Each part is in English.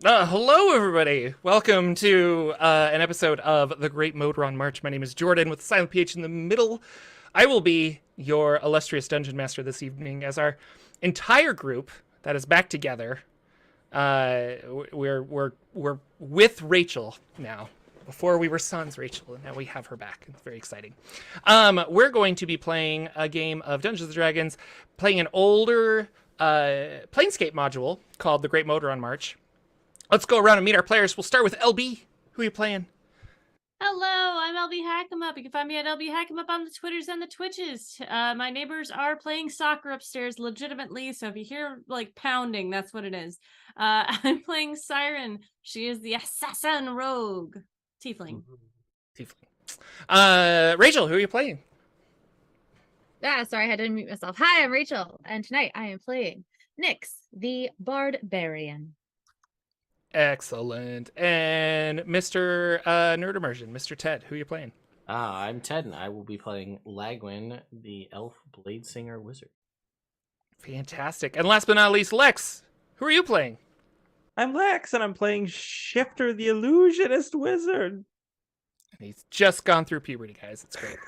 Hello, everybody. Welcome to an episode of the Great Modron March. My name is Jordan with the silent PH in the middle. I will be your illustrious dungeon master this evening as our entire group that is back together. We're with Rachel now. Before we were sans Rachel, and now we have her back. It's very exciting. We're going to be playing a game of Dungeons and Dragons, playing an older Planescape module called the Great Modron March. Let's go around and meet our players. We'll start with LB. Who are you playing? Hello, I'm LB Hackemup. You can find me at LB Hackemup on the Twitters and the Twitches. My neighbors are playing soccer upstairs legitimately, so if you hear like pounding, that's what it is. I'm playing Siren. She is the assassin rogue. Tiefling. Rachel, who are you playing? Sorry, I had to unmute myself. Hi, I'm Rachel, and tonight I am playing Nyx, the Barbarian. Excellent. And Mr. Nerd Immersion, Mr. Ted, who are you playing? I'm Ted, and I will be playing Lagwin, the Elf Blade Singer Wizard. Fantastic. And last but not least, Lex, who are you playing? I'm Lex, and I'm playing Shifter, the Illusionist Wizard. And he's just gone through puberty, guys. It's great.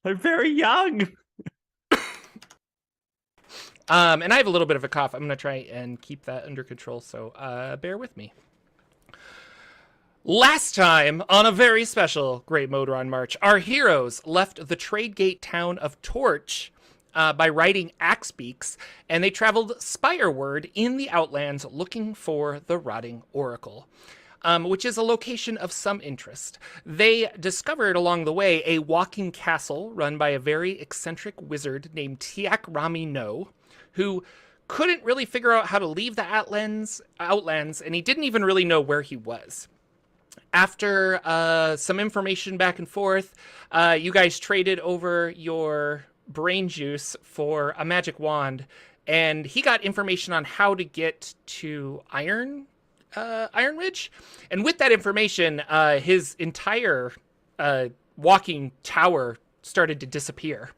I'm very young. And I have a little bit of a cough. I'm going to try and keep that under control, so bear with me. Last time, on a very special Great Modron March, our heroes left the trade gate town of Torch by riding Axebeaks, and they traveled Spireward in the Outlands looking for the Rotting Oracle, which is a location of some interest. They discovered along the way a walking castle run by a very eccentric wizard named Tiak Rami No, who couldn't really figure out how to leave the Outlands, and he didn't even really know where he was. After some information back and forth, you guys traded over your brain juice for a magic wand, and he got information on how to get to Iron Ridge. And with that information, his entire walking tower started to disappear.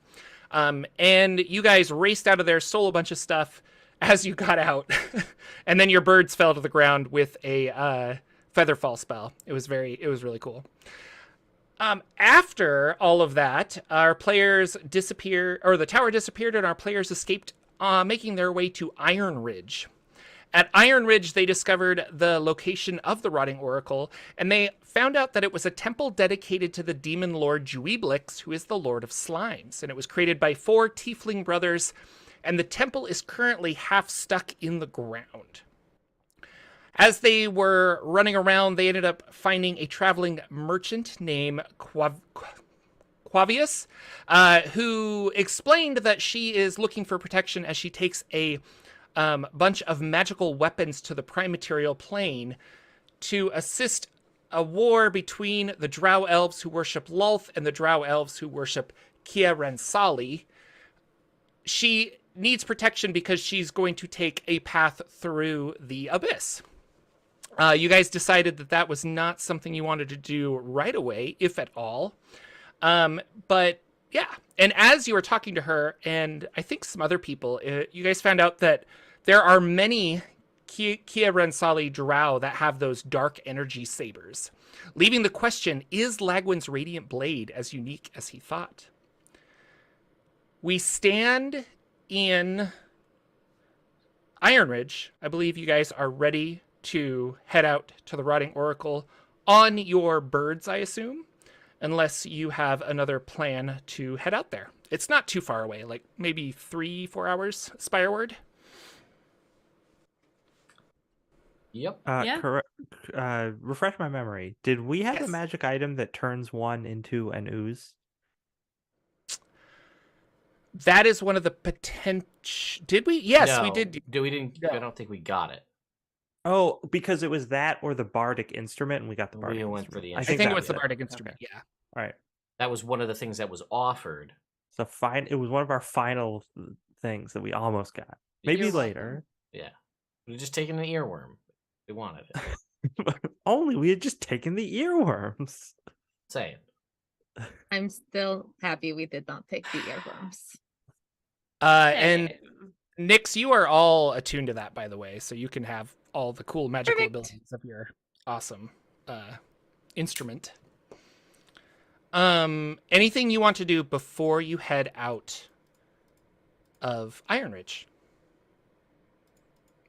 And you guys raced out of there, stole a bunch of stuff as you got out, and then your birds fell to the ground with a Featherfall spell. It was really cool. After all of that, our players the tower disappeared, and our players escaped, making their way to Iron Ridge. At Iron Ridge, they discovered the location of the Rotting Oracle, and they found out that it was a temple dedicated to the demon lord Juiblix, who is the Lord of Slimes, and it was created by 4 tiefling brothers, and the temple is currently half stuck in the ground. As they were running around, they ended up finding a traveling merchant named Quavius, who explained that she is looking for protection as she takes a bunch of magical weapons to the prime material plane to assist a war between the Drow elves who worship Lolth and the Drow elves who worship Kia Rensali. She needs protection because she's going to take a path through the abyss. You guys decided that that was not something you wanted to do right away, if at all. But yeah, and as you were talking to her, and I think some other people, you guys found out that there are many Kia Rensali Drow that have those dark energy sabers, leaving the question, is Lagwin's Radiant Blade as unique as he thought? We stand in Iron Ridge. I believe you guys are ready to head out to the Rotting Oracle on your birds, I assume, unless you have another plan to head out there. It's not too far away, like maybe 3-4 hours Spireward. Yep. Yeah. Correct. Refresh my memory. Did we have Yes. a magic item that turns one into an ooze? That is one of the potential... Did we? Yes, No, we did. We didn't. No. I don't think we got it. Oh, because it was that or the bardic instrument, and we got the We bardic went for instrument. the I think it that was the it. bardic instrument, Okay. yeah. All right. That was one of the things that was offered. So fine. It was one of our final things that we almost got. Maybe You're later. Yeah. We just taken an earworm. We wanted it. Only we had just taken the earworms. Say it. I'm still happy we did not take the earworms. And Nyx, you are all attuned to that, by the way, so you can have all the cool magical Perfect. abilities of your awesome instrument. Anything you want to do before you head out of Iron Ridge?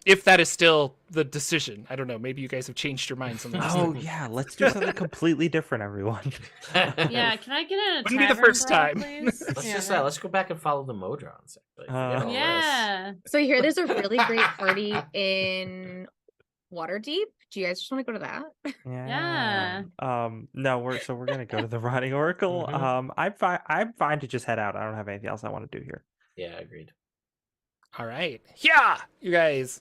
If that is still the decision. I don't know. Maybe you guys have changed your minds on this. Oh yeah, let's do something completely different, everyone. Yeah, can I get in a Wouldn't be the tavern first brawl, time. please? Let's Yeah, just right. let's go back and follow the Modrons. Actually. Forget all this. Yeah. So here, there's a really great party in Waterdeep. Do you guys just want to go to that? Yeah. No, we're gonna go to the Rotting Oracle. Mhm. I'm fine to just head out. I don't have anything else I want to do here. Yeah, agreed. All right. Yeah, you guys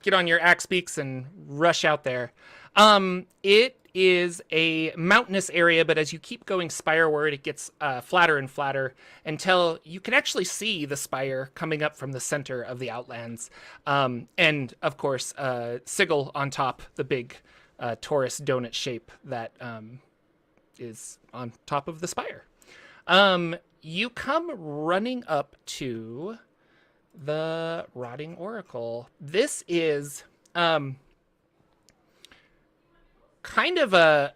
get on your axe beaks and rush out there. It is a mountainous area, but as you keep going spireward, it gets flatter and flatter until you can actually see the spire coming up from the center of the Outlands. And of course, Sigil on top, the big torus donut shape that is on top of the spire. You come running up to the Rotting Oracle. This is kind of a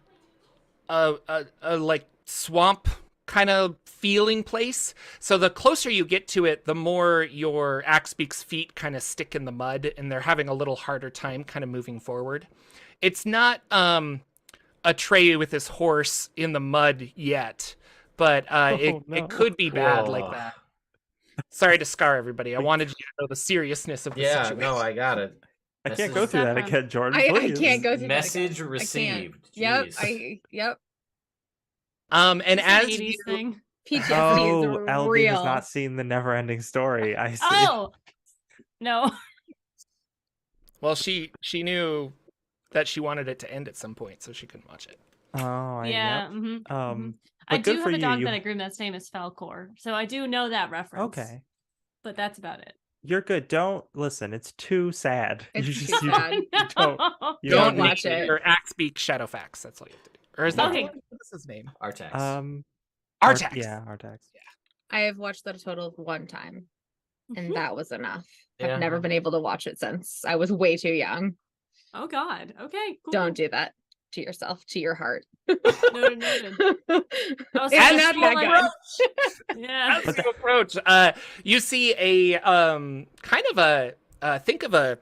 like swamp kind of feeling place. So the closer you get to it, the more your axe beak's feet kind of stick in the mud, and they're having a little harder time kind of moving forward. It's not a tray with his horse in the mud yet, but no. it could be bad Whoa. like that. Sorry to scar everybody. I wanted you to know the seriousness of the Yeah, situation. no, I got it. I can't go Message- through that Saffron. again, Jordan. I Please. can't go through Message that again. received. Yep. Jeez. Yep. And It's an as 80s you, thing. PTSD Oh, is LB real. has not seen the never-ending story. I see. Oh no. well, she knew that she wanted it to end at some point, so she couldn't watch it. Oh, Yeah. yep. mhm, mhm. But I good do for have a you. dog You that I groom that's name is Falcor, so I do know that reference. okay? But that's about it. You're good. Don't listen. It's too sad. It's you too just you, sad. you don't. You Don't need watch name it. your axe beak Shadowfax. That's all you have to do. Or is that Okay. what's his name? Artax. Artax. Yeah, Artax. I have watched that a total of one time, and that was enough. Yeah. I've never been able to watch it since. I was way too young. Oh God. Okay. Cool. Don't do that to yourself, to your heart. Noted, noted. Oh, so It's I not feel that like- good. Yeah. As you approach, you see a kind of a think of the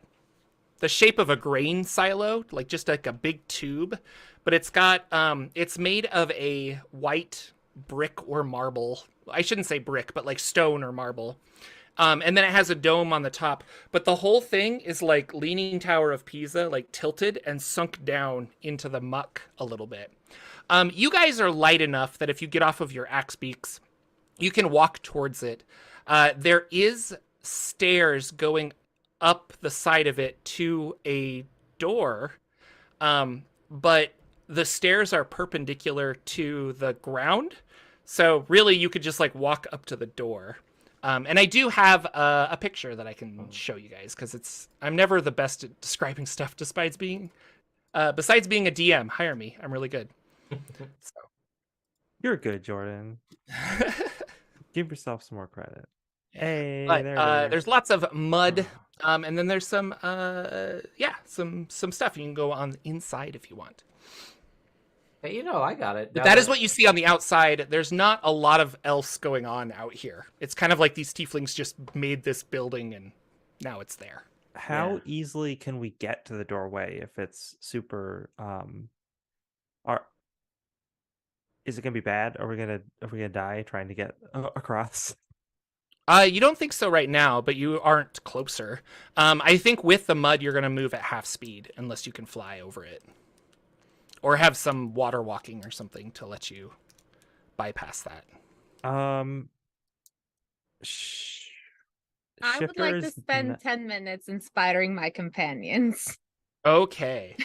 shape of a grain silo, like just like a big tube, but it's got it's made of a white brick or marble. I shouldn't say brick, but like stone or marble. And then it has a dome on the top, but the whole thing is like Leaning Tower of Pisa, like tilted and sunk down into the muck a little bit. You guys are light enough that if you get off of your axe beaks, you can walk towards it. There is stairs going up the side of it to a door, but the stairs are perpendicular to the ground. So really, you could just like walk up to the door. And I do have a picture that I can show you guys because I'm never the best at describing stuff, besides being a DM. Hire me. I'm really good. So. You're good, Jordan. Give yourself some more credit. Hey, But there. there's lots of mud, and then there's some some stuff you can go on the inside if you want. Hey, I got it. But that is what you see on the outside. There's not a lot of else going on out here. It's kind of like these tieflings just made this building and now it's there. How easily can we get to the doorway if it's super? Is it gonna be bad? Are we gonna die trying to get across? You don't think so right now, but you aren't closer. I think with the mud, you're gonna move at half speed unless you can fly over it. Or have some water walking or something to let you bypass that. I would like to Shifter's spend 10 minutes inspiring my companions. Okay.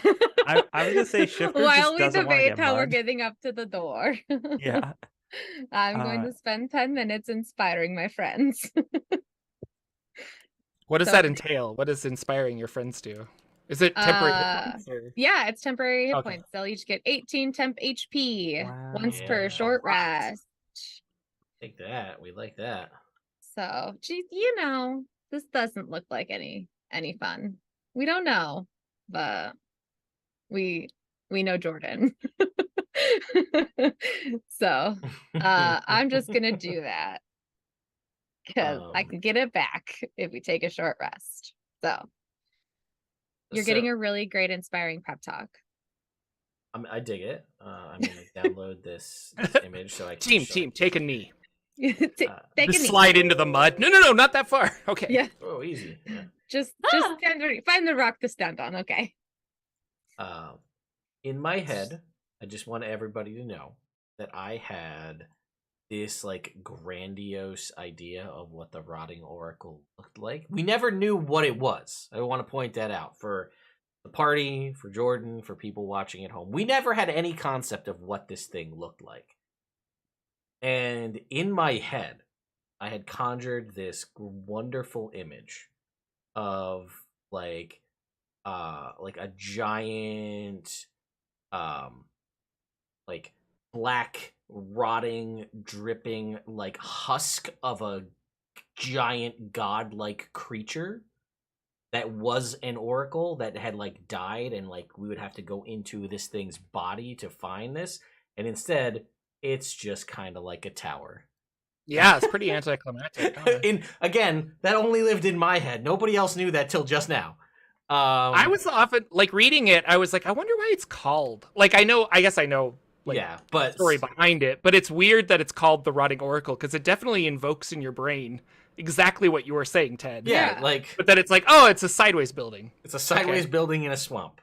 I was gonna say Shifter While just we doesn't want to debate get how we're mud. getting up to the door. Yeah. I'm going to spend 10 minutes inspiring my friends. What does So- that entail? What does inspiring your friends do? Is it temporary hit points, or- Yeah, it's temporary hit Okay. points. They'll each get 18 temp HP once Wow. per Yeah. short A lot. rest. Take that. We like that. So, geez, this doesn't look like any fun. We don't know. but we know Jordan. So I'm just gonna do that because I can get it back if we take a short rest. So you're getting a really great inspiring pep talk. I dig it. I'm gonna download this image so I can Team, take a knee. Take a Just knee. slide into the mud. No, not that far. Okay. Yeah. Oh, easy. Yeah. Just find the rock to stand on. Okay. In my head, I just want everybody to know that I had this like grandiose idea of what the rotting oracle looked like. We never knew what it was. I want to point that out for the party, for Jordan, for people watching at home. We never had any concept of what this thing looked like. And in my head, I had conjured this wonderful image of like a giant like black rotting dripping like husk of a giant godlike creature that was an oracle that had like died, and like we would have to go into this thing's body to find this, and instead it's just kind of like a tower. Yeah, it's pretty anticlimactic. In again, that only lived in my head. Nobody else knew that till just now. I was often like reading it. I was like, I wonder why it's called. Like, I guess I know. Like, yeah, but story behind it, but it's weird that it's called the Rotting Oracle because it definitely invokes in your brain exactly what you were saying, Ted. yeah, Yeah. like But then it's like, oh, it's a sideways building. it's a sideways building in a swamp.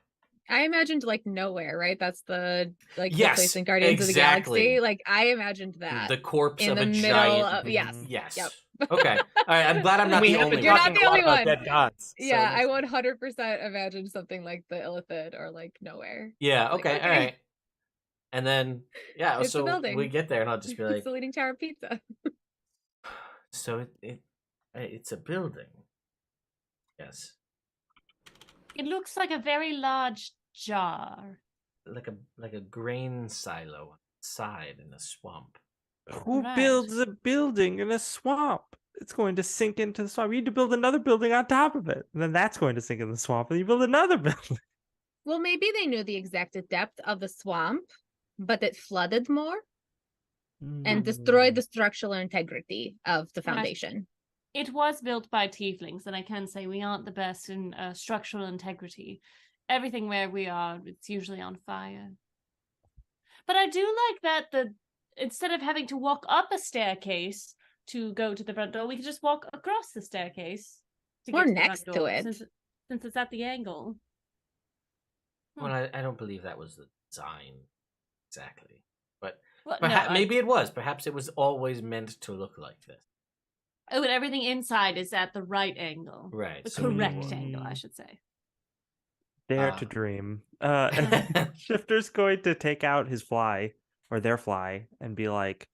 I imagined like nowhere, right? That's the the Yes, place in Guardians of the exactly. Galaxy. Like I imagined that The corpse in of the a middle giant. of yes. Yes. Yep. Okay. All right. I'm glad I'm not we the have only been You're one. not talking the a lot only about one. dead gods. Yeah, so I 100% imagined something like the Illithid or like nowhere. Yeah. Like, Okay. okay. All right. And then yeah, It's a so building. we get there, and I'll just be like, It's the Leaning Tower of Pizza. so it's a building. Yes. It looks like a very large jar. Like a grain silo outside in a swamp. Who Right. builds a building in a swamp? It's going to sink into the swamp. You need to build another building on top of it. And then that's going to sink in the swamp. And you build another building. Well, maybe they knew the exact depth of the swamp, but it flooded more and destroyed the structural integrity of the Right. foundation. It was built by tieflings, and I can say we aren't the best in structural integrity. Everything where we are, it's usually on fire. But I do like that instead of having to walk up a staircase to go to the front door, we can just walk across the staircase to Or get to the next front to door, it. since it's at the angle. Well, I don't believe that was the design exactly, but Well, maybe it was. Perhaps it was always meant to look like this. Oh, and everything inside is at the right angle. Right. The so we correct were- angle, I should say. Dare Ah. to dream. Shifter's going to take out his fly or their fly and be like,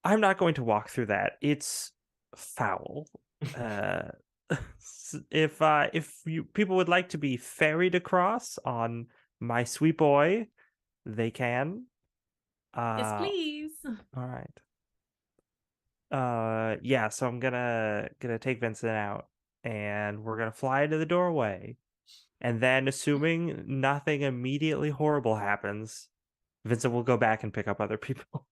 I'm not going to walk through that. It's foul. If you people would like to be ferried across on my sweet boy, they can. Yes, please. All right. Yeah, so I'm gonna take Vincent out and we're gonna fly to the doorway. And then assuming nothing immediately horrible happens, Vincent will go back and pick up other people.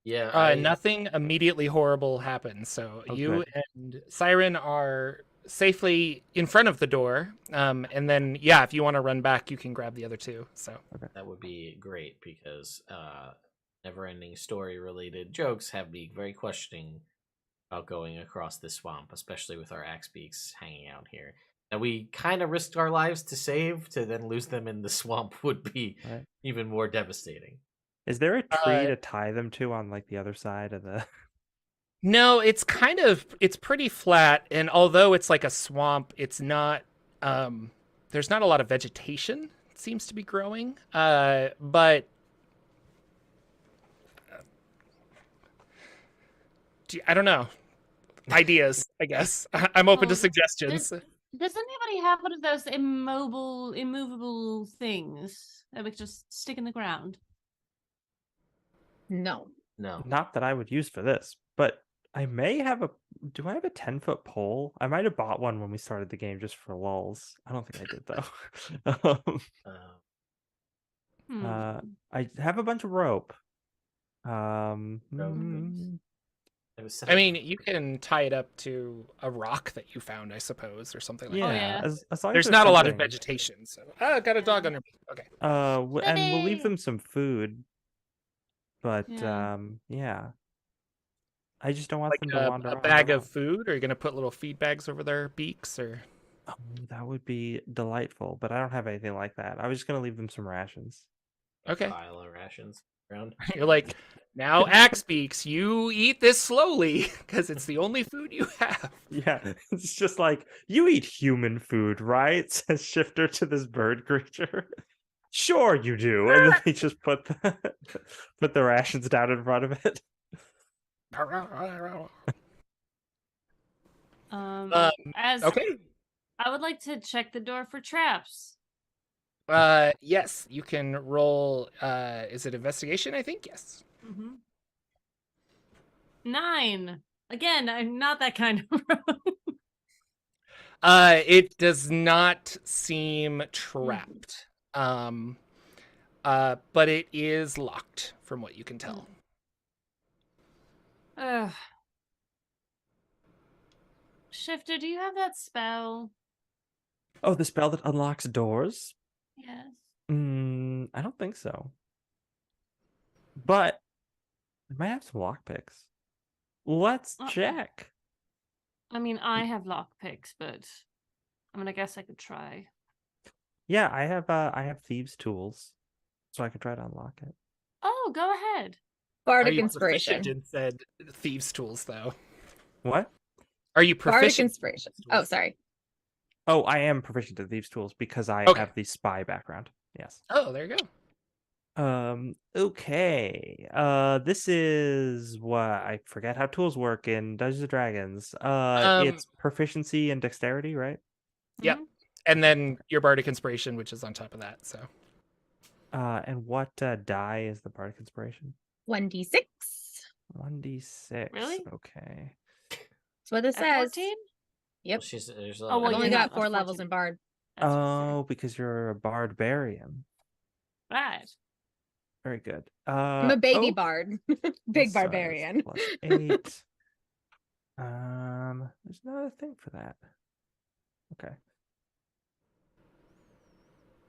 Yeah. Nothing immediately horrible happens. So Oh, you good. and Siren are safely in front of the door. And then, yeah, if you want to run back, you can grab the other two. So That would be great because never-ending story-related jokes have me very questioning about going across this swamp, especially with our axe beaks hanging out here. That we kind of risked our lives to save, to then lose them in the swamp would be Right. even more devastating. Is there a tree to tie them to on like the other side of the no, it's pretty flat. And although it's like a swamp, it's not, there's not a lot of vegetation. It seems to be growing. But I don't know. Ideas, I guess. I'm open to Well, suggestions. Does anybody have one of those immovable things that we could just stick in the ground? No. No. Not that I would use for this, but I may have a. Do I have a 10-foot pole? I might have bought one when we started the game just for lulz. I don't think I did though. Uh, I have a bunch of rope. Rope. mm, it was set I up- mean, you can tie it up to a rock that you found, I suppose, or something like yeah, Oh, that. yeah. as long as There's not a lot of something. vegetation, so got a dog under me. Okay. And we'll leave Buddy! them some food. But Yeah. yeah. I just don't want Like them to wander a off. bag of food, or are you gonna put little feed bags over their beaks, or Oh, that would be delightful, but I don't have anything like that. I was just gonna leave them some rations. okay. pile of rations around. You're like, now Axe Beaks, you eat this slowly because it's the only food you have. Yeah, it's just like, you eat human food, right? Says Shifter to this bird creature. Sure you do. And then they just put the rations down in front of it. As Okay. I would like to check the door for traps. Yes, you can roll. Is it investigation? I think yes. 9. Again, I'm not that kind of rogue. It does not seem trapped. But it is locked from what you can tell. Ugh. Shifter, do you have that spell? Oh, the spell that unlocks doors? Yes. I don't think so. But I might have some lockpicks. Let's check. I mean, I have lockpicks, but I mean, I guess I could try. Yeah, I have thieves' tools, so I could try to unlock it. Oh, go ahead. Are Bardic you inspiration. proficient in said thieves' tools, though? What? Are you Bardic proficient? inspiration. Oh, sorry. Oh, I am proficient at thieves' tools because I Okay. have the spy background. Yes. Oh, there you go. Okay. This is what I forget how tools work in Dungeons and Dragons. It's proficiency and dexterity, right? Yep. Mhm. And then your bardic inspiration, which is on top of that. So And what die is the bardic inspiration? 1d6. 1d6. Really? Okay. That's what it At says. 14? Yep. There's Oh, well, I've only you're got not 4 a levels 14. in Bard. That's fair. Oh, because you're a barbarian. Right. Very good. I'm a baby oh, bard. Big sorry, barbarian. that's +8. There's another thing for that. Okay.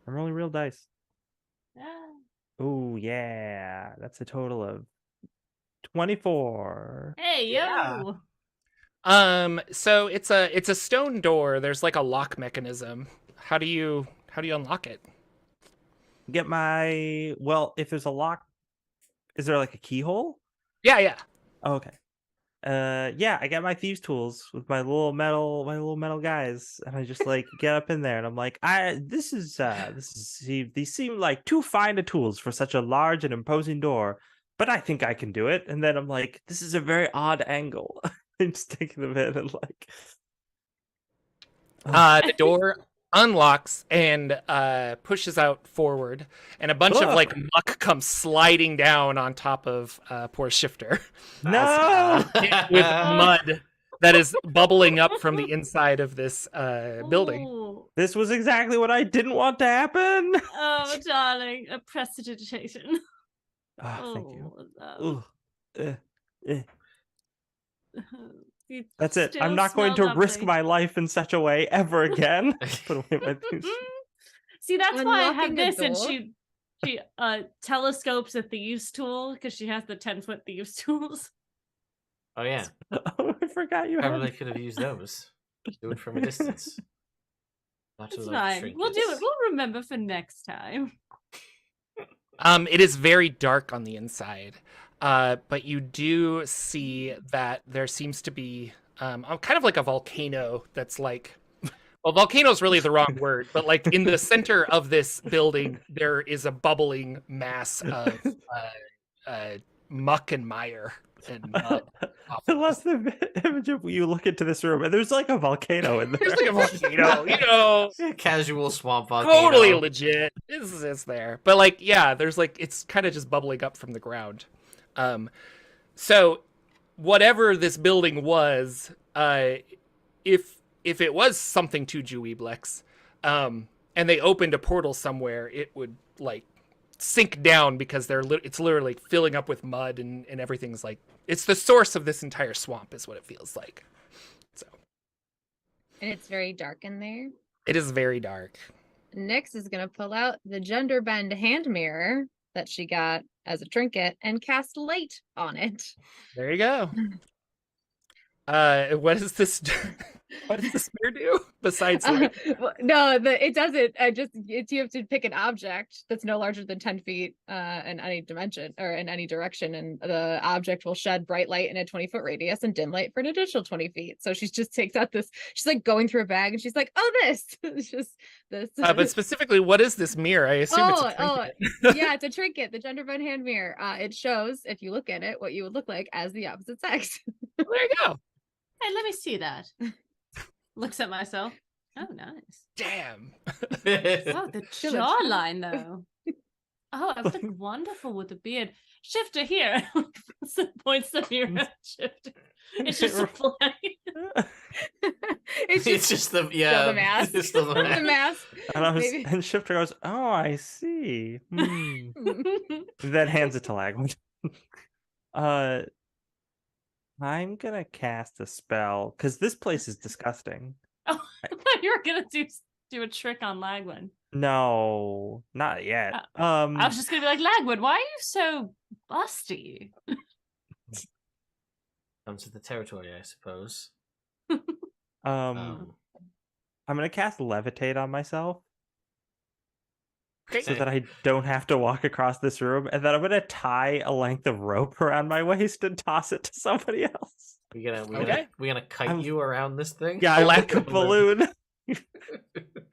I'm rolling real dice. Yeah. Oh yeah, that's a total of 24. Hey, Yeah. yo. so it's a stone door. There's like a lock mechanism. How do you unlock it? Get my if there's a lock, is there like a keyhole? Yeah. Oh, okay. Yeah, I got my thieves' tools with my little metal guys, and I just like get up in there, and I'm like, these seem like too fine of tools for such a large and imposing door, but I think I can do it. And then I'm like, this is a very odd angle. I'm just taking them in and like, The door unlocks and pushes out forward, and a bunch of like muck comes sliding down on top of poor Shifter. no. With mud that is bubbling up from the inside of this building. Ooh. This was exactly what I didn't want to happen. Oh, darling, a prestidigitation. Oh, thank you. Oh, Ooh. Eh. you That's it. I'm still not going to smell risk lovely. my life in such a way ever again. Put away my things. See, that's why I have Unlocking a this, and door? she telescopes a thieves' tool because she has the 10-foot thieves' tools. Oh yeah. Oh, I forgot you Probably had. could have used those. Do it from a distance. Not It's to fine. We'll do it. We'll remember for next time. It is very dark on the inside, but you do see that there seems to be kind of like a volcano that's like, well, volcano is really the wrong word, but like in the center of this building, there is a bubbling mass of muck and mire and mud. I love the image of you look into this room and there's like a volcano in there. There's like a volcano, you know. Casual swamp volcano. Totally legit. It's there. But like, yeah, there's like, it's kind of just bubbling up from the ground. So whatever this building was, if it was something to Juweeblex, and they opened a portal somewhere, it would like sink down because it's literally filling up with mud and everything's like it's the source of this entire swamp is what it feels like. So. And it's very dark in there. It is very dark. Nyx is gonna pull out the gender bend hand mirror that she got as a trinket and cast light on it. There you go. What is this? What does this mirror do besides light? No, it doesn't. You have to pick an object that's no larger than 10 feet in any dimension or in any direction, and the object will shed bright light in a 20-foot radius and dim light for an additional 20 feet. So she just takes out this. She's like going through a bag, and she's like, "Oh, this." It's just this. But specifically, what is this mirror? I assume it's a trinket. Yeah, it's a trinket. The gender bend hand mirror. It shows, if you look at it, what you would look like as the opposite sex. There you go. Hey, let me see that. Looks at myself. Oh, nice. Damn. Oh, the jawline, though. Oh, I look wonderful with the beard. Shifter here. Points the mirror at Shifter. It's just a flag. It's just the the mask. It's still the The mask. And Shifter goes, "Oh, I see." Then hands it to Lagwood. I'm gonna cast a spell because this place is disgusting. Oh, I thought you were gonna do a trick on Lagwood. No, not yet. I was just gonna be like, Lagwood, why are you so busty? Comes with the territory, I suppose. I'm gonna cast levitate on myself. So that I don't have to walk across this room, and then I'm gonna tie a length of rope around my waist and toss it to somebody else. We're gonna kite you around this thing. Yeah, like a balloon.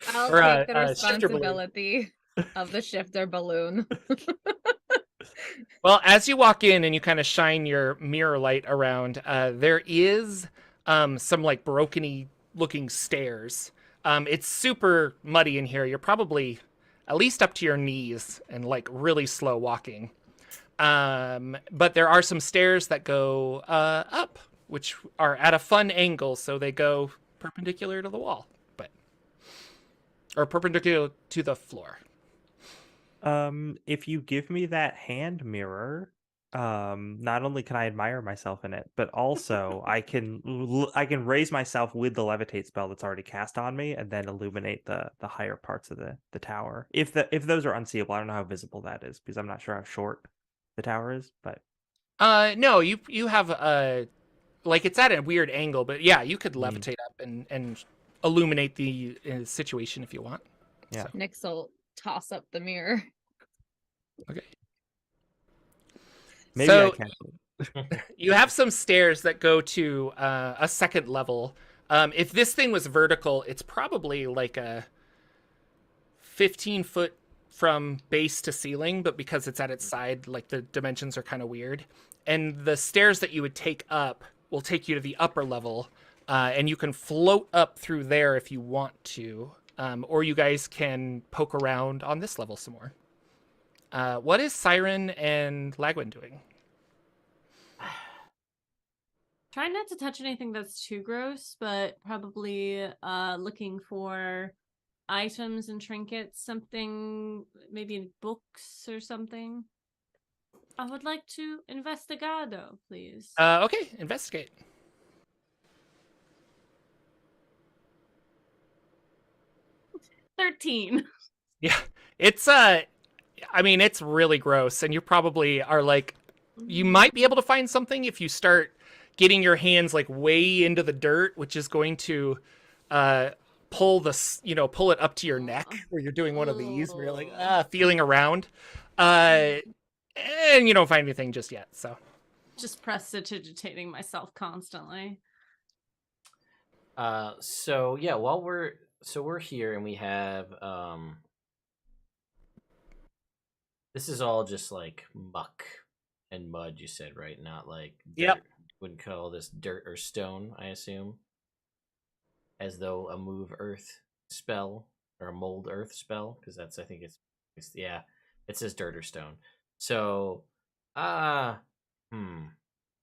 I'll take the responsibility of the shifter balloon. Well, as you walk in and you kind of shine your mirror light around, there is some like broken-y looking stairs. It's super muddy in here. You're probably at least up to your knees and like really slow walking. But there are some stairs that go up, which are at a fun angle, so they go perpendicular to the wall, or perpendicular to the floor. If you give me that hand mirror, not only can I admire myself in it, but also I can raise myself with the levitate spell that's already cast on me, and then illuminate the higher parts of the tower. If those are unseeable, I don't know how visible that is because I'm not sure how short the tower is. But no, you have like it's at a weird angle, but yeah, you could levitate up and illuminate the situation if you want. Yeah, so. Nyx will toss up the mirror. Okay. Maybe so I can. You have some stairs that go to a second level. If this thing was vertical, it's probably like a 15-foot from base to ceiling, but because it's at its side, like the dimensions are kind of weird. And the stairs that you would take up will take you to the upper level, and you can float up through there if you want to, or you guys can poke around on this level some more. What is Siren and Lagwin doing? Trying not to touch anything that's too gross, but probably looking for items and trinkets, something, maybe books or something. I would like to investigado, please. Okay, investigate. 13. Yeah, it's I mean, it's really gross, and you probably are like, you might be able to find something if you start getting your hands like way into the dirt, which is going to pull it up to your neck, where you're doing one of these, where you're like feeling around, and you don't find anything just yet. So just prestidigitating myself constantly. So yeah, we're here and we have this is all just like muck and mud, you said, right? Not like dirt. Yep. Wouldn't call this dirt or stone, I assume. As though a move earth spell or a mold earth spell, because I think it's yeah, it says dirt or stone. So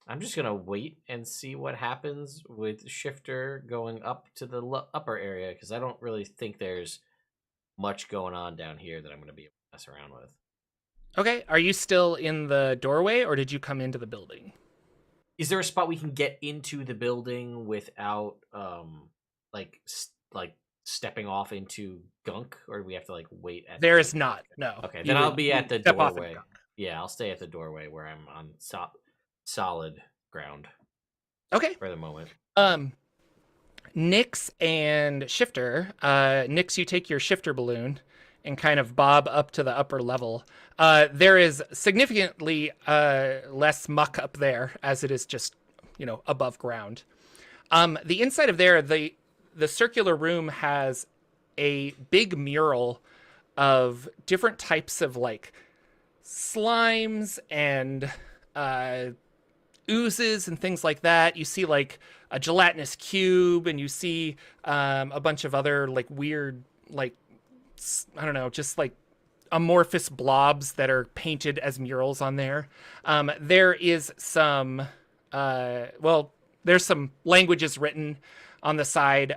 I'm just gonna wait and see what happens with Shifter going up to the upper area because I don't really think there's much going on down here that I'm gonna be able to mess around with. Okay, are you still in the doorway, or did you come into the building? Is there a spot we can get into the building without, like stepping off into gunk, or do we have to like wait at? There is not. No. Okay, You then I'll would- be at the step off in doorway. gunk. Yeah, I'll stay at the doorway where I'm on solid ground Okay. for the moment. Nyx and Shifter. Nyx, you take your shifter balloon and kind of bob up to the upper level. There is significantly less muck up there, as it is just, above ground. The inside of there, the circular room has a big mural of different types of like slimes and oozes and things like that. You see like a gelatinous cube, and you see a bunch of other like weird, like, I don't know, just like amorphous blobs that are painted as murals on there. There is some, there's some languages written on the side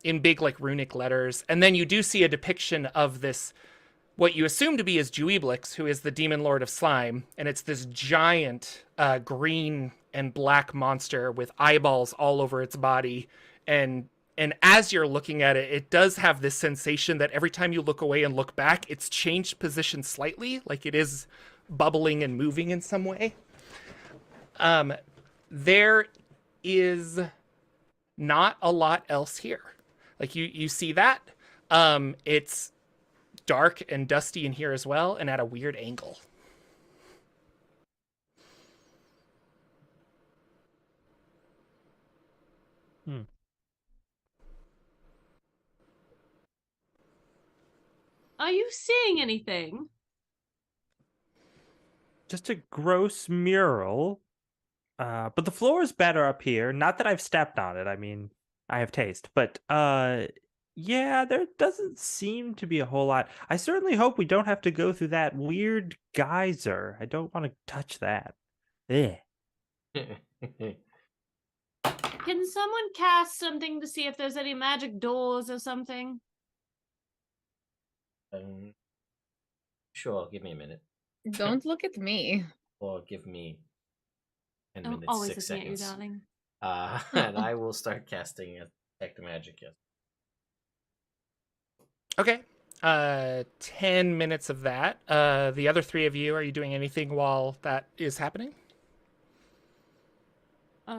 in big like runic letters. And then you do see a depiction of this, what you assume to be is Juiblix, who is the demon lord of slime. And it's this giant green and black monster with eyeballs all over its body. And as you're looking at it, it does have this sensation that every time you look away and look back, it's changed position slightly, like it is bubbling and moving in some way. There is not a lot else here. Like you see that. It's dark and dusty in here as well, and at a weird angle. Are you seeing anything? Just a gross mural. But the floor is better up here. Not that I've stepped on it. I mean, I have taste. But yeah, there doesn't seem to be a whole lot. I certainly hope we don't have to go through that weird geyser. I don't want to touch that. Eh. Can someone cast something to see if there's any magic doors or something? Sure, give me a minute. Don't look at me. Or give me 10 I'm minutes, always 6 looking at you, seconds. darling. And I will start casting a detect magic. Yes. Okay. 10 minutes of that. The other three of you, are you doing anything while that is happening? Trying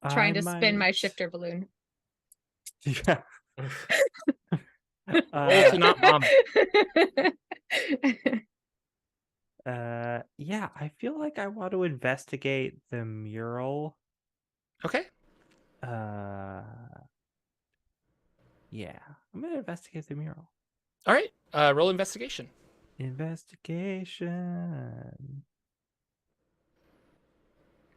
I to spin my might- shifter balloon. Yeah. Roll to not bomb. Yeah, I feel like I want to investigate the mural. Okay. Yeah, I'm gonna investigate the mural. All right. Roll investigation. Investigation.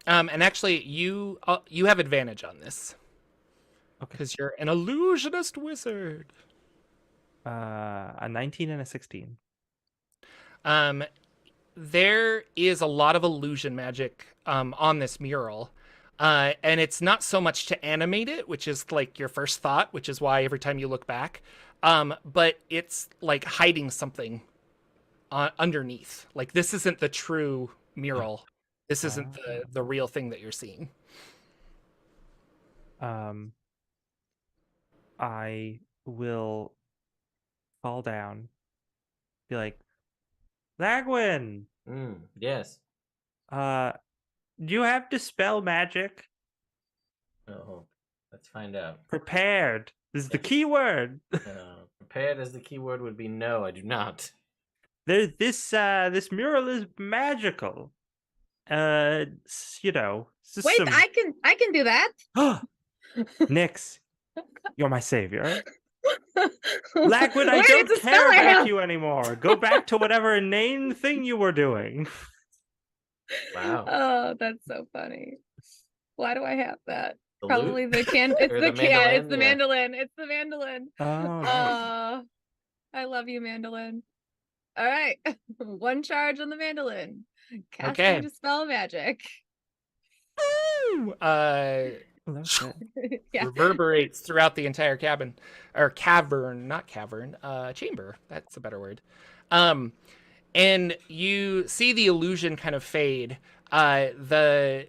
And actually, you have advantage on this. Okay. Because you're an illusionist wizard. A 19 and a 16. There is a lot of illusion magic on this mural. And it's not so much to animate it, which is like your first thought, which is why every time you look back. But it's like hiding something underneath. Like this isn't the true mural. This isn't the real thing that you're seeing. I will fall down. Be like, Lagwin, Yes. do you have dispel magic? Oh, let's find out. Prepared is the key word. Prepared as the keyword would be no, I do not. This mural is magical. It's just Wait, some... I can do that. Nyx, you're my savior. Lagwin, I Where don't is the care spell I about have? you anymore. Go back to whatever inane thing you were doing. Wow. Oh, that's so funny. Why do I have that? The Probably lute? the can. It's Or the the can. It's mandolin? the Yeah. mandolin. It's the mandolin. Oh, nice. I love you, mandolin. All right, one charge on the mandolin. Casting Okay. Dispel Magic. Oh, that's it. Yeah. Reverberates throughout the entire cabin or cavern, not cavern, chamber. That's a better word. And you see the illusion kind of fade. The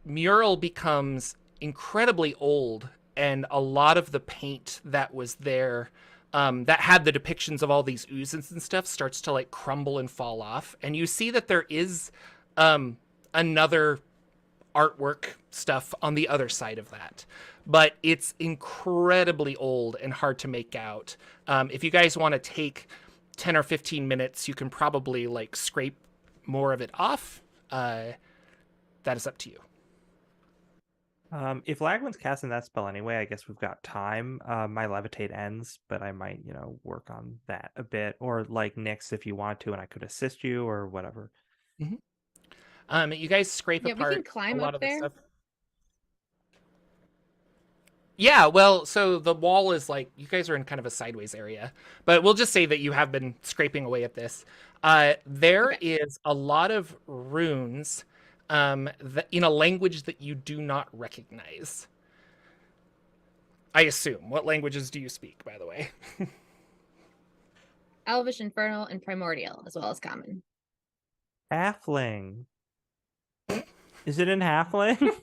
mural becomes incredibly old, and a lot of the paint that was there, that had the depictions of all these oozes and stuff, starts to like crumble and fall off. And you see that there is another artwork stuff on the other side of that, but it's incredibly old and hard to make out. If you guys want to take 10 or 15 minutes, you can probably like scrape more of it off. That is up to you. If Lagman's casting that spell anyway, I guess we've got time. My levitate ends, but I might, work on that a bit. Or like Nyx if you want to, and I could assist you or whatever. You guys scrape Yeah, we apart can climb a lot up of the there. stuff. Yeah, well, so the wall is like, you guys are in kind of a sideways area, but we'll just say that you have been scraping away at this. There is a lot of runes in a language that you do not recognize. I assume. What languages do you speak, by the way? Elvish, Infernal, and Primordial, as well as Common. Halfling. Is it in Halfling?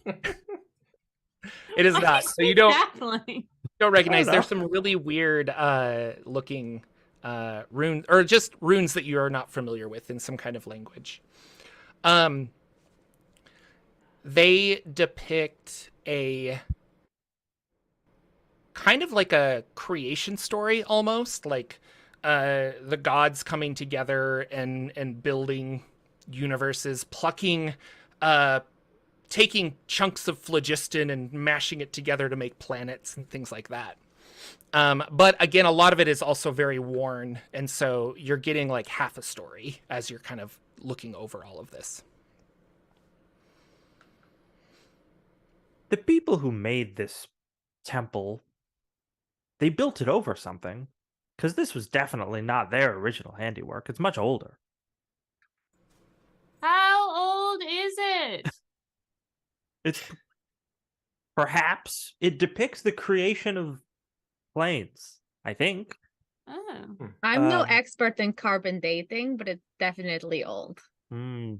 It is Why do not. you So you speak don't Halfling? recognize. I don't There's know. some really weird looking runes, or just runes that you are not familiar with in some kind of language. They depict a kind of like a creation story, almost like the gods coming together and building universes, plucking taking chunks of phlogiston and mashing it together to make planets and things like that. But again, a lot of it is also very worn, and so you're getting like half a story as you're kind of looking over all of this. The people who made this temple, they built it over something. Because this was definitely not their original handiwork. It's much older. How old is it? It's perhaps it depicts the creation of planes, I think. Oh. I'm no Um, expert in carbon dating, but it's definitely old. Hmm.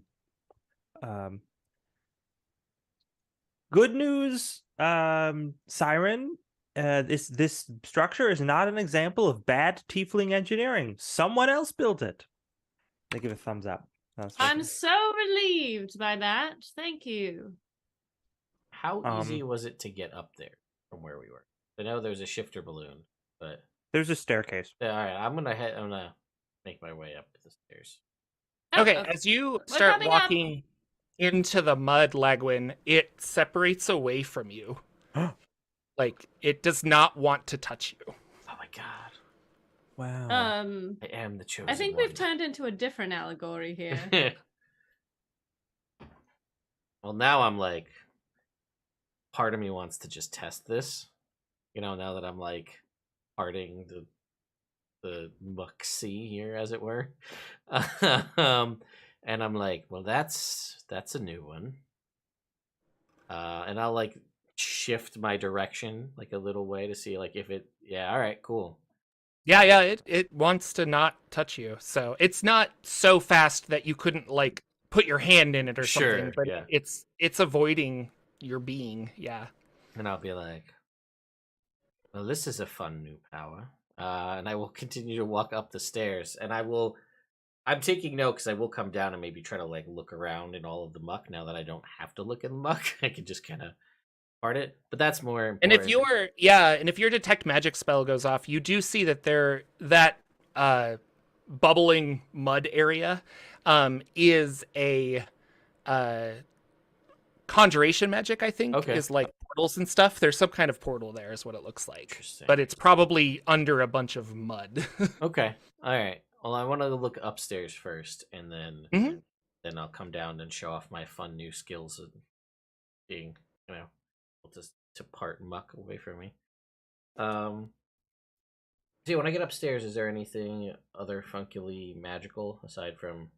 Good news, Siren. This structure is not an example of bad tiefling engineering. Someone else built it. They give a thumbs up. I'm so relieved by that. Thank you. How easy was it to get up there from where we were? I know there's a shifter balloon, but There's a staircase. all right, I'm gonna make my way up the stairs. Okay, as you start coming up. walking into the mud, Lagwin, it separates away from you. Like, it does not want to touch you. Oh my god. Wow. I am the chosen I think one. we've turned into a different allegory here. Well, now I'm like, part of me wants to just test this. Now that I'm like parting the muck sea here, as it were. And I'm like, well, that's a new one. And I'll like shift my direction like a little way to see like if it. Yeah, all right, cool. Yeah, it wants to not touch you. So it's not so fast that you couldn't like put your hand in it or Sure, something, but yeah. it's avoiding your being. Yeah. And I'll be like, well, this is a fun new power. And I will continue to walk up the stairs, and I'm taking note because I will come down and maybe try to like look around in all of the muck now that I don't have to look in the muck. I can just kind of part it. But that's more important. And if your detect magic spell goes off, you do see that that bubbling mud area is a conjuration magic, I think. Okay. Is like portals and stuff. There's some kind of portal there is what it looks like. Interesting. But it's probably under a bunch of mud. Okay. All right. Well, I want to look upstairs first, and then Mhm. then I'll come down and show off my fun new skills of being, able to part muck away from me. See, when I get upstairs, is there anything other funkily magical aside from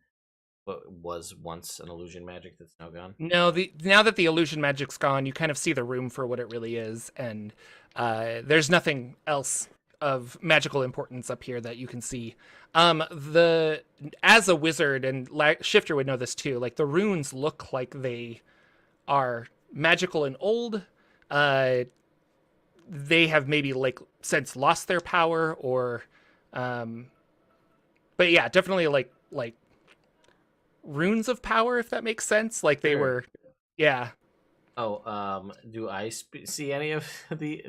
what was once an illusion magic that's now gone? No, now that the illusion magic's gone, you kind of see the room for what it really is, and there's nothing else of magical importance up here that you can see. As a wizard, and Shifter would know this too, like the runes look like they are magical and old. They have maybe like since lost their power, or but yeah, definitely like runes of power, if that makes sense. Like they Sure. were, yeah. Oh, do I see any of the?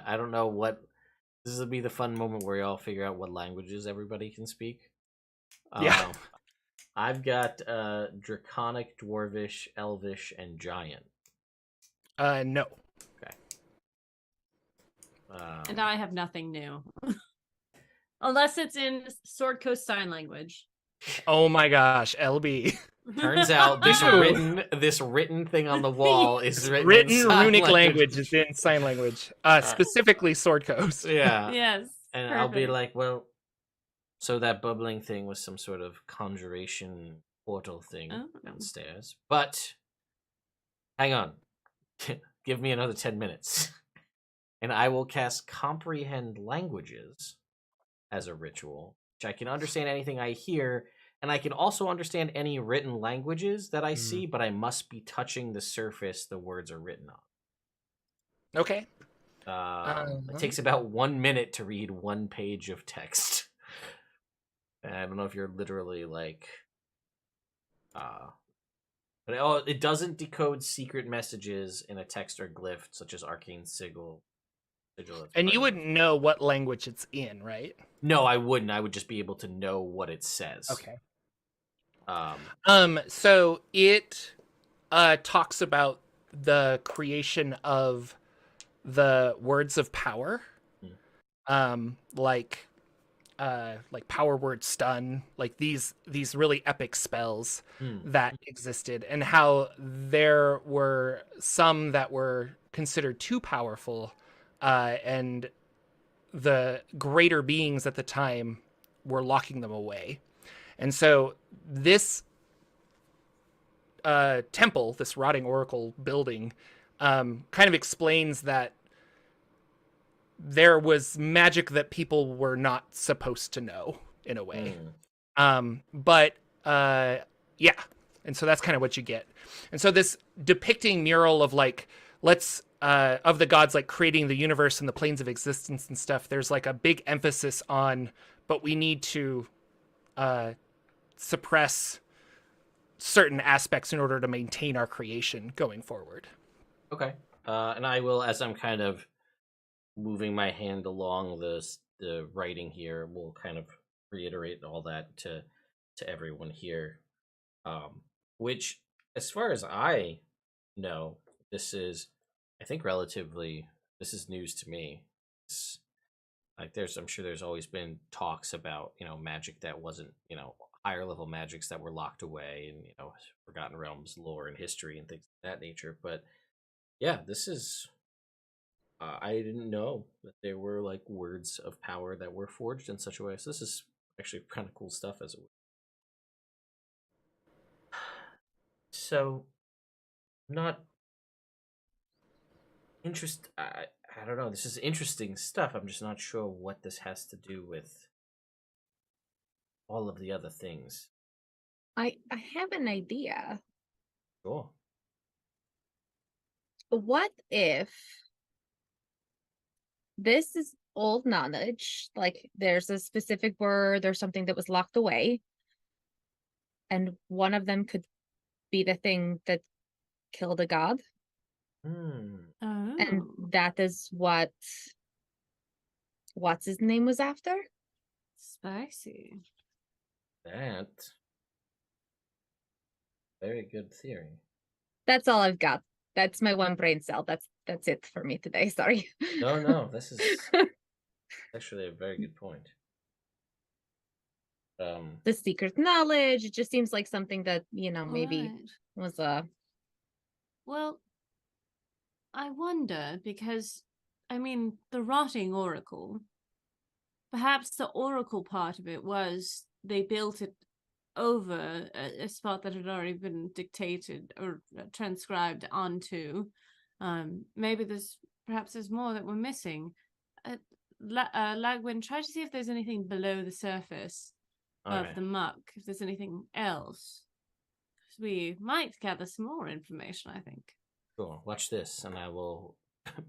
I don't know what. This will be the fun moment where y'all figure out what languages everybody can speak. Yeah. I've got Draconic, Dwarvish, Elvish, and Giant. No. Okay. And I have nothing new. Unless it's in Sword Coast Sign Language. Oh my gosh, LB. Turns out this written thing on the wall is written in sign runic language is in sign language, specifically Sword Coast. Yeah. Yes. And perfect. I'll be like, well, so that bubbling thing was some sort of conjuration portal thing downstairs. But hang on. Give me another 10 minutes. And I will cast Comprehend Languages as a ritual, which I can understand anything I hear, and I can also understand any written languages that I see, but I must be touching the surface the words are written on. Okay. It takes about 1 minute to read 1 page of text. And I don't know if you're literally like... But it doesn't decode secret messages in a text or glyph, such as arcane sigil. And you wouldn't know what language it's in, right? No, I wouldn't. I would just be able to know what it says. Okay. Um, So it talks about the creation of the words of power, like power word stun, like these really epic spells that existed, and how there were some that were considered too powerful, and the greater beings at the time were locking them away. And so this temple, this rotting oracle building, kind of explains that there was magic that people were not supposed to know, in a way. But yeah, and so that's kind of what you get. And so this depicting mural of like, of the gods like creating the universe and the planes of existence and stuff, there's like a big emphasis on, but we need to suppress certain aspects in order to maintain our creation going forward. Okay. And I will, as I'm kind of moving my hand along the writing here, will kind of reiterate all that to everyone here. Which, as far as I know, this is, I think, this is news to me. I'm sure there's always been talks about, magic that wasn't, higher level magics that were locked away, and Forgotten Realms lore and history and things of that nature. But yeah, this is I didn't know that there were like words of power that were forged in such a way. So this is actually kind of cool stuff, as it were. So not I don't know, this is interesting stuff. I'm just not sure what this has to do with all of the other things. I have an idea. Sure. What if this is old knowledge, like there's a specific word or something that was locked away, and one of them could be the thing that killed a god? And that is what's his name was after? Spicy. That very good theory. That's all I've got. That's my one brain cell. That's it for me today. Sorry. No, this is actually a very good point. The secret knowledge, it just seems like something that, maybe was a... Well, I wonder, because, the rotting oracle, perhaps the oracle part of it was they built it over a spot that had already been dictated or transcribed onto. Maybe perhaps there's more that we're missing. Lagwin, try to see if there's anything below the surface of the muck, if there's anything else. We might gather some more information, I think. Cool. Watch this, and I will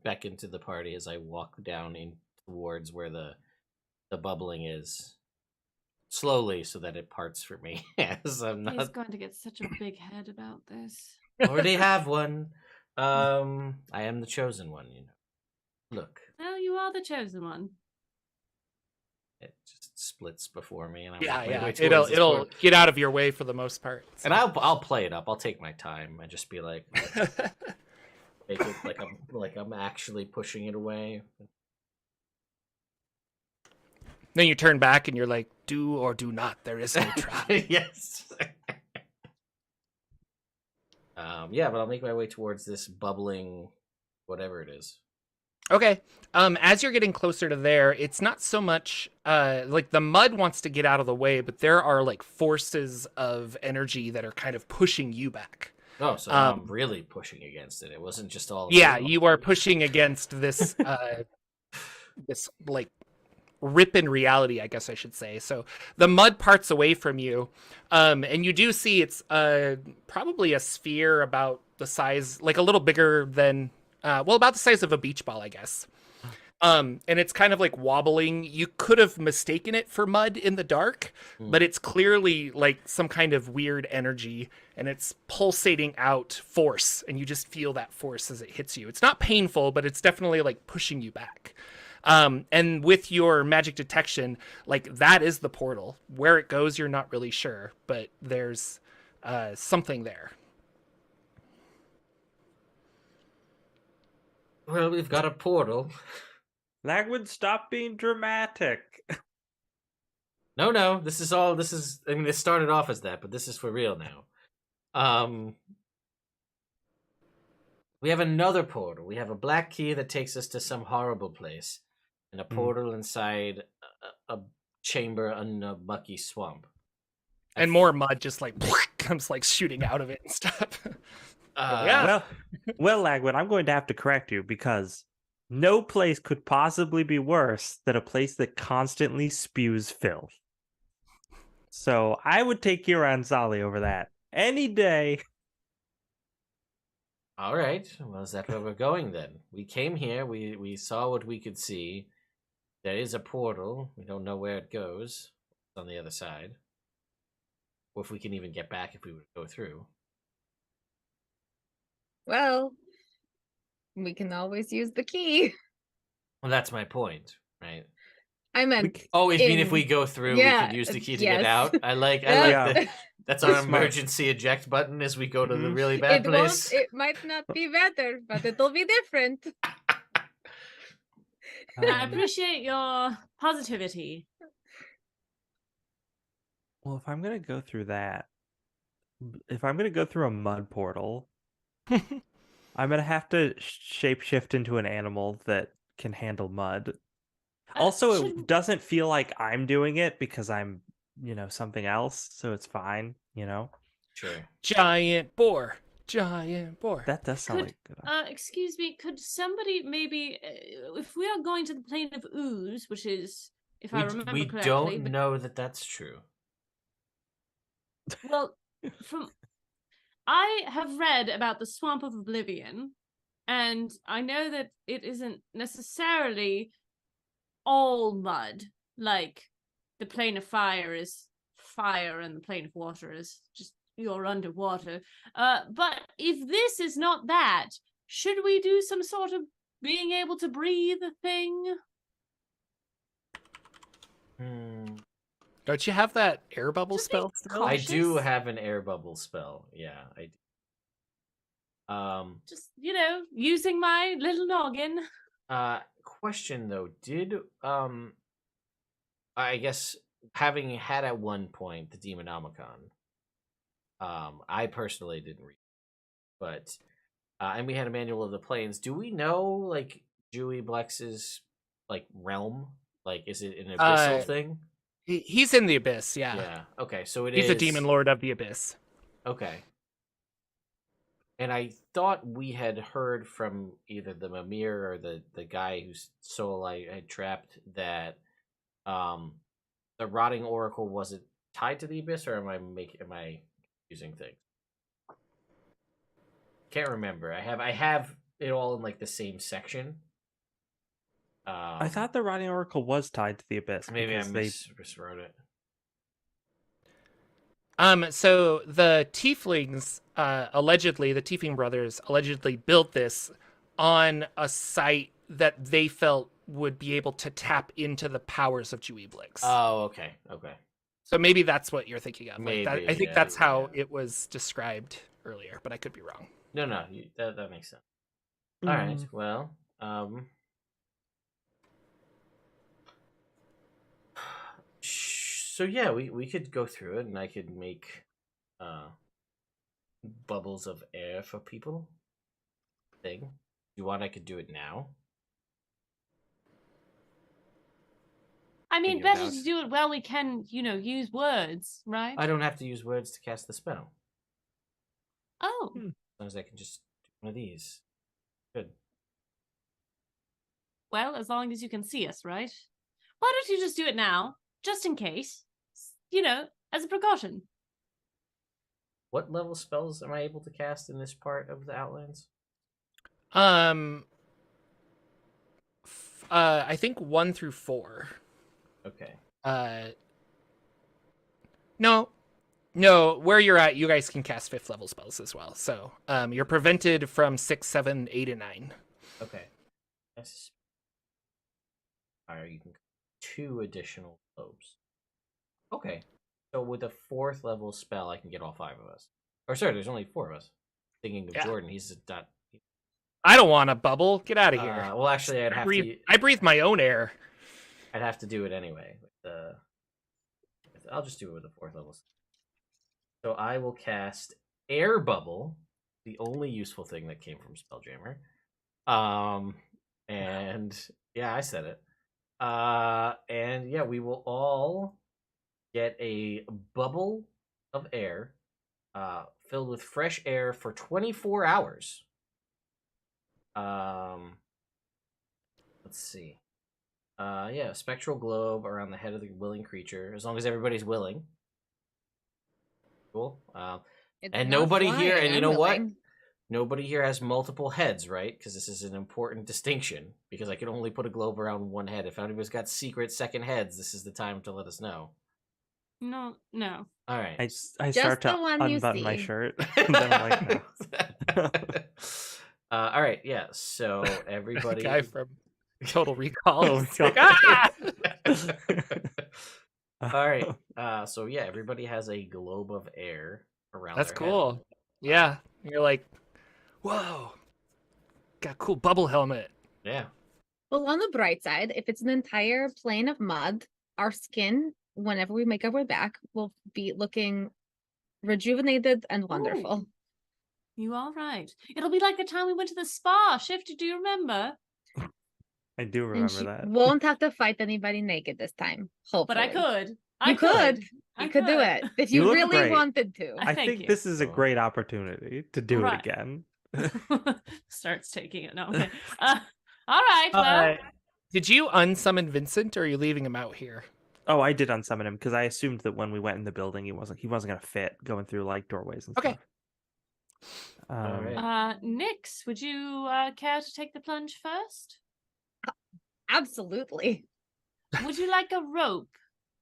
beckon to the party as I walk down in towards where the bubbling is. Slowly, so that it parts for me. As I'm not. He's going to get such a big head about this. Already have one. I am the chosen one, you know. Look. Well, you are the chosen one. It just splits before me, and I'm yeah. It'll get out of your way for the most part. So. And I'll play it up. I'll take my time and just be like, make it like I'm actually pushing it away. Then you turn back and you're like, do or do not. There is no trap. Yes. Yeah, but I'll make my way towards this bubbling, whatever it is. Okay. As you're getting closer to there, it's not so much like the mud wants to get out of the way, but there are like forces of energy that are kind of pushing you back. Oh, so I'm really pushing against it. It wasn't just all. Yeah, you are pushing against this this like rip in reality, I guess I should say. So the mud parts away from you, and you do see it's probably a sphere about the size, like a little bigger than, about the size of a beach ball, I guess. And it's kind of like wobbling. You could have mistaken it for mud in the dark, but it's clearly like some kind of weird energy, and it's pulsating out force, and you just feel that force as it hits you. It's not painful, but it's definitely like pushing you back. And with your magic detection, like that is the portal. Where it goes, you're not really sure, but there's something there. Well, we've got a portal. Lagwood, stop being dramatic. No, this is, I mean, it started off as that, but this is for real now. We have another portal. We have a black key that takes us to some horrible place, and a portal inside a chamber in a mucky swamp. And more mud just like comes like shooting out of it and stuff. Yeah. Well, Lagwood, I'm going to have to correct you because no place could possibly be worse than a place that constantly spews filth. So I would take Kiranzali over that any day. All right. Well, is that where we're going then? We came here. We saw what we could see. There is a portal. We don't know where it goes. It's on the other side. Or if we can even get back if we would go through. Well, we can always use the key. Well, that's my point, right? I meant. Oh, you mean if we go through, we can use the key to get out? I like that. That's our emergency eject button as we go to the really bad place. It might not be better, but it'll be different. I appreciate your positivity. Well, if I'm going to go through a mud portal, I'm going to have to shapeshift into an animal that can handle mud. Also, it doesn't feel like I'm doing it because I'm, something else, so it's fine, Sure. Giant boar. That does sound like good. Excuse me, could somebody maybe, if we are going to the plane of ooze, which is, if I remember correctly... We don't know that that's true. Well, I have read about the Swamp of Oblivion, and I know that it isn't necessarily all mud, like the plane of fire is fire and the plane of water is just you're underwater. But if this is not that, should we do some sort of being able to breathe thing? Don't you have that air bubble spell still? I do have an air bubble spell. Yeah, I do. Just, using my little noggin. Question though, did I guess having had at one point the Demonomicon, I personally didn't read, but and we had a manual of the planes. Do we know like Dewey Blex's like realm? Like, is it an abyssal thing? He's in the abyss, yeah. Yeah. Okay, so He's a demon lord of the abyss. Okay. And I thought we had heard from either the Mimir or the guy whose soul I had trapped that the rotting oracle wasn't tied to the abyss, or am I using things? Can't remember. I have it all in like the same section. I thought the rotting oracle was tied to the abyss. Maybe I because miswrote it. So the tieflings, allegedly, the Tiefling brothers allegedly built this on a site that they felt would be able to tap into the powers of Juiblix. Oh, okay. Okay. So maybe that's what you're thinking of. Maybe, I think yeah, that's how yeah. it was described earlier, but I could be wrong. No, that makes sense. All right. Mm. Well, so yeah, we could go through it, and I could make bubbles of air for people. Thing. You want? I could do it now. I mean, Figure it better out. to do it while we can, use words, right? I don't have to use words to cast the spell. Oh, As long as I can just do one of these. Good. well, as long as you can see us, right? Why don't you just do it now, just in case? As a precaution. What level spells am I able to cast in this part of the Outlands? I think 1 through 4. Okay. No, where you're at, you guys can cast 5th level spells as well. So, you're prevented from 6, 7, 8, and 9. Okay. Yes. Alright, you can 2 additional globes. Okay. So with a 4th level spell, I can get all 5 of us. Or sorry, there's only 4 of us. Thinking of Yeah. Jordan, he's not. I don't want a bubble. Get out of here. Well, actually, I'd have to. I breathe my own air. I'd have to do it anyway. I'll just do it with a 4th level. So I will cast Air Bubble, the only useful thing that came from Spelljammer. And yeah, I said it. And yeah, we will all get a bubble of air, filled with fresh air for 24 hours. Let's see. Yeah, spectral globe around the head of the willing creature, as long as everybody's willing. Cool. It's And not nobody here, flying, and you I'm know what? willing. Nobody here has multiple heads, right? Because this is an important distinction. Because I can only put a globe around one head. If anybody's got secret second heads, this is the time to let us know. No. All right. I start the to one you unbutton my see. shirt. And then I'm like, no. All right. Yeah. So everybody. Guy from Total Recall. Oh, It's like, ah! All right. So yeah, everybody has a globe of air around. That's their head. cool. Yeah. You're like, whoa. Got a cool bubble helmet. Yeah. Well, on the bright side, if it's an entire plane of mud, our skin, whenever we make our way back, will be looking rejuvenated and wonderful. You are right. It'll be like the time we went to the spa. Shifty, do you remember? I do And remember she that. won't have to fight anybody naked this time. Hopefully. But I could. You could. I You could do it if You you look really great. wanted to. I I thank think you. this is a great opportunity to do Right. it again. Starts taking it. No. Okay. All right. Well, Did you unsummon Vincent, or are you leaving him out here? Oh, I did unsummon him because I assumed that when we went in the building, he wasn't gonna fit going through like doorways and Okay. stuff. All right. Nyx, would you care to take the plunge first? Absolutely. Would you like a rope,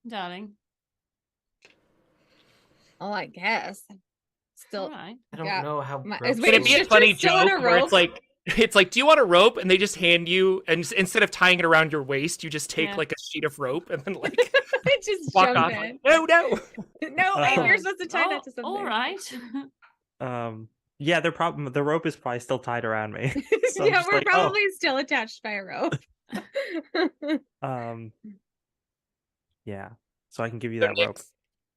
darling? Oh, I guess. Still, All right. I don't Yeah. know how. My- ropes is Can it Wait, be a sister's funny still on joke a where rope? it's like, do you want a rope? And they just hand you, and instead of tying it around your waist, you just take Yeah. like a sheet of rope and then like just walk jump off. in. No. No, wait, you're Um, supposed to tie that to something. All right. Yeah, the rope is probably still tied around me. So I'm Yeah, just we're like, oh. probably still attached by a rope. Yeah. So I can give you that rope.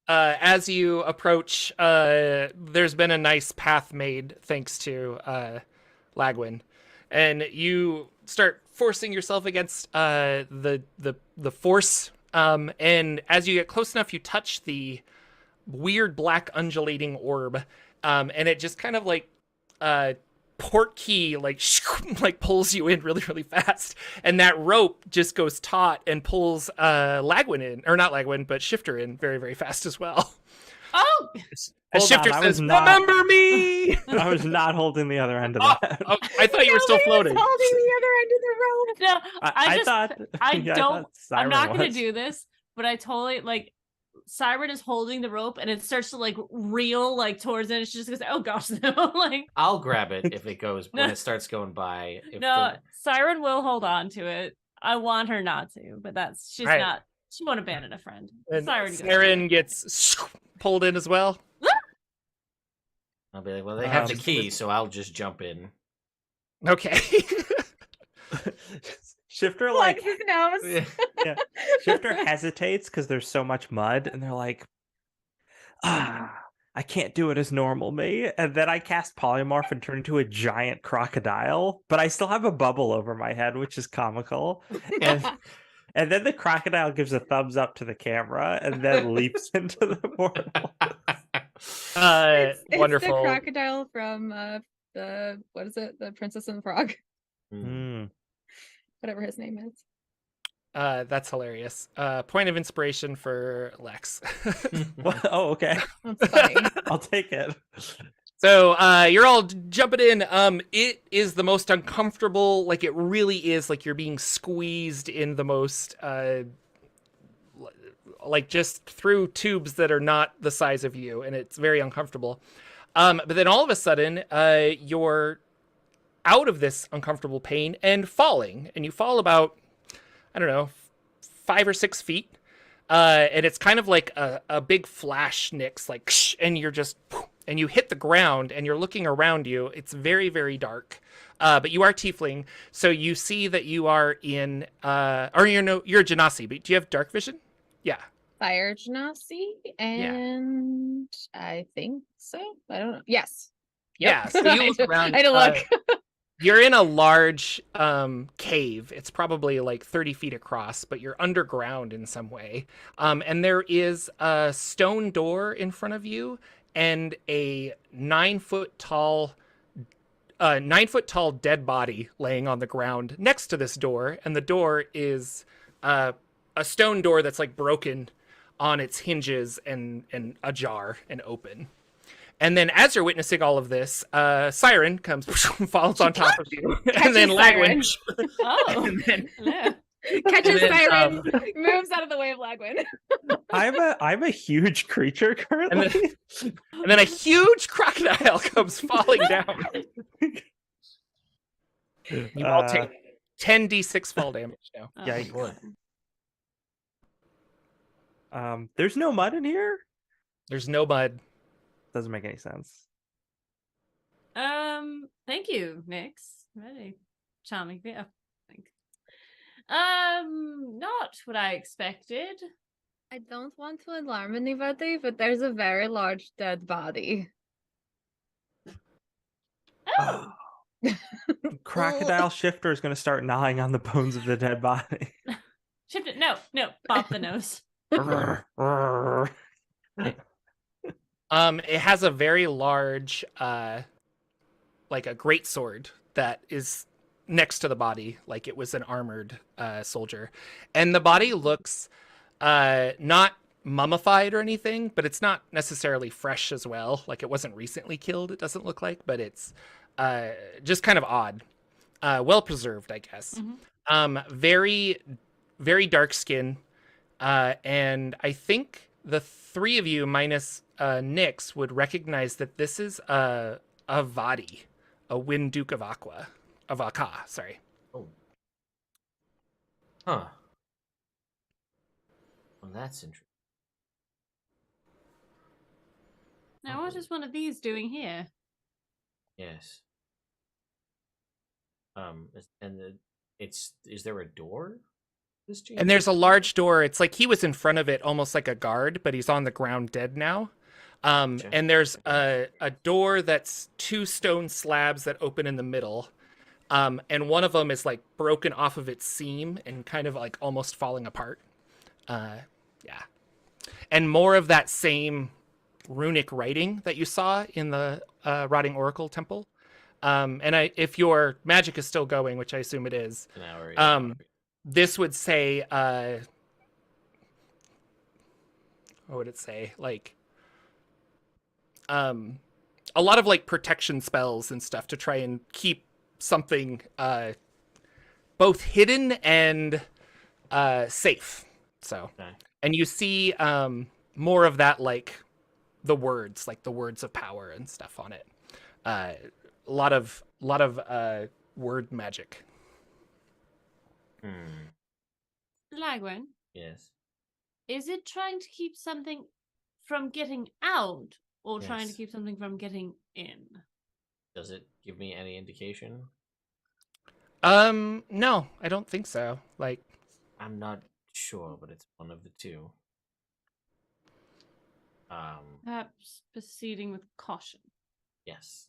As you approach, there's been a nice path made thanks to Lagwin, and you start forcing yourself against the force And as you get close enough, you touch the weird black undulating orb, and it just kind of like port key like like pulls you in really really fast, and that rope just goes taut and pulls Lagwin in, or not Lagwin, but Shifter in very very fast as well. Oh, As Hold Shifter on, says, "Remember me." I was not holding the other end of Oh, that. oh, I thought you were still Nobody was floating. holding the other end of the rope. no, I just thought I yeah, don't. thought I'm Siren not gonna was. do this, but I totally like. Siren is holding the rope, and it starts to like reel like towards it. And she just goes, "Oh gosh, no!" Like I'll grab it if it goes when No. it starts going by. If no, Siren will hold on to it. I want her not to, but she's Right. not. She won't abandon a friend. And Siren, goes, Siren gets pulled in as well. I'll be like, well, they have the Um, key, so I'll just jump in. Okay. Shifter like Plugs his nose. yeah. Shifter hesitates because there's so much mud, and they're like, I can't do it as normal me. And then I cast polymorph and turn into a giant crocodile, but I still have a bubble over my head, which is comical. And then the crocodile gives a thumbs up to the camera and then leaps into the portal. It's Wonderful. the crocodile from the what is it? The Princess and the Frog, Mm. whatever his name is. That's hilarious. Point of inspiration for Lex. What? Oh, okay. That's funny. I'll take it. So you're all jumping in. It is the most uncomfortable. Like it really is. Like you're being squeezed in the most, like just through tubes that are not the size of you, and it's very uncomfortable. But then all of a sudden, you're out of this uncomfortable pain and falling, and you fall about, I don't know, 5 or 6 feet. And it's kind of like a big flash, Nyx, like, and you're just, and you hit the ground, and you're looking around you. It's very, very dark. But you are tiefling, so you see that you are in, or you're a Genasi, but do you have dark vision? Yeah. Fire Genasi, and I think so. I don't know. Yes. Yeah, so you look around, I had to look. You're in a large cave. It's probably like 30 feet across, but you're underground in some way. And there is a stone door in front of you and a 9-foot tall dead body laying on the ground next to this door. And the door is a stone door that's like broken on its hinges and ajar and open. And then as you're witnessing all of this, Siren comes, falls on top of you. And then Lagwin. Oh, And then, hello. Catches then, Siren, moves out of the way of Lagwin. I'm a huge creature currently. and then a huge crocodile comes falling down. You all take 10d6 fall damage now. Oh, Yikes. Boy. There's no mud in here. There's no mud. Doesn't make any sense. Thank you, Nyx. Very charming. Yeah, thanks. Not what I expected. I don't want to alarm anybody, but there's a very large dead body. Oh, Crocodile Shifter is going to start gnawing on the bones of the dead body. shift it. No, bop the nose. It has a very large, like a greatsword that is next to the body, like it was an armored soldier. And the body looks not mummified or anything, but it's not necessarily fresh as well. Like it wasn't recently killed, it doesn't look like, but it's just kind of odd. Well preserved, I guess. Very, very dark skin. And I think the three of you minus Nyx would recognize that this is a Vadi, a Wind Duke of Aka, sorry. Oh. Huh. Well, that's interesting. Now, what is one of these doing here? Yes. Is there a door? This chamber? And there's a large door. It's like he was in front of it, almost like a guard, but he's on the ground dead now. Gotcha. And there's a door that's 2 stone slabs that open in the middle. And one of them is like broken off of its seam and kind of like almost falling apart. Yeah. And more of that same runic writing that you saw in the Rotting Oracle Temple. If your magic is still going, which I assume it is, An hour. Yeah. this would say, what would it say? Like, a lot of like protection spells and stuff to try and keep something both hidden and safe. So, Okay. and you see more of that, like the words of power and stuff on it. A lot of word magic. Lagwin, Yes. is it trying to keep something from getting out or trying to Yes. keep something from getting in? Does it give me any indication? No, I don't think so. Like, I'm not sure, but it's one of the two. Perhaps proceeding with caution. Yes.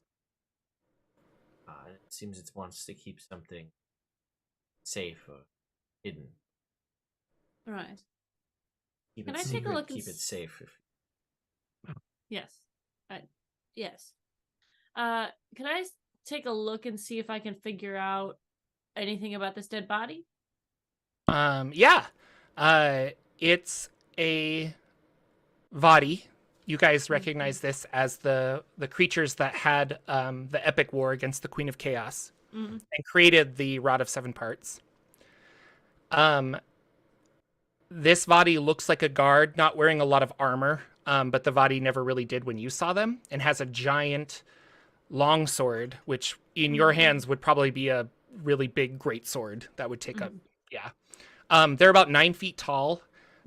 It seems it wants to keep something safe or hidden. Right. Keep Can it I take a secret, look and keep it safe. Yes. Yes. Can I take a look and see if I can figure out anything about this dead body? Yeah. It's a Vadi. You guys recognize this as the creatures that had the epic war against the Queen of Chaos and created the Rod of Seven Parts. This Vadi looks like a guard, not wearing a lot of armor, but the Vadi never really did when you saw them, and has a giant longsword, which in your hands would probably be a really big great sword that would take up. Yeah. They're about 9 feet tall.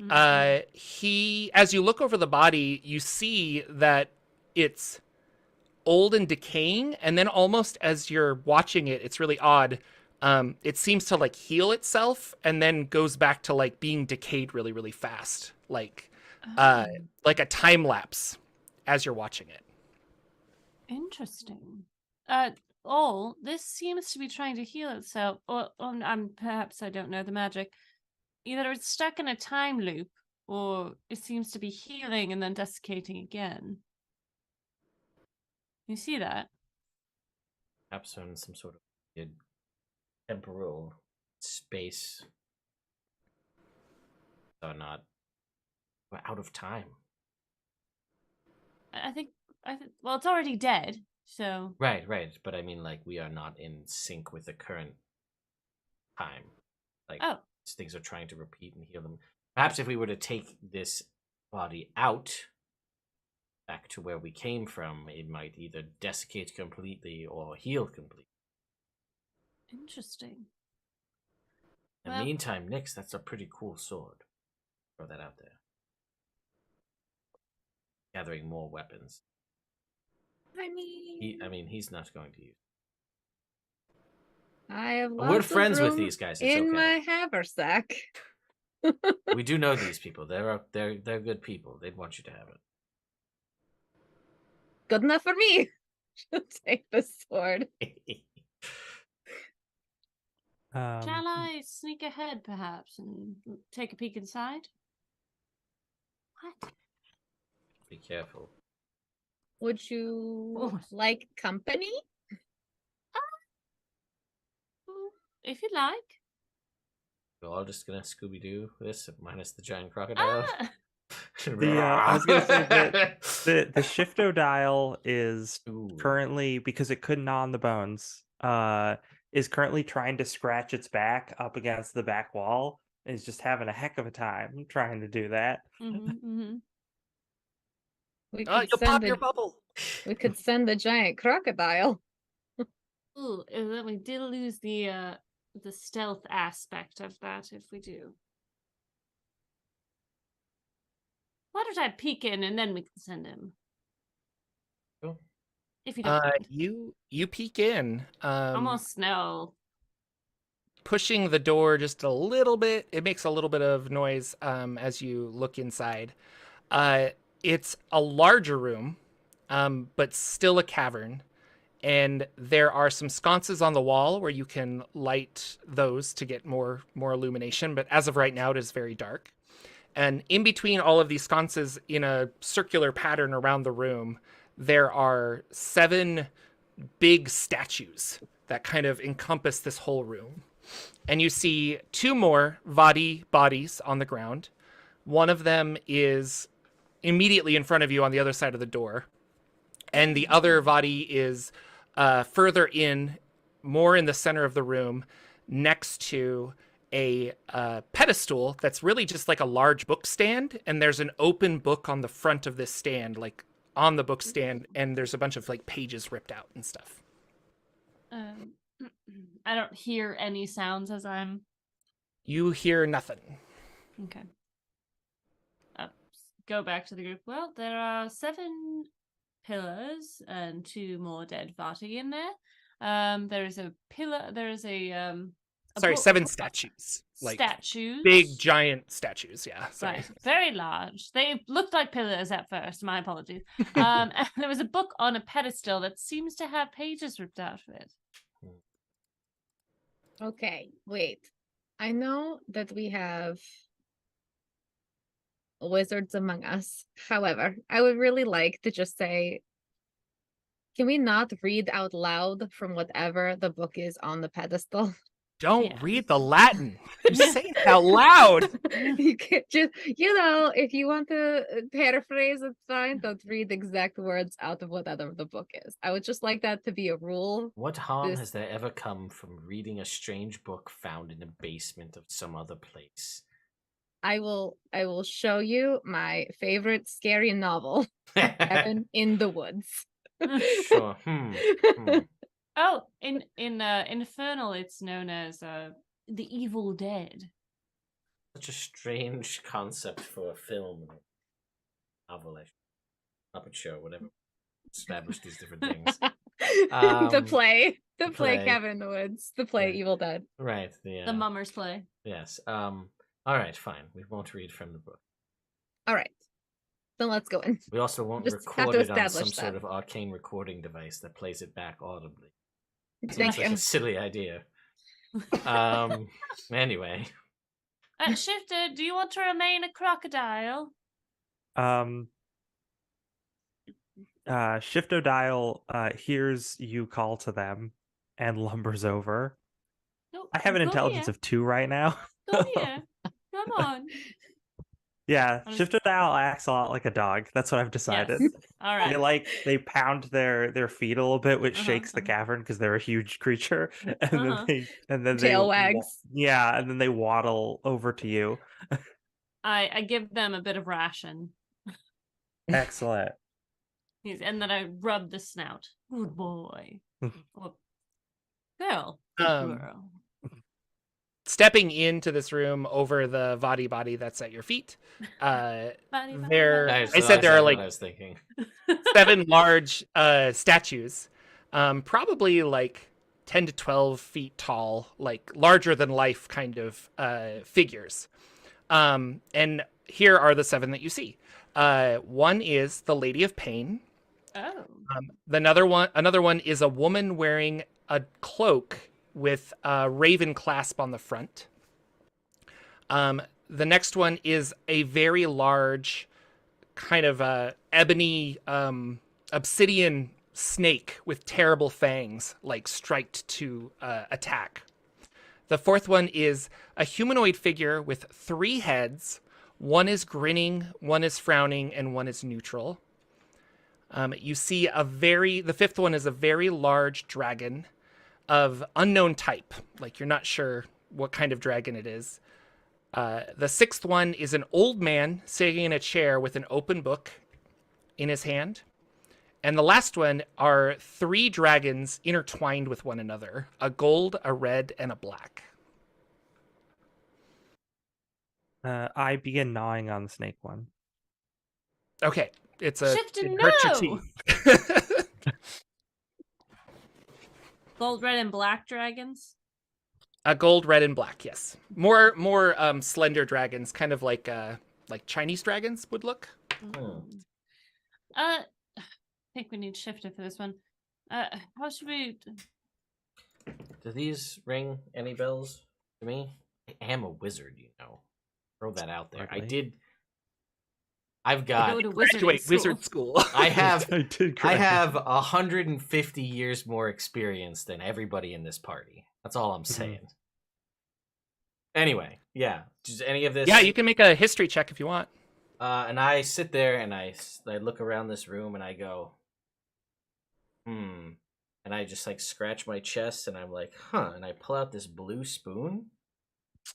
As you look over the body, you see that it's old and decaying, and then almost as you're watching it, it's really odd. It seems to like heal itself and then goes back to like being decayed really, really fast. Like a time lapse as you're watching it. Interesting. This seems to be trying to heal itself. Or perhaps I don't know the magic. Either it's stuck in a time loop, or it seems to be healing and then desiccating again. You see that? Perhaps in some sort of weird temporal space. We're out of time. I think. Well, it's already dead, so. Right. But I mean, like, we are not in sync with the current time. Like, things are trying to repeat and heal them. Perhaps if we were to take this body out, back to where we came from, it might either desiccate completely or heal completely. Interesting. In the meantime, Nyx, that's a pretty cool sword. Throw that out there. Gathering more weapons. He's not going to use. I have lots We're of friends with room these guys. It's in okay. my haversack. We do know these people. They're good people. They'd want you to have it. Good enough for me. She'll take the sword. Shall I sneak ahead, perhaps, and take a peek inside? What? Be careful. Would you like company? If you like. We're all just gonna Scooby-Doo this, minus the giant crocodile. I was gonna say that the Shifto dial is currently, because it couldn't gnaw on the bones, is currently trying to scratch its back up against the back wall. And is just having a heck of a time trying to do that. We You'll pop your bubble. We could send the giant crocodile. Ooh, then we did lose the stealth aspect of that if we do. Why don't I peek in and then we can send him? Cool. If you don't mind. You peek in. Almost no. Pushing the door just a little bit. It makes a little bit of noise as you look inside. It's a larger room, but still a cavern. And there are some sconces on the wall where you can light those to get more illumination. But as of right now, it is very dark. And in between all of these sconces, in a circular pattern around the room, there are 7 big statues that kind of encompass this whole room. And you see 2 more Vadi bodies on the ground. One of them is immediately in front of you on the other side of the door. And the other Vadi is further in, more in the center of the room, next to a pedestal that's really just like a large book stand. And there's an open book on the front of this stand, like on the book stand. And there's a bunch of like pages ripped out and stuff. I don't hear any sounds as I'm... You hear nothing. Okay. Go back to the group. Well, there are 7 pillars and 2 more dead Vati in there. There is a pillar. There is a Sorry, 7 statues. Like statues. big, giant statues. Yeah. Sorry. Right. Very large. They looked like pillars at first. My apologies. And there was a book on a pedestal that seems to have pages ripped out of it. Okay, wait. I know that we have wizards among us. However, I would really like to just say, can we not read out loud from whatever the book is on the pedestal? Don't read the Latin. You say it out loud. You can't just, if you want to paraphrase, it's fine. Don't read exact words out of whatever the book is. I would just like that to be a rule. What harm has there ever come from reading a strange book found in the basement of some other place? I will show you my favorite scary novel, Cabin in the Woods. Sure. Oh, in Infernal, it's known as the Evil Dead. Such a strange concept for a film, novel, puppet show, whatever. Establish these different things. The play, play. Cabin in the Woods, the play, Yeah. Evil Dead. Right. The Mummers play. Yes. All right. Fine. We won't read from the book. All right. Then let's go in. We also won't Just have record to it on some establish sort that. of arcane recording device that plays it back audibly. Thank Seems like you. a silly idea. Anyway. Shifter, do you want to remain a crocodile? Shiftodial hears you call to them and lumbers over. No, I have an go intelligence here. of 2 right now. Go here. Come on. Yeah, I'm- Shiftodial acts a lot like a dog. That's what I've decided. Yes. All right. They pound their feet a little bit, which Uh-huh, shakes the cavern because they're a huge creature, and Uh-huh. then they Tail wags. Yeah, and then they waddle over to you. I give them a bit of ration. Excellent. And then I rub the snout. Good boy. Oh, girl. Good girl. Stepping into this room over the Vadi body that's at your feet, there Nice, I said there are what like I was thinking. 7 large statues, probably like 10 to 12 feet tall, like larger than life kind of figures. And here are the 7 that you see. One is the Lady of Pain. Oh. Another one is a woman wearing a cloak with a raven clasp on the front. The next one is a very large kind of ebony obsidian snake with terrible fangs, like striped to attack. The fourth one is a humanoid figure with 3 heads. One is grinning, one is frowning, and one is neutral. You see the fifth one is a very large dragon of unknown type. Like, you're not sure what kind of dragon it is. The sixth one is an old man sitting in a chair with an open book in his hand. And the last one are 3 dragons intertwined with one another, a gold, a red, and a black. I begin gnawing on the snake one. Okay, it hurts your no! teeth. Gold, red, and black dragons? A gold, red, and black, yes. More slender dragons, kind of like Chinese dragons would look. I think we need Shifter for this one. How should we... Do these ring any bells to me? I am a wizard, Throw that out there. Hardly. I did I've Go got to Graduate wizard school. I have I did. I Correct. have 150 years more experience than everybody in this party. That's all I'm saying. Anyway, yeah. Does any of this? Yeah, you can make a history check if you want. And I sit there and I look around this room and I go, and I just like scratch my chest and I'm like, and I pull out this blue spoon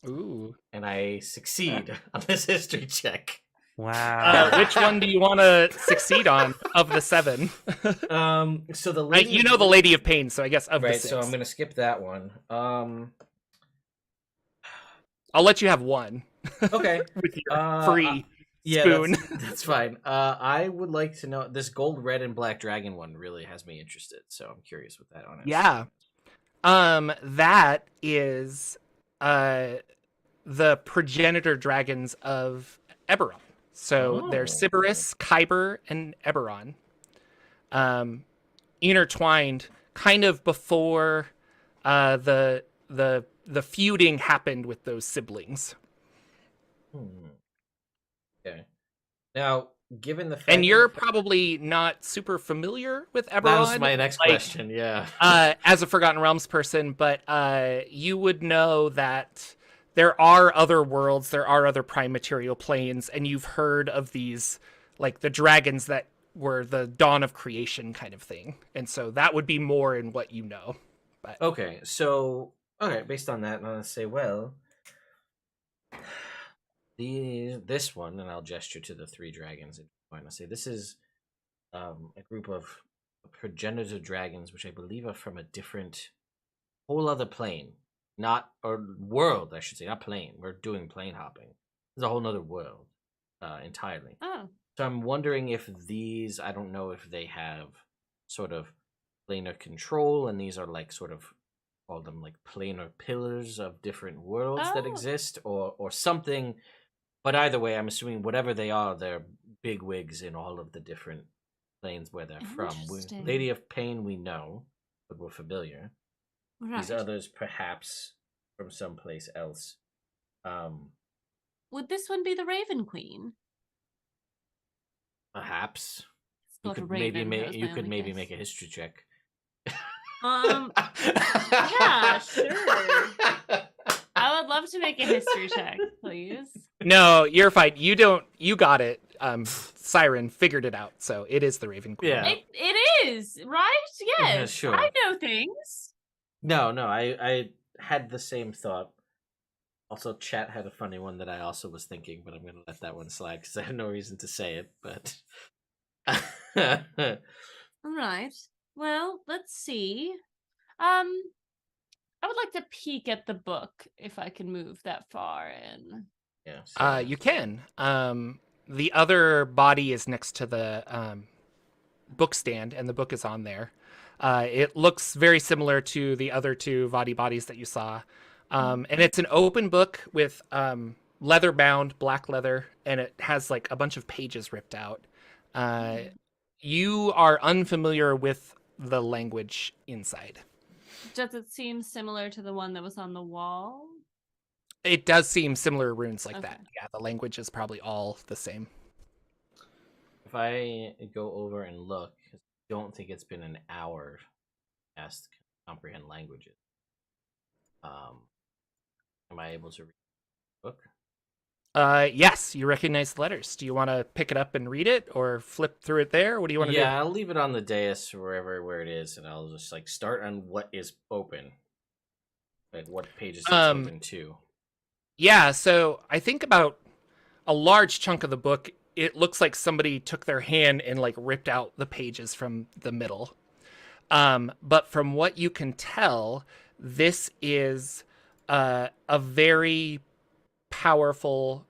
Ooh. and I succeed on this history check. Wow. Which one do you want to succeed on of the 7? So the Right, lady, you know the Lady of Pain, so I guess of the right. 6. So I'm gonna skip that one. I'll let you have one Okay. with your free Yeah, spoon. that's fine. I would like to know this gold, red, and black dragon one really has me interested, so I'm curious what that on is. Yeah. That is the progenitor dragons of Eberron. So Oh. they're Sybaris, Kyber, and Eberron. Intertwined kind of before the feuding happened with those siblings. Okay. Now, given the fact And you're probably not super familiar with Eberron. that was my next like, question, yeah. As a Forgotten Realms person, but you would know that there are other worlds, there are other prime material planes, and you've heard of these, like the dragons that were the dawn of creation kind of thing. And so that would be more in what you know. But Okay, so based on that, I'm gonna say, well, this one, and I'll gesture to the 3 dragons. I'm gonna say this is a group of progenitor dragons, which I believe are from a different, whole other plane, not or world, I should say, not plane. We're doing plane hopping. There's a whole other world entirely. Oh. So I'm wondering if these, I don't know if they have sort of planar control, and these are like sort of call them like planar pillars of different worlds that Oh. exist, or something. But either way, I'm assuming whatever they are, they're big wigs in all of the different planes where they're from. Interesting. Lady of Pain, we know, but we're familiar. Right. These others, perhaps from someplace else. Would this one be the Raven Queen? Perhaps It's you not a could maybe raven, that was make my only guess. make a history check. Yeah, sure. I would love to make a history check, please. no, you're fine. You got it. Siren figured it out. So it is the Raven Queen. Yeah. It is, right? Yes. sure. I know things. No, I had the same thought. Also, chat had a funny one that I also was thinking, but I'm going to let that one slide because I have no reason to say it. But All right. Well, let's see. I would like to peek at the book if I can move that far in. yeah, so- You can. The other body is next to the book stand, and the book is on there. It looks very similar to the other 2 Vadi bodies that you saw. And it's an open book with leather bound, black leather, and it has like a bunch of pages ripped out. You are unfamiliar with the language inside. Does it seem similar to the one that was on the wall? It does seem similar runes like that. Okay. Yeah, the language is probably all the same. if I go over and look, I don't think it's been an hour asked to comprehend languages. Am I able to read the book? Yes, you recognize the letters. Do you want to pick it up and read it, or flip through it there? What do you want to do? Yeah, I'll leave it on the dais or where it is, and I'll just like start on what is open, like what pages it's open to. Yeah, so I think about a large chunk of the book, it looks like somebody took their hand and like ripped out the pages from the middle. But from what you can tell, this is a very powerful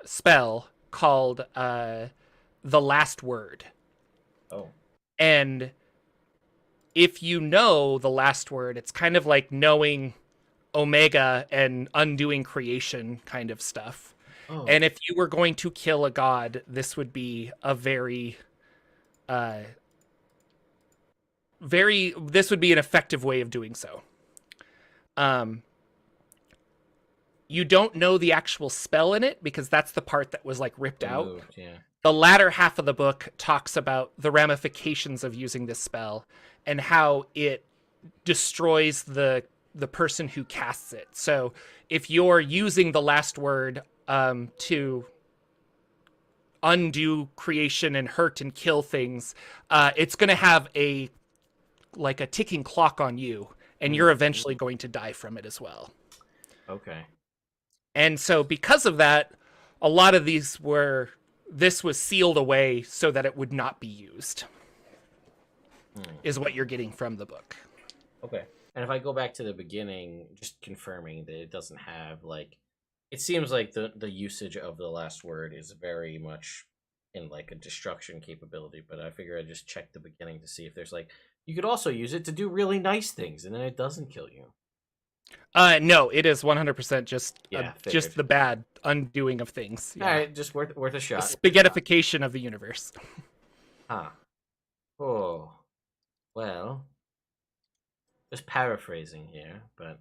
spell called The Last Word. Oh. And if you know the last word, it's kind of like knowing Omega and undoing creation kind of stuff. Oh. And if you were going to kill a god, this would be a this would be an effective way of doing so. You don't know the actual spell in it because that's the part that was like ripped out. Removed, yeah. The latter half of the book talks about the ramifications of using this spell and how it destroys the person who casts it. So if you're using the last word to undo creation and hurt and kill things, it's going to have a ticking clock on you, and you're eventually going to die from it as well. Okay. And so because of that, a lot of this was sealed away so that it would not be used, is what you're getting from the book. Okay. And if I go back to the beginning, just confirming that it doesn't have, like, it seems like the usage of the last word is very much in, like, a destruction capability, but I figure I just check the beginning to see if there's, like, you could also use it to do really nice things, and then it doesn't kill you. No, it is 100% just figured. the bad undoing of things. Yeah. All right, just worth a shot. The spaghettification of the universe. Huh. Oh. Well, just paraphrasing here, but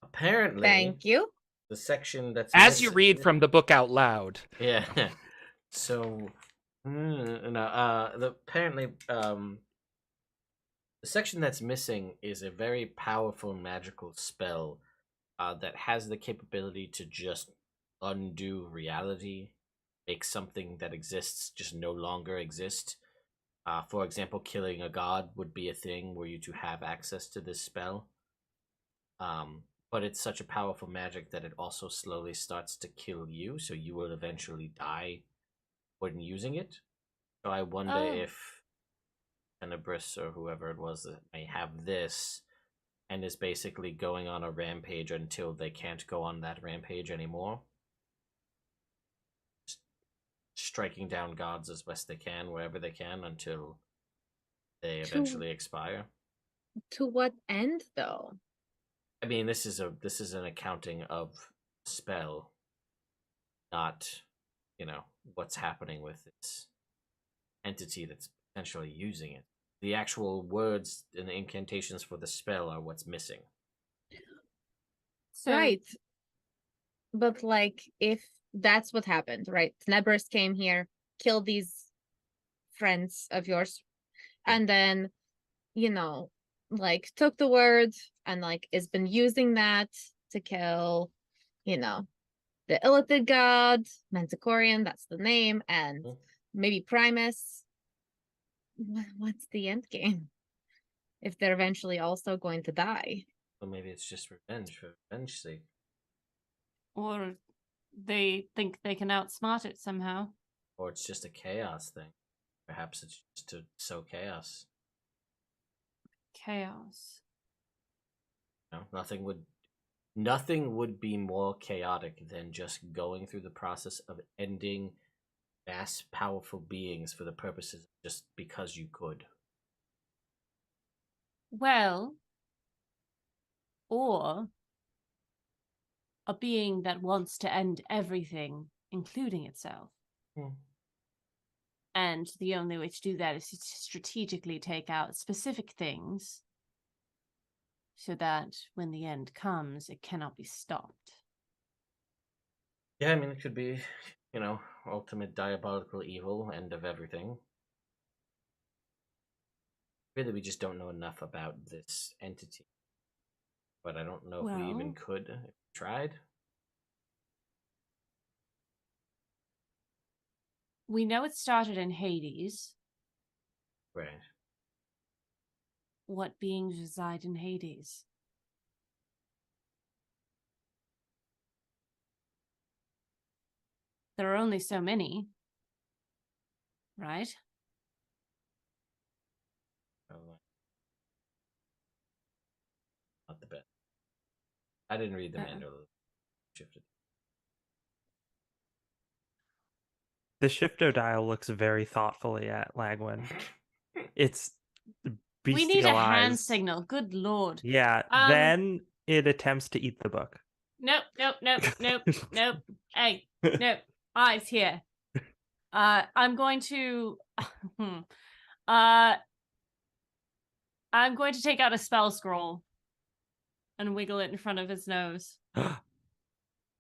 apparently Thank you. the section that's As you read from the book out loud. Yeah. So apparently the section that's missing is a very powerful magical spell that has the capability to just undo reality, make something that exists just no longer exist. For example, killing a god would be a thing were you to have access to this spell. But it's such a powerful magic that it also slowly starts to kill you, so you will eventually die when using it. So I wonder if Tenebris or whoever it was that may have this and is basically going on a rampage until they can't go on that rampage anymore. Just striking down gods as best they can, wherever they can, until they eventually expire. To what end, though? I mean, this is an accounting of spell, not, what's happening with this entity that's potentially using it. The actual words and the incantations for the spell are what's missing. So, Right. But, like, if that's what happened, right? Tenebris came here, killed these friends of yours, and then, took the word and, has been using that to kill, the Illithid god, Manticorian, that's the name, and maybe Primus. What's the end game? If they're eventually also going to die. Well, maybe it's just revenge for revenge's sake. or they think they can outsmart it somehow. Or it's just a chaos thing. Perhaps it's just to sow chaos. Chaos. Nothing would be more chaotic than just going through the process of ending vast, powerful beings for the purposes just because you could. Well, or a being that wants to end everything, including itself. And the only way to do that is to strategically take out specific things so that when the end comes, it cannot be stopped. Yeah, I mean, it could be, ultimate diabolical evil, end of everything. Really, we just don't know enough about this entity. But I don't know if we even could if we tried. We know it started in Hades. Right. What beings reside in Hades? There are only so many, right? Not the best. I didn't read the manual. Shifted. The Shifto dial looks very thoughtfully at Lagwin. It's bestialized. We need a hand signal. Good lord. Yeah. Then it attempts to eat the book. Nope. Hey, nope. Eyes here. I'm going to take out a spell scroll and wiggle it in front of his nose.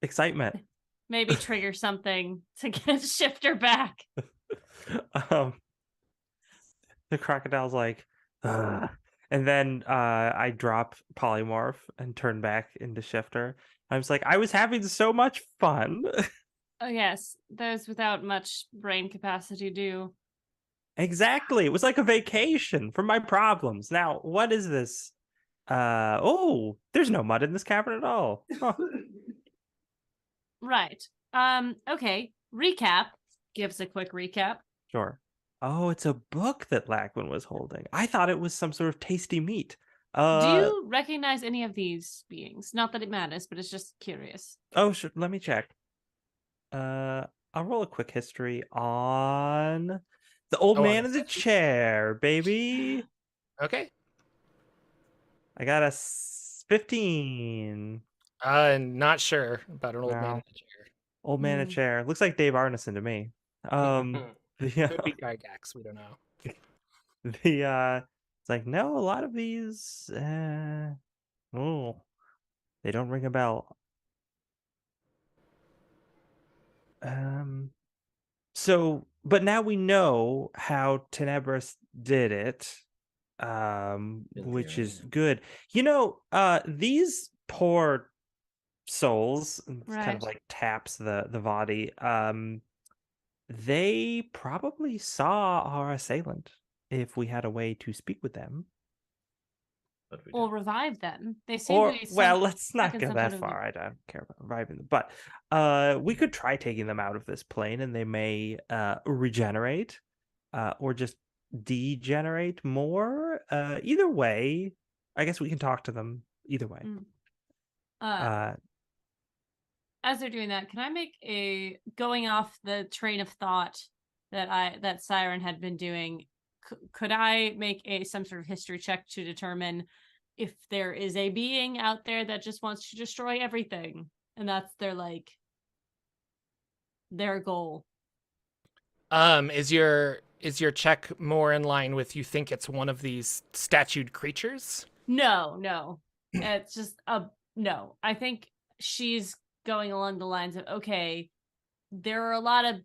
Excitement. maybe trigger something to get Shifter back. The crocodile's like, "Ugh." And then I drop polymorph and turn back into Shifter. I was like, I was having so much fun. Oh yes, those without much brain capacity do. Exactly. It was like a vacation from my problems. Now, what is this? Oh, there's no mud in this cavern at all. Huh. Right. Okay. Recap. Gives a quick recap. Sure. Oh, it's a book that Lachlan was holding. I thought it was some sort of tasty meat. Do you recognize any of these beings? Not that it matters, but it's just curious. Oh, sure. Let me check. I'll roll a quick history on the old Oh, on man the in the 50? chair, baby. Okay. I got a 15. Not sure about an old man in Wow. a chair. Old man in a chair. Looks like Dave Arneson to me. Yeah. Could be Gygax, we don't know. It's like, no, a lot of these oh, they don't ring a bell. So but now we know how Tenebris did it, which is theory. good. These poor souls, and it's kind of Right. like taps the body. They probably saw our assailant if we had a way to speak with them. But we Or don't. revive them. They seem Or, to be well, let's not stuck in go some that sort of far. loop. I don't care about reviving them. But we could try taking them out of this plane and they may regenerate or just degenerate more. Either way, I guess we can talk to them either way. As they're doing that, can I make a going off the train of thought that Siren had been doing? Could I make some sort of history check to determine if there is a being out there that just wants to destroy everything, and that's their goal? Is your check more in line with you think it's one of these statued creatures? No. It's just no. I think she's going along the lines of, okay, there are a lot of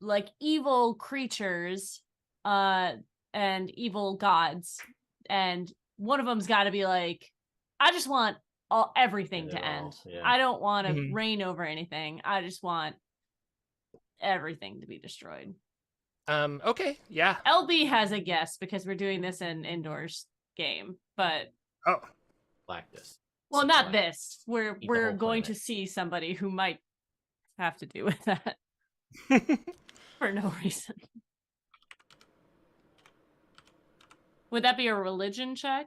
like evil creatures and evil gods, and one of them's got to be like, I just want everything to end. Yeah. I don't want to Mhm. reign over anything. I just want everything to be destroyed. Okay, yeah. LB has a guess because we're doing this in indoors game, but Oh. Lactus. well, Some not lactus. this. We're Eat the whole going to planet. see somebody who might have to do with that for no reason. Would that be a religion check?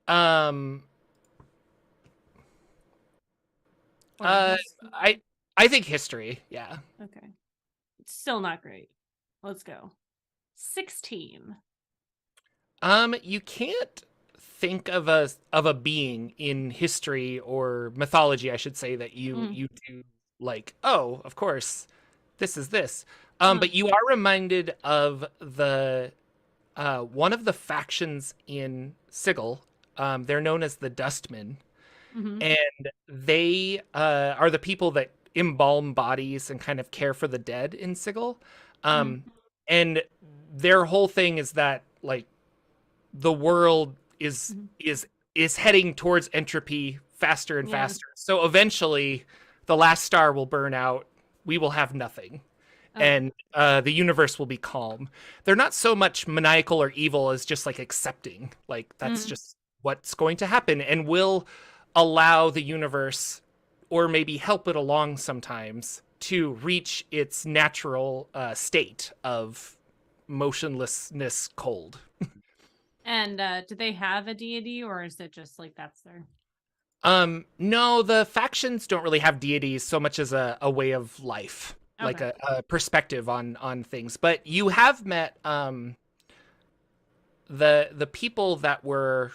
Um Or I think history, yeah. okay. It's still not great. Let's go. 16. You can't think of a being in history or mythology, I should say, that you do like, oh, of course, this is this. But you are reminded of the one of the factions in Sigil. They're known as the Dustmen, and they are the people that embalm bodies and kind of care for the dead in Sigil. And their whole thing is that like the world is heading towards entropy faster and faster. So eventually the last star will burn out. We will have nothing. And the universe will be calm. They're not so much maniacal or evil as just like accepting. Like that's just what's going to happen, and will allow the universe, or maybe help it along sometimes, to reach its natural state of motionlessness, cold. And do they have a deity, or is it just like that's their... No, the factions don't really have deities so much as a way of life, like Okay. a perspective on things. But you have met the people that were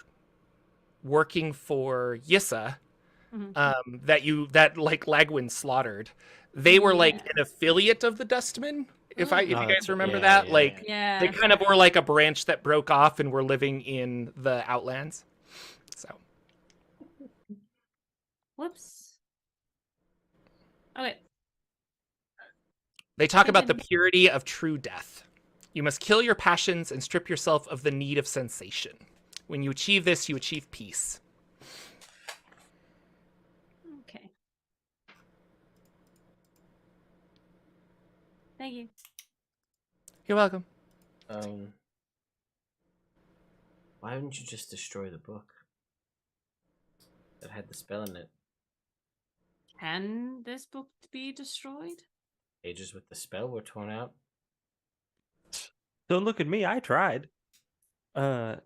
working for Yissa, that like Lagwin slaughtered. They were like an affiliate of the Dustmen. If you guys remember that, like they kind of were like a branch that broke off and were living in the Outlands. So, Whoops. Okay. They talk about the Continue. purity of true death. You must kill your passions and strip yourself of the need of sensation. When you achieve this, you achieve peace. Okay. Thank you. You're welcome. Why wouldn't you just destroy the book that had the spell in it? Can this book be destroyed? Pages with the spell were torn out. Don't look at me. I tried. It's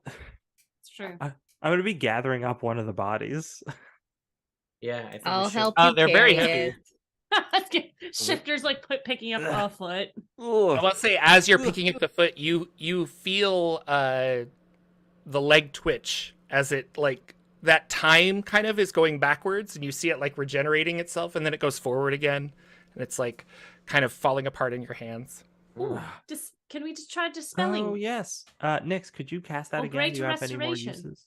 true. I'm going to be gathering up one of the bodies. Yeah, I think I'll we should. help you They're very carry heavy. it. Shifter's like picking up a foot. I want to say, as you're picking up the foot, you feel the leg twitch as it like that time kind of is going backwards, and you see it like regenerating itself, and then it goes forward again, and it's like kind of falling apart in your hands. Ooh, can we just try dispelling? Oh, yes. Nix, could you cast that Oh, again? great Do you have any more restoration. uses?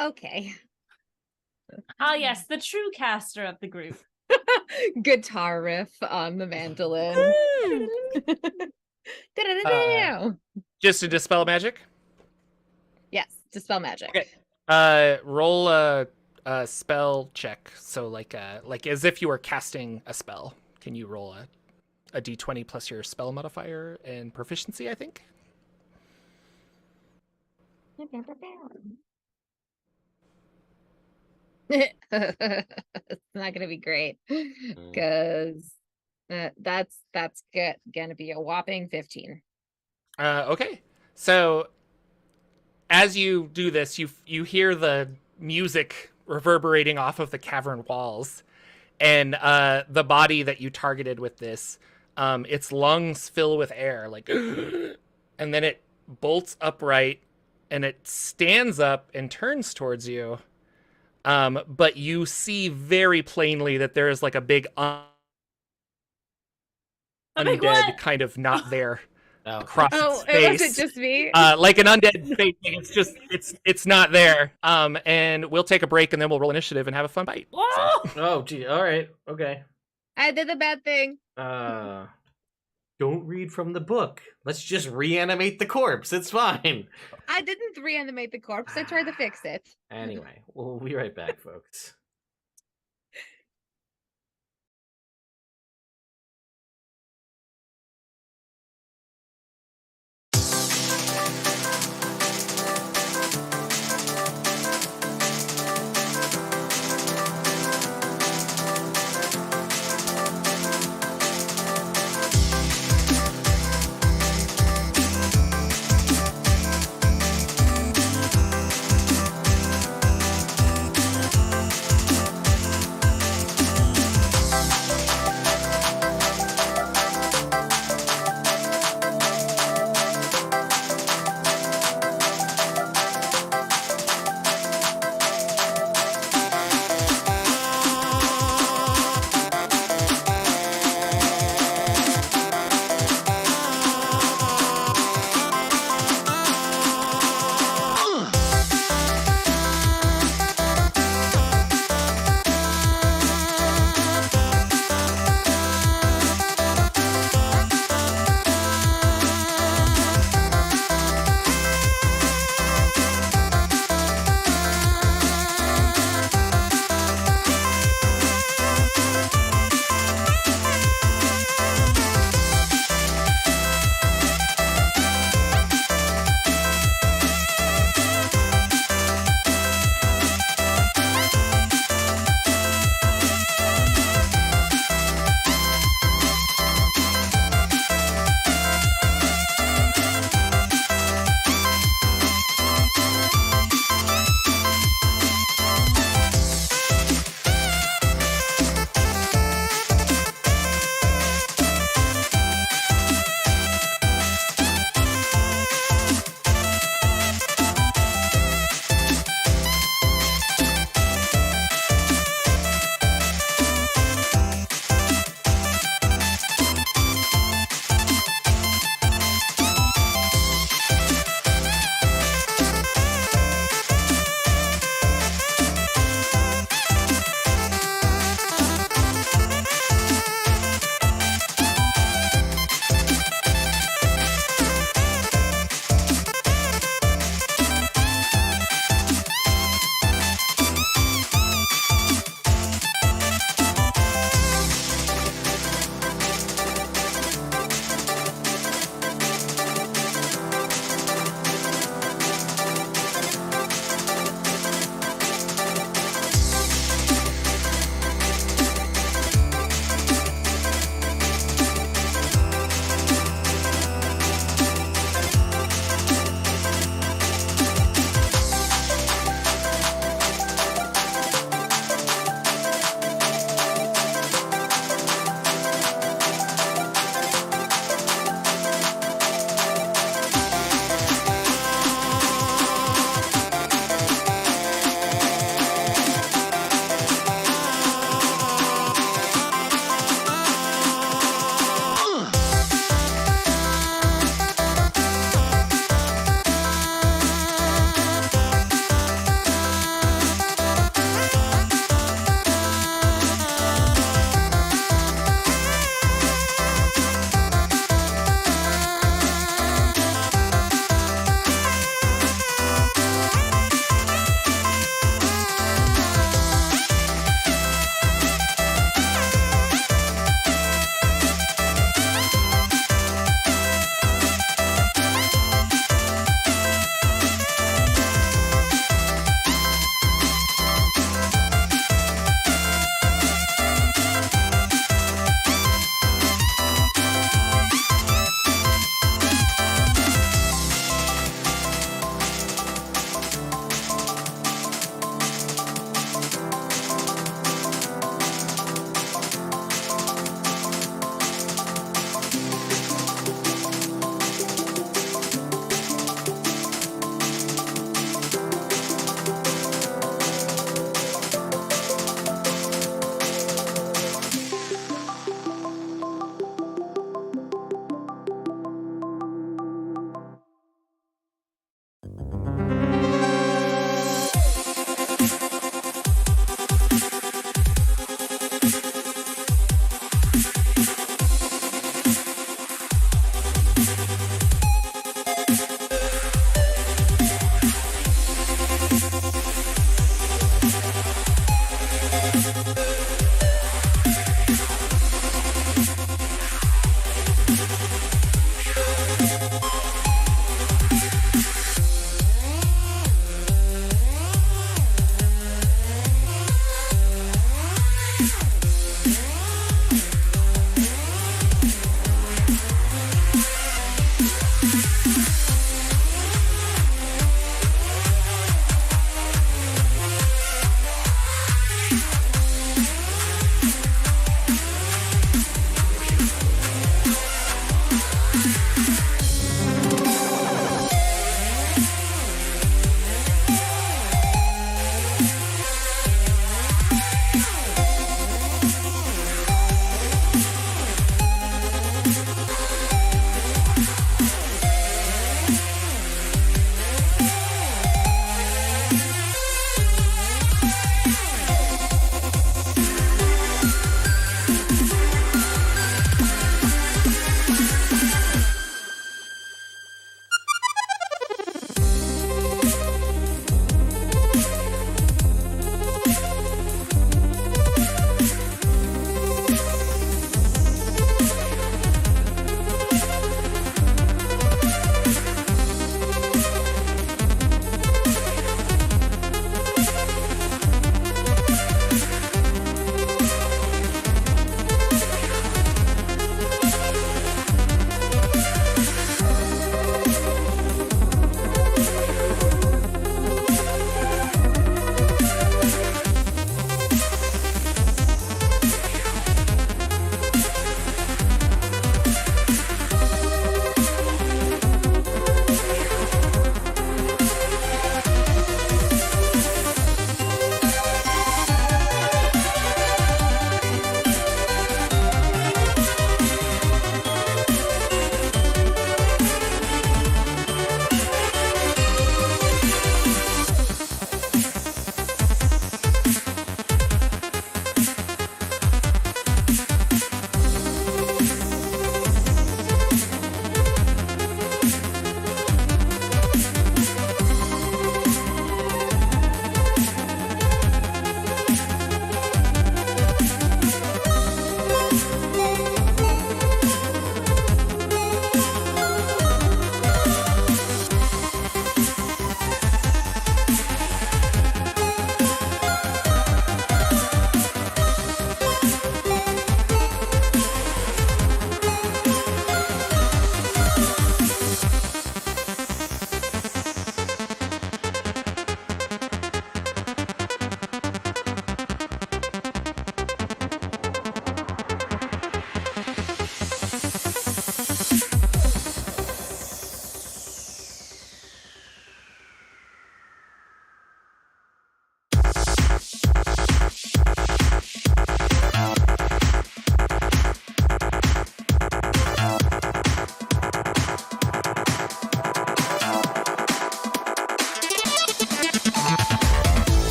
Okay. Ah, yes, the true caster of the group. Guitar riff on the mandolin. Da-da-da-da. Just to dispel magic. Yes, dispel magic. Okay. Roll a spell check. So like as if you were casting a spell. Can you roll a d20 plus your spell modifier and proficiency? I think. It's not gonna be great because that's gonna be a whopping 15. Okay. So as you do this, you hear the music reverberating off of the cavern walls, and the body that you targeted with this, its lungs fill with air, like, and then it bolts upright, and it stands up and turns towards you. But you see very plainly that there is like a big big undead what? kind of not there Oh. across Oh, its it face. wasn't just me. Like an undead face. It's just it's not there. And we'll take a break and then we'll roll initiative and have a fun bite. Whoa! Oh, gee. All right. Okay. I did the bad thing. Don't read from the book. Let's just reanimate the corpse. It's fine. I didn't reanimate the corpse. I tried to fix it. Anyway, we'll be right back, folks.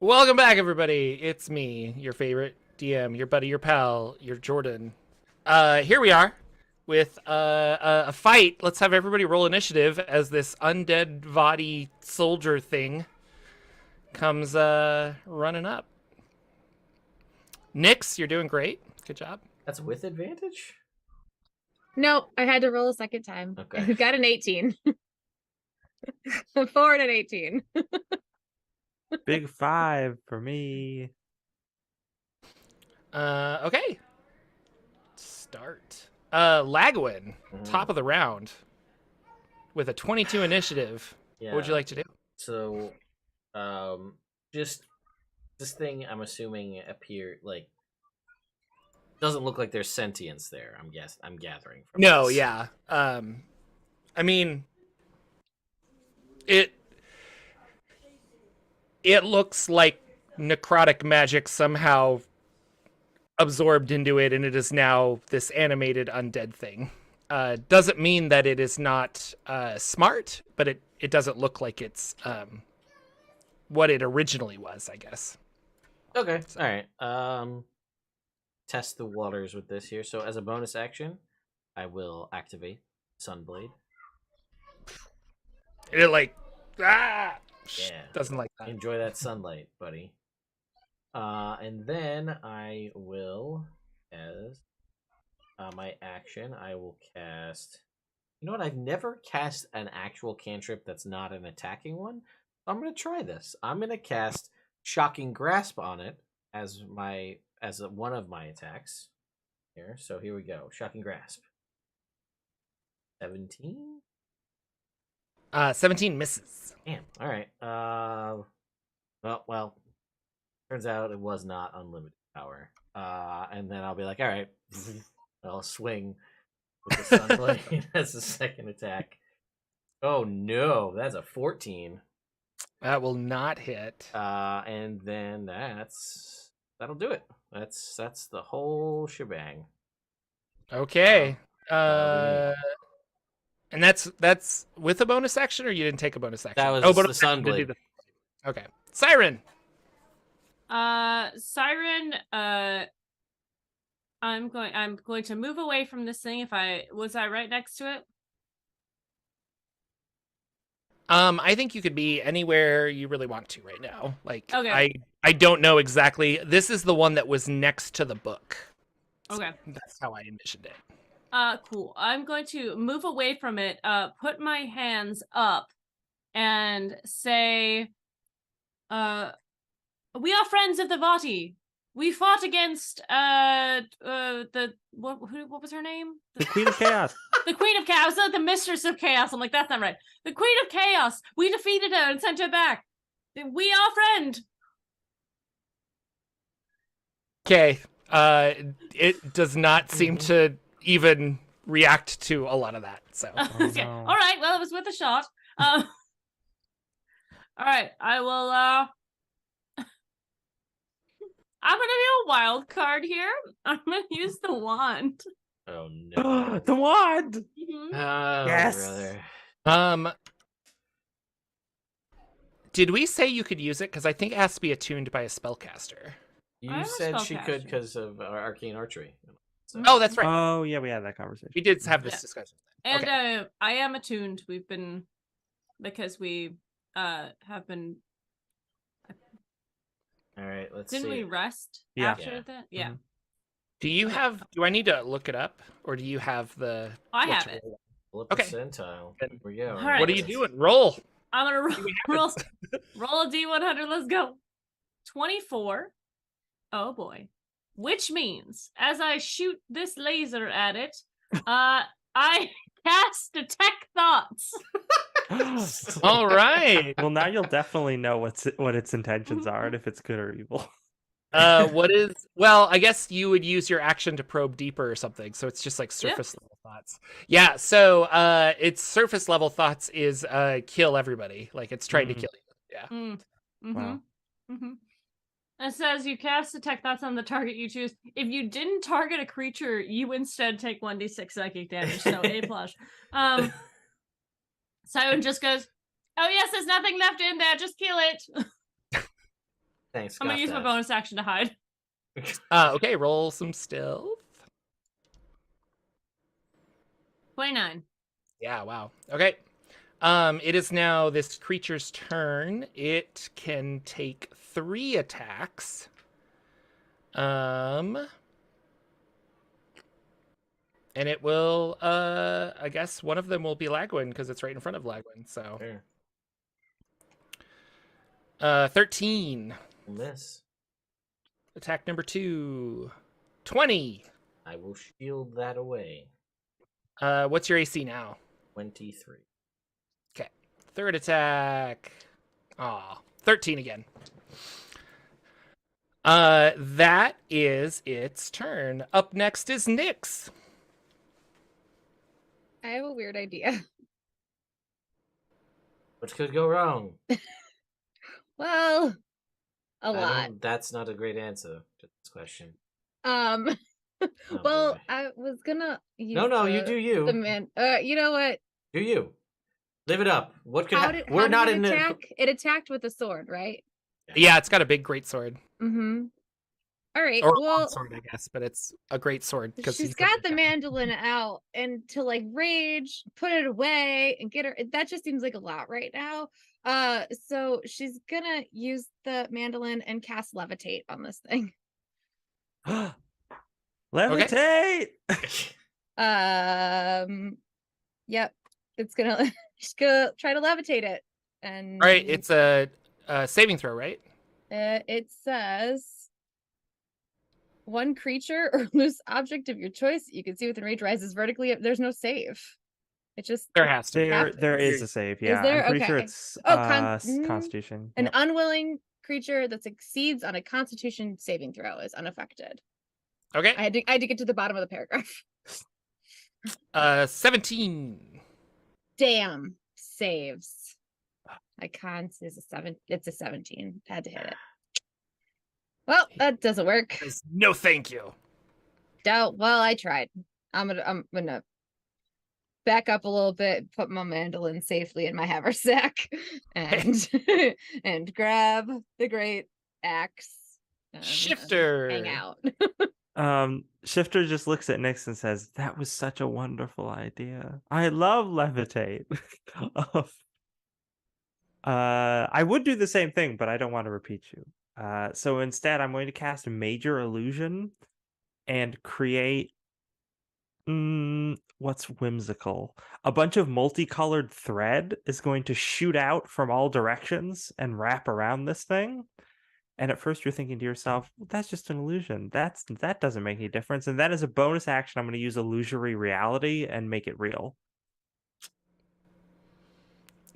Welcome back, everybody. It's me, your favorite DM, your buddy, your pal, your Jordan. Here we are with a fight. Let's have everybody roll initiative as this undead body soldier thing comes running up. Nix, you're doing great. Good job. That's with advantage? No, I had to roll a second time. Okay. I got an 18. A 4 and an 18. Big 5 for me. Okay. Start. Lagwin, top of the round, with a 22 initiative. Yeah. What would you like to do? So, just this thing, I'm assuming doesn't look like there's sentience there. I'm gathering from No, this. yeah. I mean, it looks like necrotic magic somehow absorbed into it, and it is now this animated undead thing. Doesn't mean that it is not smart, but it doesn't look like it's what it originally was, I guess. Okay. All right. Test the waters with this here. So as a bonus action, I will activate Sunblade. It Yeah. doesn't like that. Enjoy that sunlight, buddy. And then I will, as my action, I will cast. You know what? I've never cast an actual cantrip that's not an attacking one. I'm gonna try this. I'm gonna cast Shocking Grasp on it as one of my attacks. Here, so here we go. Shocking Grasp. 17. 17 misses. Damn. All right. Well. Turns out it was not unlimited power. And then I'll be like, all right, I'll swing with the Sunblade as a second attack. Oh no, that's a 14. That will not hit. And then that'll do it. That's the whole shebang. Okay. Uh, And that's with a bonus action, or you didn't take a bonus action? That was oh, the bonus action to do Sunblade. Okay. Siren. Siren, I'm going to move away from this thing. Was I right next to it? I think you could be anywhere you really want to right now. Like, Okay. I don't know exactly. This is the one that was next to the book. Okay. That's how I envisioned it. Cool. I'm going to move away from it, put my hands up and say, we are friends of the Vati. We fought against what was her name? The Queen of Chaos. The Queen of Chaos, the Mistress of Chaos. I'm like, that's not right. The Queen of Chaos. We defeated her and sent her back. We are friend. Okay. It does not seem to even react to a lot of that. So Okay. no. All right. Well, it was worth a shot. All right. I will. I'm gonna do a wild card here. I'm gonna use the wand. Oh no. The wand. Mhm. Oh, Yes. brother. did we say you could use it? Because I think it has to be attuned by a spellcaster. You I'm a said she could spellcaster. because of arcane archery. So- Oh, that's right. Oh yeah, we had that conversation. We did have this Yeah. discussion. And Okay. I am attuned. We've been because we have been. All right, let's Didn't see. we rest Yeah. after Yeah. that? Yeah. Mhm. Do I need to look it up, or do you have the? I what have to it. roll? Pull up Okay. percentile. Here we go. All right. What are you doing? Roll. I'm gonna See what roll happens. roll a D100. Let's go. 24. Oh boy. Which means as I shoot this laser at it, I cast Detect Thoughts. All right. Well, now you'll definitely know what its intentions are and if it's good or evil. What is? Well, I guess you would use your action to probe deeper or something. So it's just like surface level thoughts. Yeah. So its surface level thoughts is kill everybody. Like it's trying to kill you. Yeah. Mm-hmm. Wow. Mm-hmm. It says you cast Detect Thoughts on the target you choose. If you didn't target a creature, you instead take 1d6 psychic damage. So A+. Siren just goes, oh yes, there's nothing left in there. Just kill it. Thanks. I'm gonna got use my that. bonus action to hide. Okay, roll some stealth. 29. Yeah, wow. Okay. It is now this creature's turn. It can take 3 attacks. And it will I guess one of them will be Lagwin because it's right in front of Lagwin. So Sure. 13. Miss. Attack number 2. 20. I will shield that away. What's your AC now? 23. Okay. Third attack. Aw, 13 again. That is its turn. Up next is Nyx. I have a weird idea. What could go wrong? Well, a lot. That's not a great answer to this question. Um, Oh, well, boy. I was gonna use No, you do you. the man. You know what? Do you? Live it up. What could How happen? did We're not it in attack? It attacked with a sword, right? Yeah, it's got a big great sword. Mm-hmm. All right. Or a long Well, sword, I guess, but it's a great sword because she's got the mandolin out, and to like rage, put it away, and get her. That just seems like a lot right now. So she's gonna use the mandolin and cast levitate on this thing. Levitate! Yep. It's gonna she's gonna try to levitate it. And All right, it's a saving throw, right? it says one creature or loose object of your choice you can see within range rises vertically. There's no save. It just There has to be. There is a save. Yeah, there? I'm pretty sure Okay. it's Oh, Constitution. an Yep. unwilling creature that succeeds on a Constitution saving throw is unaffected. Okay. I had to get to the bottom of the paragraph. 17. Damn, saves. My cons is a 7. It's a 17. Had to hit it. Well, that doesn't work. No, thank you. Well, I tried. I'm gonna back up a little bit, put my mandolin safely in my haversack, and and grab the great axe. Shifter. Hang out. Shifter just looks at Nyx and says, "That was such a wonderful idea. I love levitate." I would do the same thing, but I don't want to repeat you. So instead, I'm going to cast a major illusion and create what's whimsical. A bunch of multicolored thread is going to shoot out from all directions and wrap around this thing. And at first you're thinking to yourself, well, that's just an illusion. That doesn't make any difference. And that is a bonus action. I'm going to use illusory reality and make it real.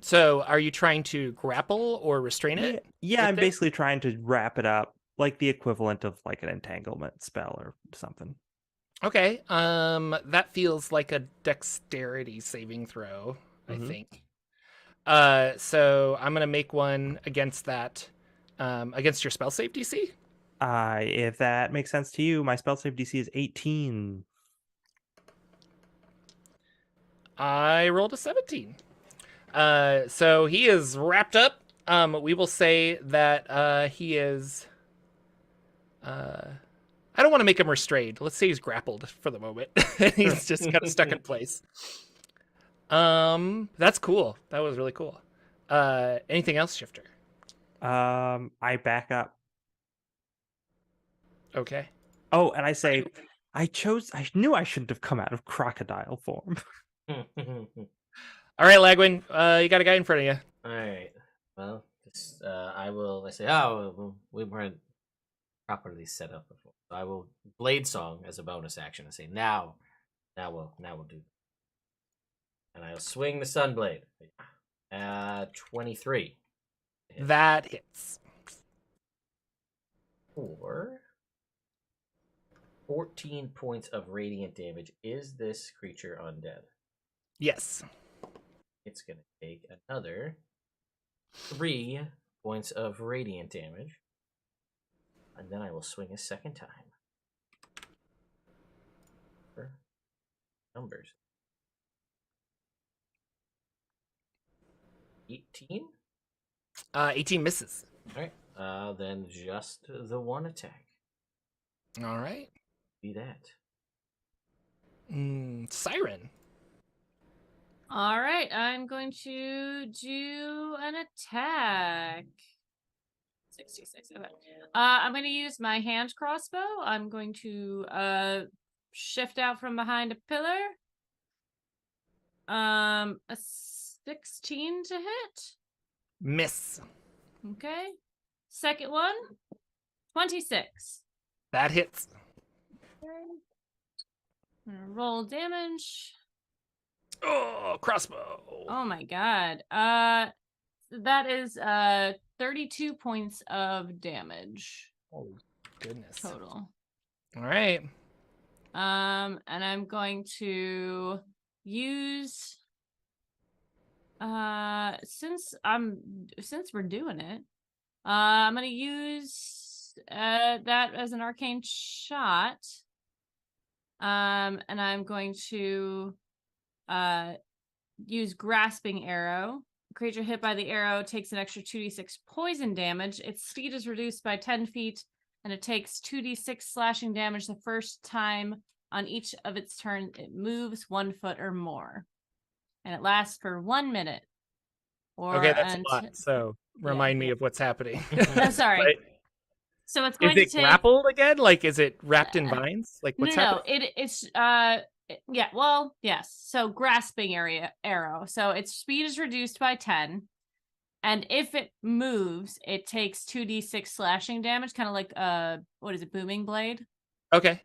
So, are you trying to grapple or restrain it? Yeah, I'm it? basically trying to wrap it up like the equivalent of like an entanglement spell or something. Okay. That feels like a dexterity saving throw, I think. So I'm gonna make one against that. Against your spell save DC? If that makes sense to you, my spell save DC is 18. I rolled a 17. So he is wrapped up. We will say that he is. I don't want to make him restrained. Let's say he's grappled for the moment. He's just kind of stuck in place. That's cool. That was really cool. Anything else, Shifter? I back up. Okay. Oh, and I say, I knew I shouldn't have come out of crocodile form. All right, Lagwin, you got a guy in front of you. All right. Well, I say, we weren't properly set up before. So I will Blade Song as a bonus action. I say, now we'll do. And I'll swing the Sunblade. 23. That hits. For 14 points of radiant damage. Is this creature undead? Yes. It's going to take another 3 points of radiant damage. And then I will swing a second time. For numbers. 18? 18 misses. Alright. Then just the one attack. All right. Be that. Siren. All right, I'm going to do an attack. 66. Okay. I'm going to use my hand crossbow. I'm going to shift out from behind a pillar. A 16 to hit. Miss. Okay. Second one, 26. That hits. Roll damage. Oh, crossbow. Oh my god. That is 32 points of damage Holy goodness. total. All right. And I'm going to use since we're doing it, I'm gonna use that as an arcane shot. And I'm going to use grasping arrow. Creature hit by the arrow takes an extra 2d6 poison damage. Its speed is reduced by 10 feet, and it takes 2d6 slashing damage the first time on each of its turns it moves 1 foot or more. And it lasts for 1 minute. Okay, that's a lot. So remind me of what's happening. Oh, sorry. Right? So it's going Is it to take... grappled again? Like, is it wrapped in vines? Like, what's happening? It's yeah, well, yes. So grasping arrow. So its speed is reduced by 10. And if it moves, it takes 2d6 slashing damage, kind of like what is it, booming blade? Okay.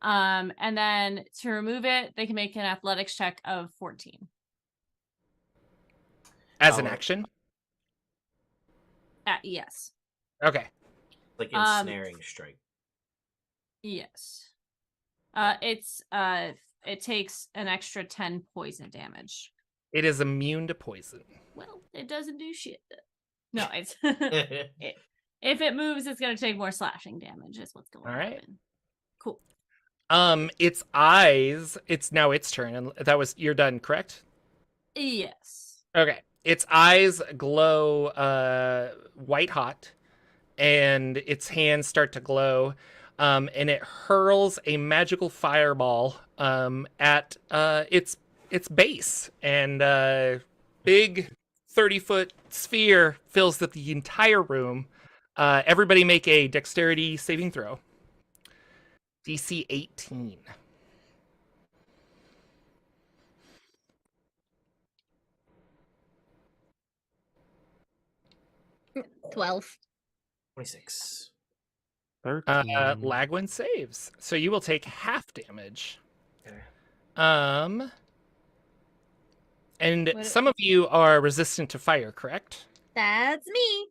And then to remove it, they can make an athletics check of 14. As an action? Yes. Okay. Like ensnaring strike. Yes. It takes an extra 10 poison damage. It is immune to poison. Well, it doesn't do shit. No, it's if it moves, it's gonna take more slashing damage. Is what's going on. All right. Cool. Its eyes. It's now its turn, and you're done, correct? Yes. Okay. Its eyes glow white hot, and its hands start to glow. And it hurls a magical fireball at its base, and big 30-foot sphere fills the entire room. Everybody make a dexterity saving throw. DC 18. $12. 26. 13. Lagwin saves, so you will take half damage. Okay. And some of you are resistant to fire, correct? That's me.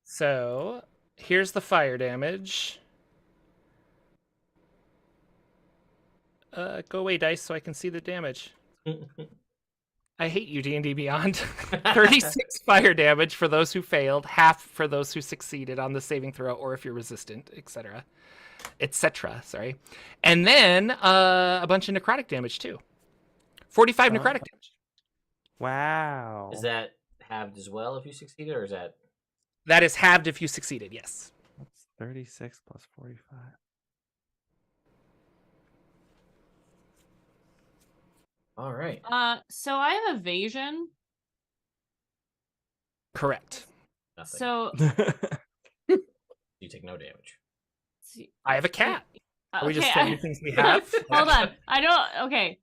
So here's the fire damage. Go away, dice, so I can see the damage. I hate you, D&D Beyond. 36 fire damage for those who failed, half for those who succeeded on the saving throw, or if you're resistant, etc. Sorry. And then a bunch of necrotic damage, too. 45 necrotic damage. Wow. Is that halved as well if you succeeded, or is that... That is halved if you succeeded, yes. That's 36 plus 45. All right. So I have evasion. Correct. Nothing. So you take no damage. I have a cat. Are we just okay, saying things we have? Hold on. I don't... Okay.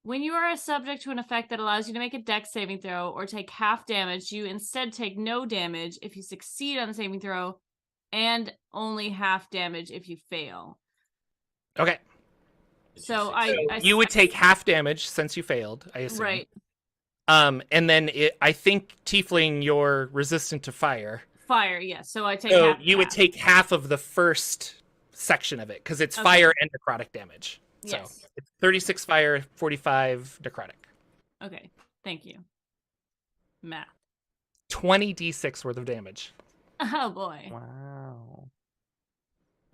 When you are a subject to an effect that allows you to make a dex saving throw or take half damage, you instead take no damage if you succeed on the saving throw and only half damage if you fail. Okay. So you would take half damage since you failed, I assume. Right. And then I think Tiefling, you're resistant to fire. Fire, yes. So I take so half. You would take half of the first section of it because it's fire and necrotic damage. So yes. It's 36 fire, 45 necrotic. Okay. Thank you. Math. 20 d6 worth of damage. Oh boy. Wow.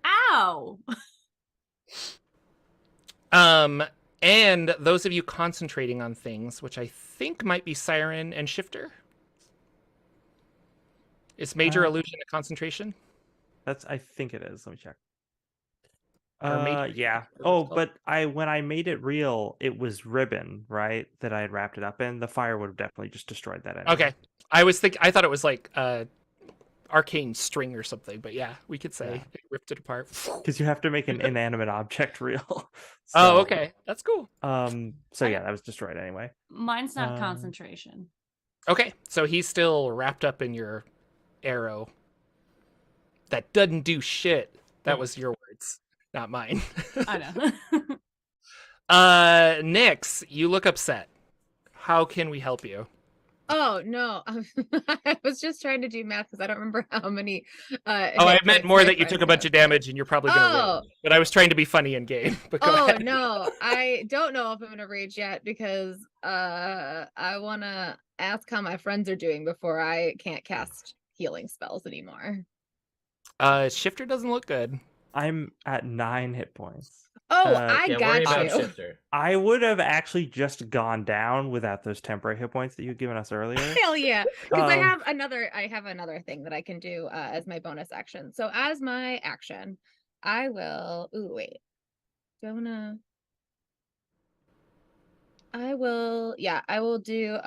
Ow. And those of you concentrating on things, which I think might be Siren and Shifter. Is major illusion a concentration? I think it is. Let me check. Or major Yeah. illusion, whatever Oh, it's called. but when I made it real, it was ribbon, right? That I had wrapped it up in. The fire would have definitely just destroyed that anyway. Okay. I thought it was like arcane string or something, but yeah, we could say Yeah. it ripped it apart. Because you have to make an inanimate object real. Oh, okay. That's cool. So yeah, that was destroyed anyway. Mine's not concentration. Okay, so he's still wrapped up in your arrow. That doesn't do shit. That was your words, not mine. I know. Nyx, you look upset. How can we help you? Oh no, I was just trying to do math because I don't remember how many. Oh, I meant more that you took a bunch of damage and you're probably gonna rage. But I was trying to be funny in game. But go ahead. No, I don't know if I'm gonna rage yet because I wanna ask how my friends are doing before I can't cast healing spells anymore. Shifter doesn't look good. I'm at 9 hit points. Oh, I Yeah, got worry you. about Shifter. I would have actually just gone down without those temporary hit points that you'd given us earlier. Hell yeah. Because I Um, have another thing that I can do as my bonus action. So as my action, I will wait. Do I wanna I will do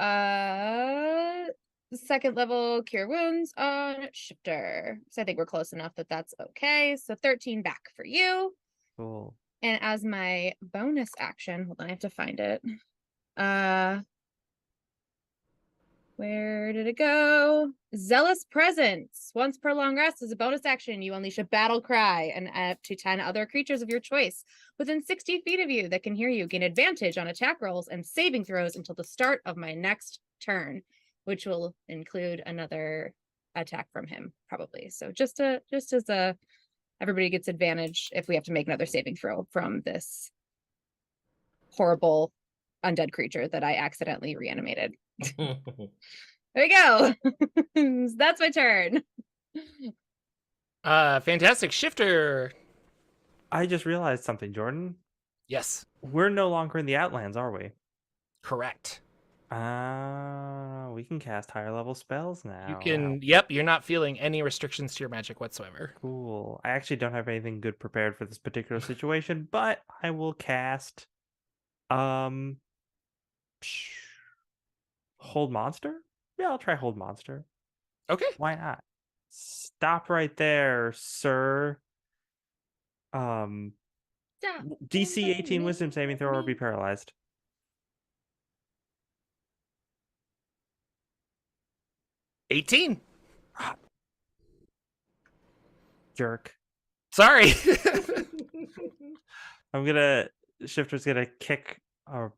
second level cure wounds on Shifter. So I think we're close enough that that's okay. So 13 back for you. Cool. And as my bonus action, hold on, I have to find it. Where did it go? Zealous Presence. Once per long rest, as a bonus action, you unleash a battle cry and up to 10 other creatures of your choice within 60 feet of you that can hear you gain advantage on attack rolls and saving throws until the start of my next turn, which will include another attack from him, probably. So just as a everybody gets advantage if we have to make another saving throw from this horrible undead creature that I accidentally reanimated. There we go. That's my turn. Fantastic. Shifter. I just realized something, Jordan. Yes, We're no longer in the Outlands, are we? correct. We can cast higher level spells now. You can, yep, you're not feeling any restrictions to your magic whatsoever. Cool. I actually don't have anything good prepared for this particular situation, but I will cast Hold Monster? Yeah, I'll try Hold Monster. Okay. Why not? Stop right there, sir. DC 18 Wisdom saving throw or be paralyzed. $18. Jerk. Sorry. Shifter's gonna kick a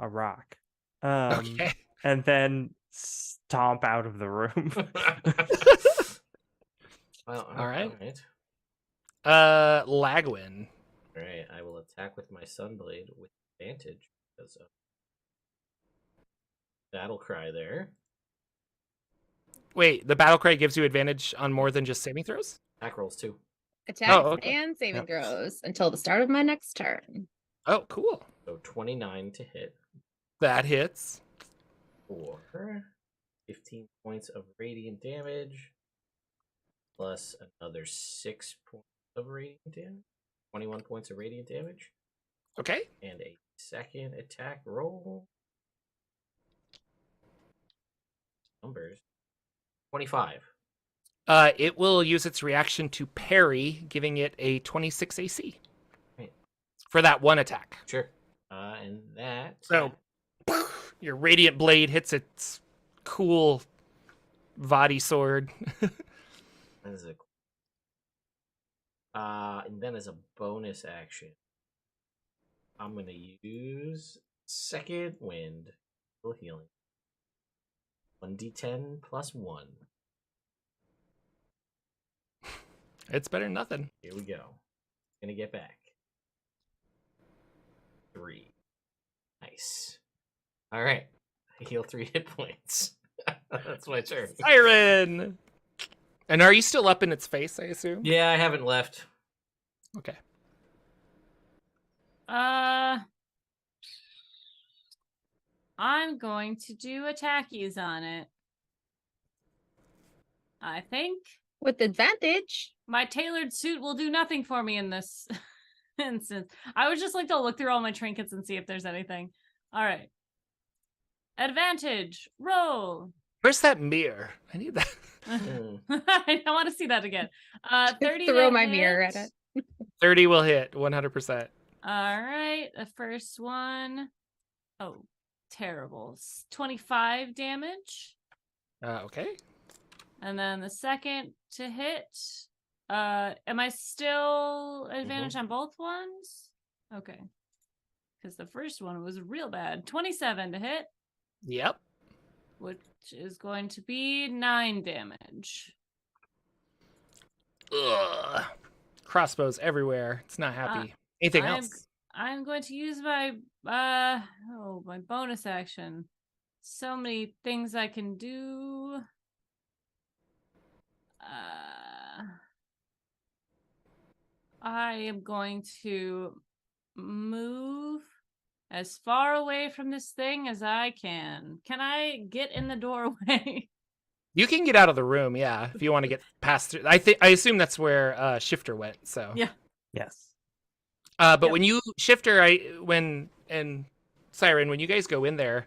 rock. Okay. And then stomp out of the room. Well, All right. All Lagwin. right, I will attack with my Sunblade with advantage because of Battle Cry there. Wait, the battle cry gives you advantage on more than just saving throws? Attack rolls too. Attacks okay. and saving Yep. throws until the start of my next turn. Oh, cool. So 29 to hit. That hits. For 15 points of radiant damage. Plus another 6 points of radiant damage. 21 points of radiant damage. Okay. And a second attack roll. Numbers. 25. It will use its reaction to parry, giving it a 26 AC. Right. For that one attack. Sure. And that. So, your radiant blade hits its cool Vadi sword. That is and then as a bonus action, I'm gonna use Second Wind. Full healing. 1d10 plus 1. It's better than nothing. Here we go. Gonna get back. 3. Nice. Alright. I heal 3 hit points. That's my turn. Siren! And are you still up in its face, I assume? Yeah, I haven't left. Okay. I'm going to do attackies on it. I think With advantage. my tailored suit will do nothing for me in this instance. I would just like to look through all my trinkets and see if there's anything. All right. Advantage. Roll. Where's that mirror? I need that. I don't want to see that again. 30 Throw to my hit. mirror at it. 30 will hit 100%. All right. The first one. Oh, terrible. 25 damage. Okay. And then the second to hit. Am I still advantage on both ones? Okay. Because the first one was real bad. 27 to hit, Yep. which is going to be 9 damage. Ugh. Crossbows everywhere. It's not happy. Anything else? I'm going to use my my bonus action. So many things I can do. I am going to move as far away from this thing as I can. Can I get in the doorway? You can get out of the room, yeah, if you want to get past through. I assume that's where Shifter went. So Yeah. Yes. But Yep. when you Shifter, and Siren, when you guys go in there,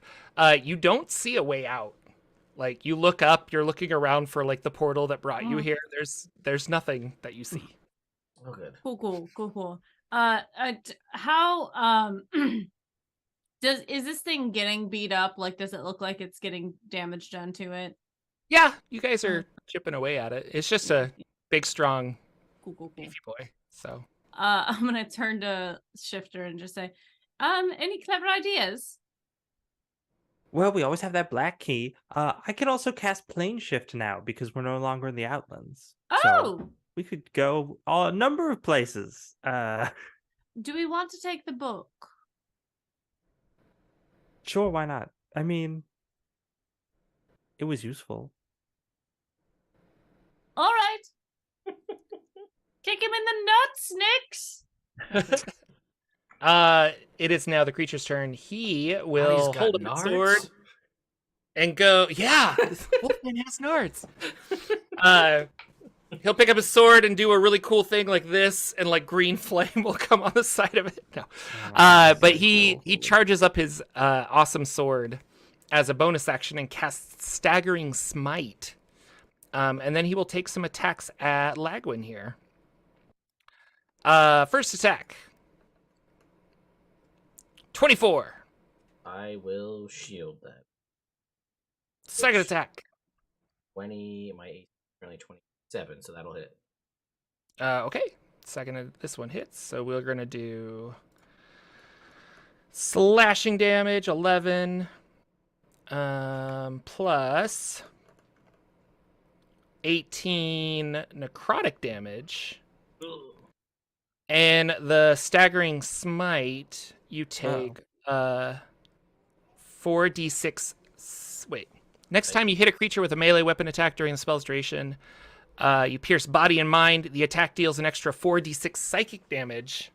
you don't see a way out. Like you look up, you're looking around for like the portal that brought you here. There's nothing that you see. Oh, good. Cool. How is this thing getting beat up? Like, does it look like it's getting damage done to it? Yeah, you guys are chipping away at it. It's just a big, strong, Cool. beefy boy. So I'm gonna turn to Shifter and just say, any clever ideas? Well, we always have that black key. I could also cast plane shift now because we're no longer in the Outlands. So Oh, we could go a number of places. do we want to take the book? Sure, why not? I mean, it was useful. All right. Kick him in the nuts, Nix. it is now the creature's turn. He Oh, will he's got hold up his nards? sword and go. Yeah, this Wolfman has nards. He'll pick up his sword and do a really cool thing like this, and like green flame will come on the side of it. No, but he charges up his awesome sword as a bonus action and casts Staggering Smite. And then he will take some attacks at Lagwin here. First attack. 24. I will shield that. Second attack. 20. My AC is currently 27, so that'll hit. Okay. Second, this one hits. So we're going to do slashing damage, 11, plus 18 necrotic damage. And the Staggering Smite, you take 4d6. Wait. Next time you hit a creature with a melee weapon attack during the spell's duration, you pierce body and mind. The attack deals an extra 4d6 psychic damage,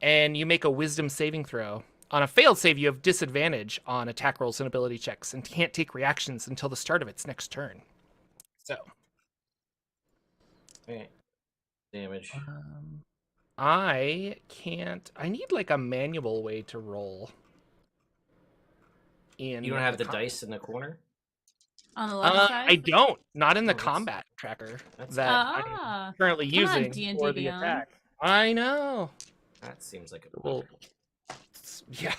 and you make a wisdom saving throw. On a failed save, you have disadvantage on attack rolls and ability checks, and can't take reactions until the start of its next turn. So. Okay. Damage. I can't. I need like a manual way to roll. In You don't have the com- dice in the corner? On the left side? I don't. Not in the Oh, that's- combat tracker that's- that I'm currently Come on, using D&D for the Beyond. attack. I know. That seems like a Well, yeah.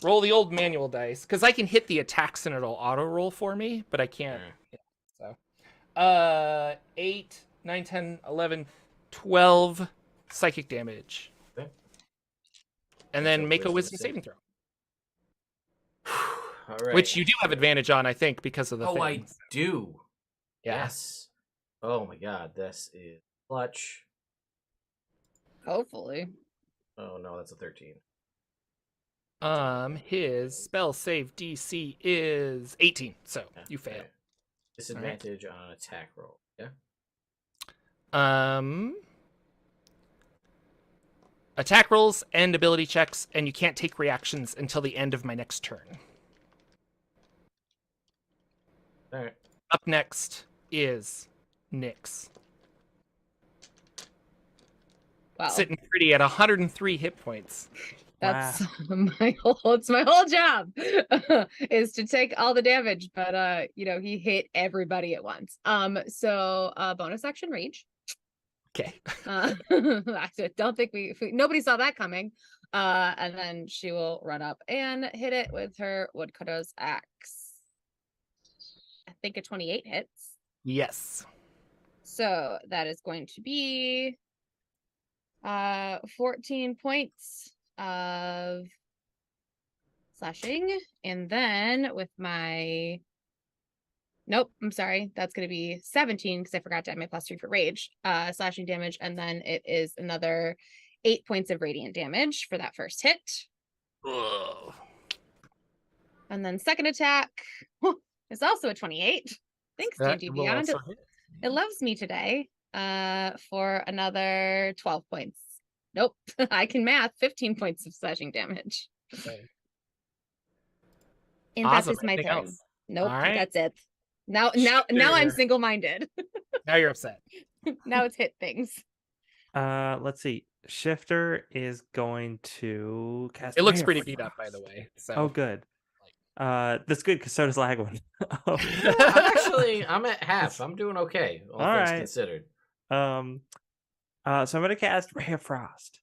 Roll the old manual dice because I can hit the attacks and it'll auto roll for me, but I can't. Alright. So, 8, 9, 10, 11, 12 psychic damage, Okay. and That's then a make a wisdom wisdom saving throw. All right. Which you do have advantage on, I think, because of the Oh, I thing. do. Yeah. Yes. Oh my god, this is clutch. Hopefully. Oh no, that's a 13. His spell save DC is 18, so Yeah, you fail. okay. Disadvantage on attack roll. Yeah. Attack rolls and ability checks, and you can't take reactions until the end of my next turn. All right. Up next, is Nyx. Wow. Sitting pretty at 103 hit points. That's it's my whole job is to take all the damage, but he hit everybody at once. So bonus action rage. Okay. I don't think nobody saw that coming. And then she will run up and hit it with her woodcutter's axe. I think a 28 hits. Yes. So that is going to be 14 points of slashing, and then with my I'm sorry, that's going to be 17 because I forgot to add my +3 for rage slashing damage, and then it is another 8 points of radiant damage for that first hit. Ugh. And then second attack is also a 28. Thanks, D&D Will Beyond. also hit. It loves me today. For another 12 points. Nope, I can math 15 points of slashing damage. Okay. And Awesome. that is my Anything turn. else? Nope, All right. that's it. Now I'm Sure. single-minded. Now you're upset. Now it's hit things. Let's see. Shifter is going to cast. It looks Ray of pretty beat up, by the Frost. way. So. Oh, good. That's good because so does Lagwin. I'm at half. I'm doing okay, all things right. considered. So I'm gonna cast Ray of Frost.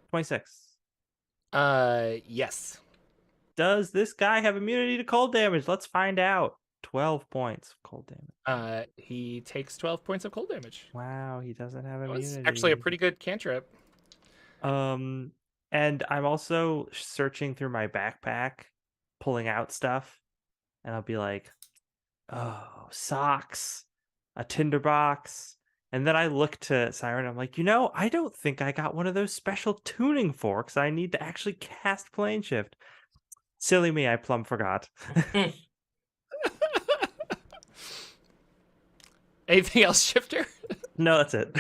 26. Yes. Does this guy have immunity to cold damage? Let's find out. 12 points of cold damage. He takes 12 points of cold damage. Wow, he doesn't have That immunity. was actually a pretty good cantrip. And I'm also searching through my backpack, pulling out stuff, and I'll be like, oh, socks, a tinderbox. And then I look to Siren, I'm like, I don't think I got one of those special tuning forks I need to actually cast Plane Shift. Silly me, I plumb forgot. Anything else, Shifter? No, that's it.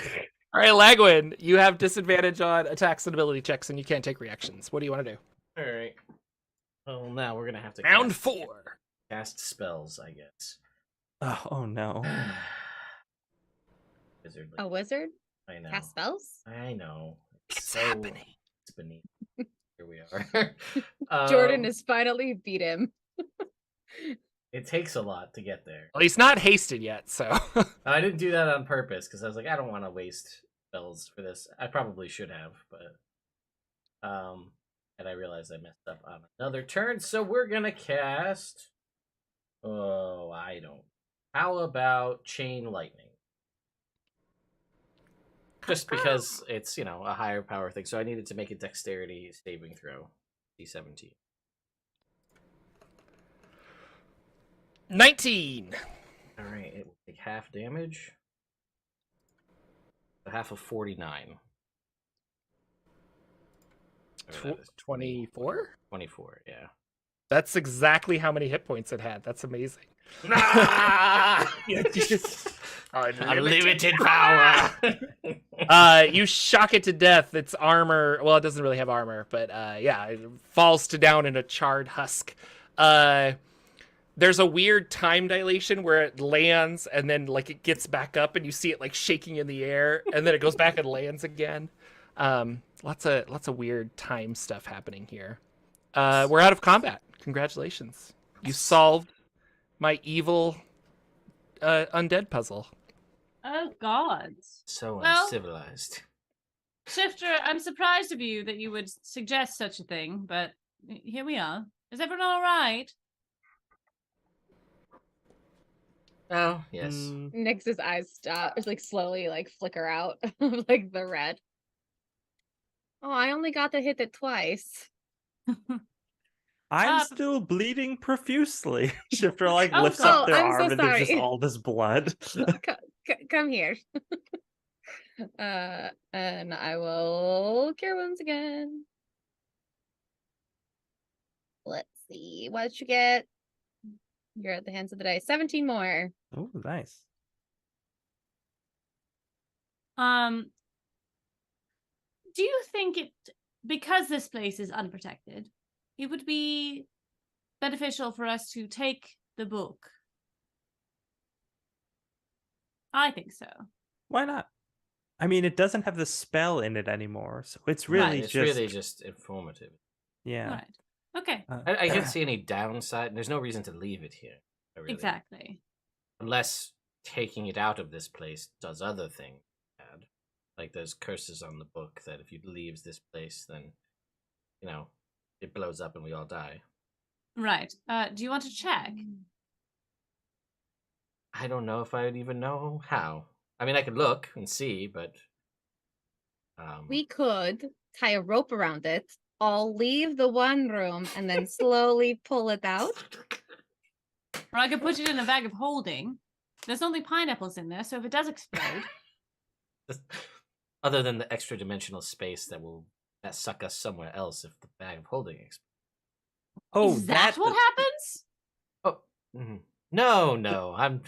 All right, Lagwin, you have disadvantage on attacks and ability checks, and you can't take reactions. What do you want to do? All right. Well, now we're gonna have to Round cast, 4. cast spells, I guess. Oh no. Wizard. A wizard? I know. Cast spells? I know. It's happening. It's beneath. Here we are. Jordan has finally beat him. It takes a lot to get there. Well, he's not hasted yet, so. I didn't do that on purpose because I was like, I don't want to waste spells for this. I probably should have, but and I realized I messed up on another turn, so we're gonna cast. Oh, I don't. How about Chain Lightning? Just because it's a higher power thing, so I needed to make a Dexterity saving throw, D17. 19. All right, it will take half damage. So half of 49. 24? 24, yeah. That's exactly how many hit points it had. That's amazing. Unlimited power. You shock it to death. Its armor, well, it doesn't really have armor, but yeah, it falls down in a charred husk. There's a weird time dilation where it lands and then it gets back up and you see it shaking in the air and then it goes back and lands again. Lots of weird time stuff happening here. We're out of combat. Congratulations. You solved my evil undead puzzle. Oh, gods. So Well- uncivilized. Shifter, I'm surprised of you that you would suggest such a thing, but here we are. Is everyone all right? Oh, yes. Nyx's eyes stop, slowly flicker out of the red. Oh, I only got the hit twice. I'm Uh, still bleeding profusely. Shifter Oh, lifts God. up their I'm so arm and there's just sorry. all this blood. Come here. And I will cure wounds again. Let's see. What did you get? You're at the hands of the dice. 17 more. Oh, nice. Do you think because this place is unprotected, it would be beneficial for us to take the book? I think so. Why not? I mean, it doesn't have the spell in it anymore, so it's Right. really It's just really just informative. yeah. Right. Okay. I can't see any downside. There's no reason to leave it here. Really. Exactly. Unless taking it out of this place does other things bad. Like there's curses on the book that if it leaves this place, then, you know, it blows up and we all die. Right. Do you want to check? I don't know if I would even know how. I mean, I could look and see, but... We could tie a rope around it, all leave the one room, and then slowly pull it out. Or I could put it in a bag of holding. There's only pineapples in there, so if it does explode... Other than the extra dimensional space that suck us somewhere else if the bag of holding explodes. Oh, Is that what happens? Oh, no, I'm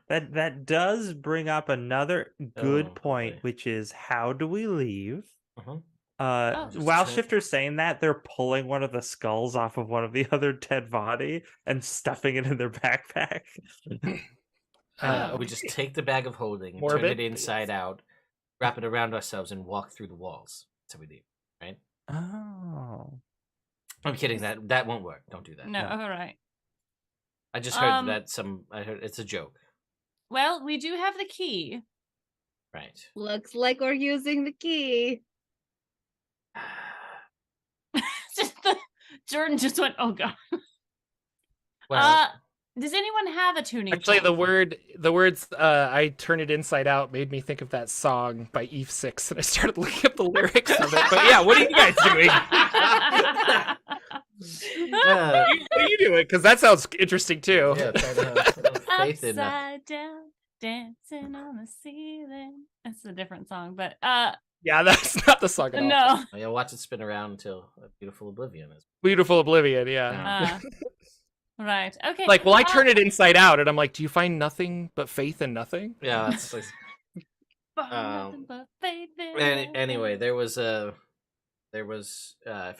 that does bring up another good Oh, point, boy. which is how do we leave? Uh-huh. While Just- Shifter's saying that, they're pulling one of the skulls off of one of the other dead body and stuffing it in their backpack. We just take the bag of holding, turn Morbid, it inside out, wrap it around ourselves, and walk through the walls. That's how we leave, right? Oh. I'm kidding. That won't work. Don't do that. No, all right. I just heard I heard it's a joke. Well, we do have the key. Right. Looks like we're using the key. Jordan just went, oh god. Well, Does anyone have a tuning Actually, fork? the words "I turn it inside out" made me think of that song by Eve Six, and I started looking up the lyrics of it. But yeah, what are you guys doing? What are you doing? Because that sounds interesting too. yeah, try to have faith in that. Upside down, dancing on the ceiling. That's a different song, but Yeah, that's not the song at all. no. Yeah, watch it spin around until a beautiful oblivion is. Beautiful Oblivion. Yeah. Right. Okay. Like, well, I turn it inside out, and I'm like, do you find nothing but faith in nothing? Yeah, that's like. Nothing but faith in Anyway, there was if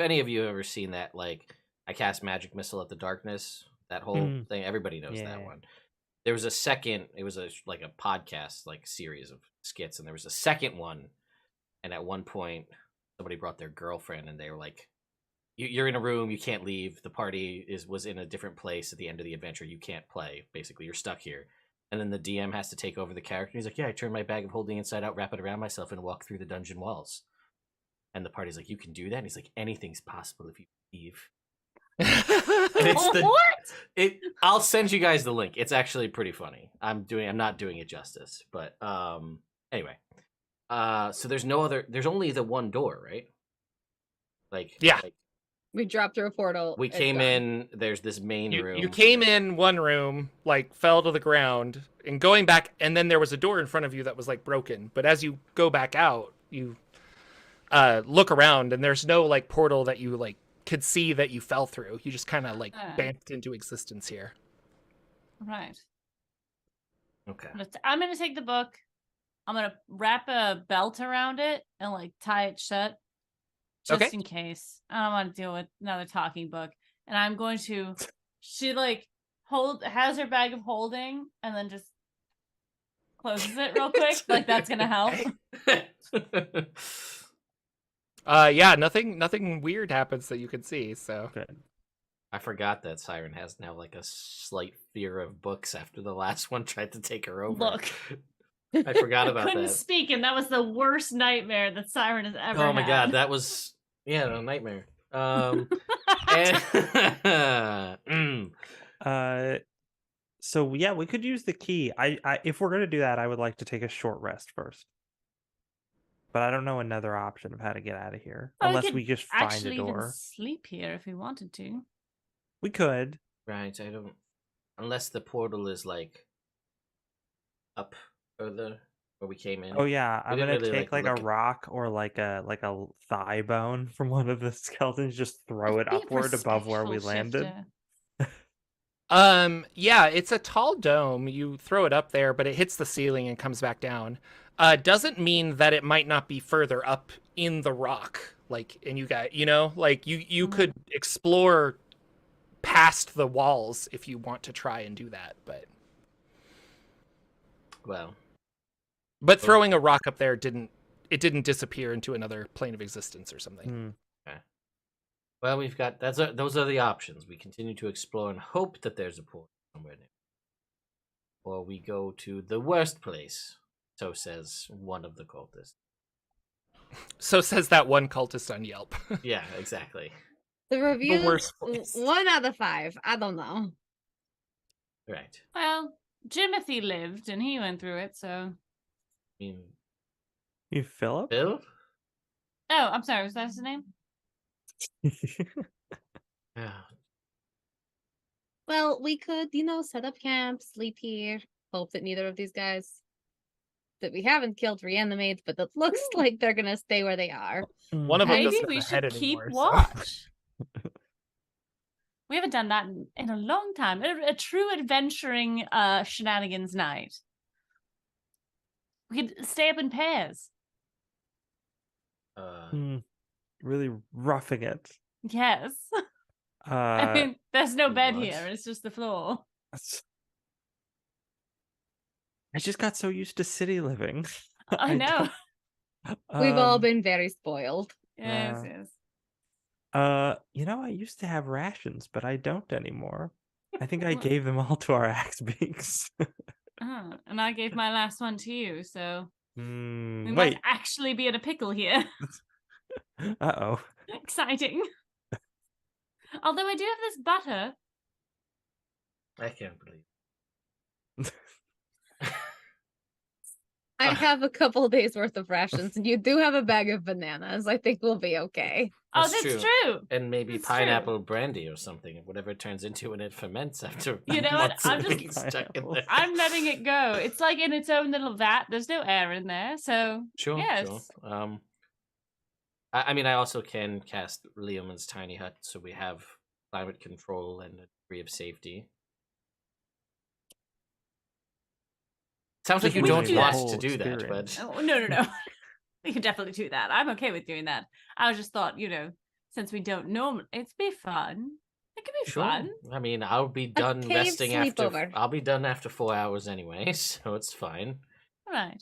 any of you have ever seen that, like I cast magic missile at the darkness, that whole thing, everybody knows that Yeah. one. There was a second, it was like a podcast, like series of skits, and there was a second one, and at one point somebody brought their girlfriend, and they were like, you're in a room, you can't leave, the party was in a different place at the end of the adventure, you can't play, basically you're stuck here. And then the DM has to take over the character. He's like, yeah, I turn my bag of holding inside out, wrap it around myself, and walk through the dungeon walls. And the party's like, you can do that? And he's like, anything's possible if you leave. And it's I'll send you guys the link. It's actually pretty funny. I'm not doing it justice. But anyway. So there's only the one door, right? Yeah. We dropped through a portal. We it's came gone. in, there's this main room. You came in one room, like fell to the ground, and going back, and then there was a door in front of you that was like broken. But as you go back out, you look around, and there's no like portal that you like could see that you fell through. You just kind of like banked into existence here. Right. Okay. I'm gonna take the book. I'm gonna wrap a belt around it and like tie it shut. Just in case. I don't want to deal with another talking book. And I'm going to she like has her bag of holding and then just closes it real quick. Like that's gonna help. Yeah, nothing weird happens that you can see, so Good. I forgot that Siren has now like a slight fear of books after the last one tried to take her over. Look. I forgot about couldn't that. speak, and that was the worst nightmare that Siren has ever Oh my had. god, that was a nightmare. And... So yeah, we could use the key. I if we're gonna do that, I would like to take a short rest first. But I don't know another option of how to get out of here. Well, Unless could we just find a actually even door. sleep here if we wanted to. We could. Right, I don't. Unless the portal is like up further where we came in. Oh yeah, I'm didn't gonna really, take like a look at- rock or like a thigh bone from one of the skeletons, just throw it Be upward above where we respectful, landed. Shifter. yeah, it's a tall dome. You throw it up there, but it hits the ceiling and comes back down. Doesn't mean that it might not be further up in the rock. Like, and you got, like you could explore past the walls if you want to try and do that, Well, but throwing a rock up there didn't disappear into another plane of existence or something. well, we've got those are the options. We continue to explore and hope that there's a portal somewhere near, or we go to the worst place. So says one of the cultists. So says that one cultist on Yelp. Yeah, exactly. The reviews, worst place. 1 out of 5. I don't know. Right. Well, Jimothy lived and he went through it, so. I mean, You Philip? Bill? Oh, I'm sorry. Was that his name? Yeah. Well, we could, set up camp, sleep here, hope that neither of these guys that we haven't killed reanimate, but that looks like they're gonna stay where they are. One of them Maybe doesn't we have a head should keep anymore, so- watch. We haven't done that in a long time. A true adventuring shenanigans night. We could stay up in pairs. Really roughing it. Yes. I mean, there's no bed what? here. It's just the floor. I just got so used to city living. I know. We've all Um, been very spoiled. Yes, Yeah. yes. I used to have rations, but I don't anymore. I think I gave them all to our axe beaks. And I gave my last one to you, so we Wait. might actually be in a pickle here. Uh-oh. Exciting. Although I do have this butter. I can't believe. I have a couple days worth of rations, and you do have a bag of bananas. I think we'll be okay. That's true. And maybe That's pineapple brandy or something, whatever it turns into when it ferments after. You know what? months I'm of just- being stuck in there. I'm letting it go. It's like in its own little vat. There's no air in there, so Sure, yes. sure. I mean, I also can cast Leomund's tiny hut, so we have climate control and a degree of safety. Sounds like you We don't do want that. to do that, Experience. but Oh, no. We can definitely do that. I'm okay with doing that. I just thought, since we don't normally, it'd be fun. It could be sure. fun. I mean, I'll be done cave resting after. sleepover. I'll be done after 4 hours anyway, so it's fine. All right.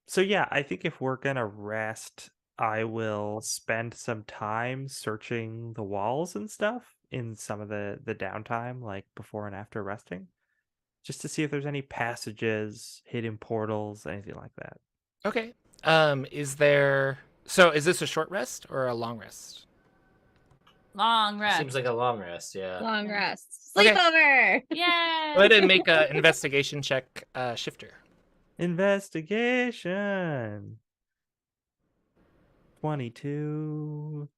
So yeah, I think if we're gonna rest, I will spend some time searching the walls and stuff in some of the downtime, like before and after resting, just to see if there's any passages, hidden portals, anything like that. Okay. Is this a short rest or a long rest? Long rest. Seems like a long rest, yeah. Long rest. Okay. Sleepover! Yay! Go ahead and make an investigation check, Shifter. Investigation. 22.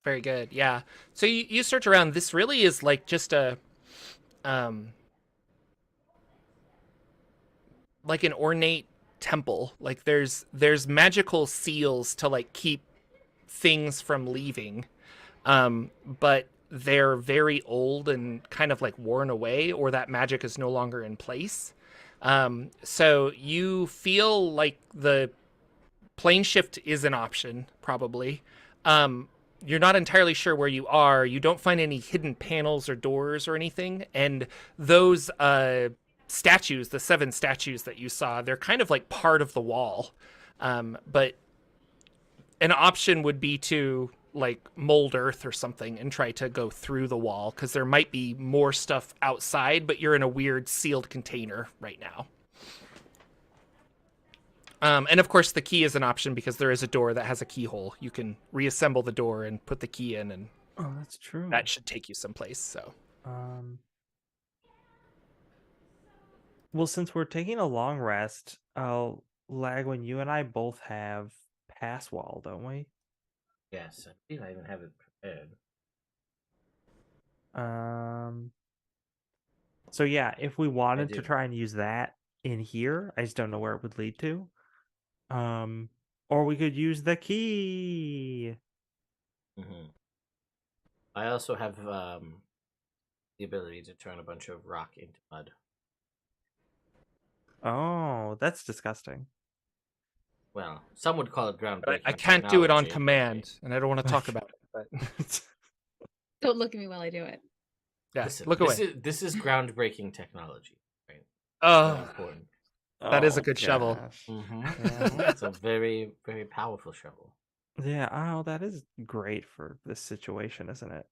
Very good. Yeah. So you search around. This really is like just a like an ornate temple. Like there's magical seals to like keep things from leaving. But they're very old and kind of like worn away, or that magic is no longer in place. So you feel like the plane shift is an option, probably. You're not entirely sure where you are. You don't find any hidden panels or doors or anything. And those statues, the 7 statues that you saw, they're kind of like part of the wall. But an option would be to like mold earth or something and try to go through the wall, because there might be more stuff outside, but you're in a weird sealed container right now. And of course the key is an option because there is a door that has a keyhole. You can reassemble the door and put the key in, and Oh, that's true. that should take you someplace. So Well, since we're taking a long rest, Lagwin, you and I both have pass wall, don't we? Yes, I believe I even have it prepared. So yeah, if we wanted to do. try and use that in here, I just don't know where it would lead to. Or we could use the key. Mm-hmm. I also have the ability to turn a bunch of rock into mud. Oh, that's disgusting. Well, some would call it groundbreaking. but I can't do it on technology. command, and I don't want to talk about it. But Don't look at me while I do it. Yeah, Listen, look away. This is groundbreaking technology. Right? Very Oh, important. that is a Oh, good shovel. gosh. Mm-hmm. It's a very, very powerful shovel. Yeah, oh, that is great for this situation, isn't it?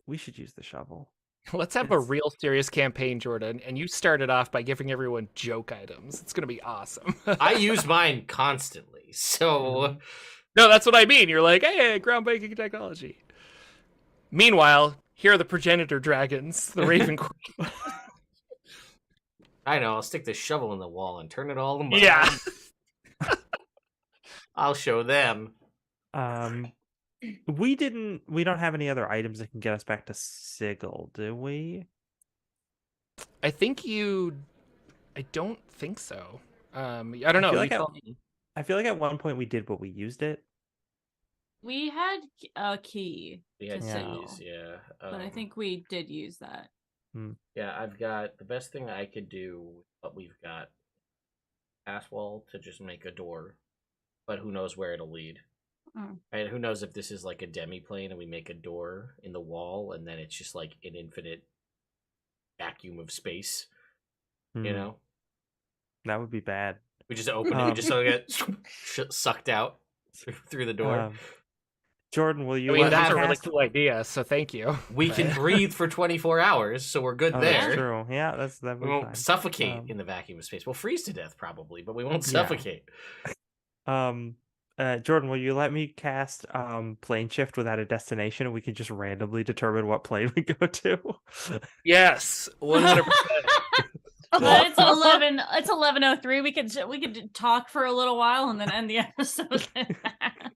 We should use the shovel. Let's have a It's- real serious campaign, Jordan. And you started off by giving everyone joke items. It's gonna be awesome. I use mine constantly, so No, that's what I mean. You're like, hey, groundbreaking technology. Meanwhile, here are the progenitor dragons, the Raven Queen. I know. I'll stick this shovel in the wall and turn it all to mud. Yeah. I'll show them. we don't have any other items that can get us back to Sigil, do we? I don't think so. I don't know. feel You like tell me. I feel like at one point we did, but we used it. We had a key We had to Yeah. Sigil, keys, yeah. but I think we did use that. Yeah, I've got the best thing I could do with what we've got. Pass wall to just make a door, but who knows where it'll lead. Mm. Right? Who knows if this is like a demi-plane and we make a door in the wall and then it's just like an infinite vacuum of space. You Hmm. know? That would be bad. We just open it, we just get sucked out through the door. Jordan, will you? I mean, let me that's a really cast- cool idea, so thank you. We can breathe for 24 hours, so we're good Oh, there. that's true. Yeah, that We would be won't fine. suffocate in the vacuum of space. We'll freeze to death probably, but we won't Yeah. suffocate. Jordan, will you let me cast plane shift without a destination, and we can just randomly determine what plane we go to? Yes, 100%. But it's 11. It's 11:03. We could talk for a little while and then end the episode.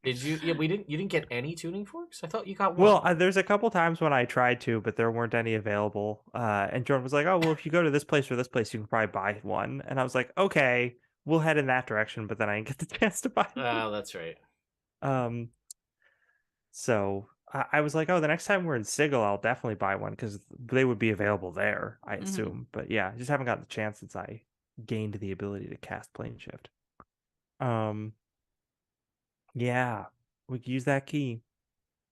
Did you? Yeah, you didn't get any tuning forks. I thought you got one. Well, there's a couple times when I tried to, but there weren't any available. And Jordan was like, "Oh, well, if you go to this place or this place, you can probably buy one." And I was like, "Okay, we'll head in that direction." But then I didn't get the chance to buy one. Oh, that's right. So I was like, "Oh, the next time we're in Sigil, I'll definitely buy one because they would be available there, I assume." But yeah, I just haven't gotten the chance since I gained the ability to cast plane shift. Yeah, we could use that key.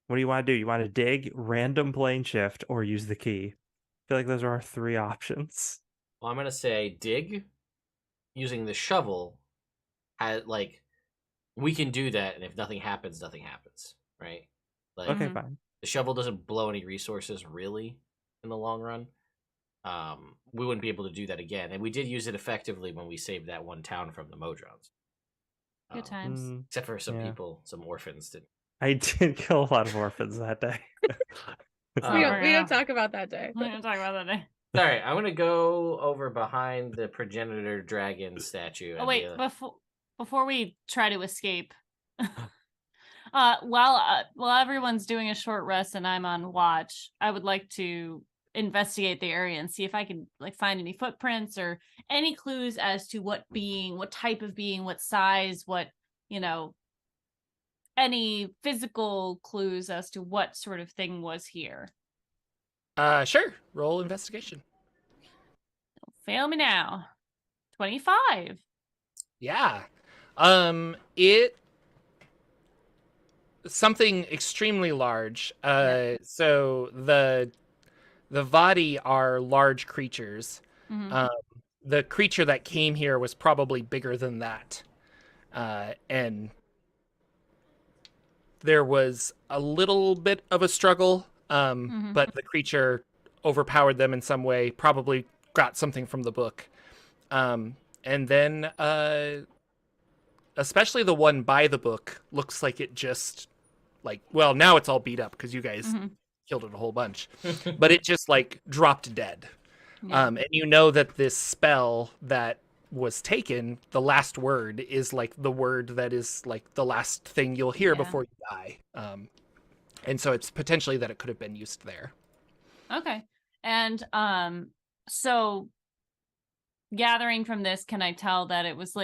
What do you want to do? You want to dig, random plane shift, or use the key? I feel like those are our three options. Well, I'm gonna say dig using the shovel. We can do that, and if nothing happens, nothing happens, right? Like Okay, fine. the shovel doesn't blow any resources really in the long run. We wouldn't be able to do that again, and we did use it effectively when we saved that one town from the Modrons. Good times. Except for some Yeah. people, some orphans did. I did kill a lot of orphans that day. We don't talk about that day. We're gonna talk about that day. All right, I'm gonna go over behind the progenitor dragon statue. Oh wait, before we try to escape, while everyone's doing a short rest and I'm on watch, I would like to investigate the area and see if I can find any footprints or any clues as to what type of being, what size, what any physical clues as to what sort of thing was here. Sure. Roll investigation. Fail me now. 25. Yeah. Something extremely large. So the Vadi are large creatures. Mhm. The creature that came here was probably bigger than that. And there was a little bit of a struggle, but the creature overpowered them in some way, probably got something from the book. And then, especially the one by the book, looks like it just, now it's all beat up because you guys killed it a whole bunch. But it just, dropped dead. Yeah. And you know that this spell that was taken, the last word is the word that is the last thing you'll hear before you die. And so it's potentially that it could have been used there. Okay. And so gathering from this, can I tell that it was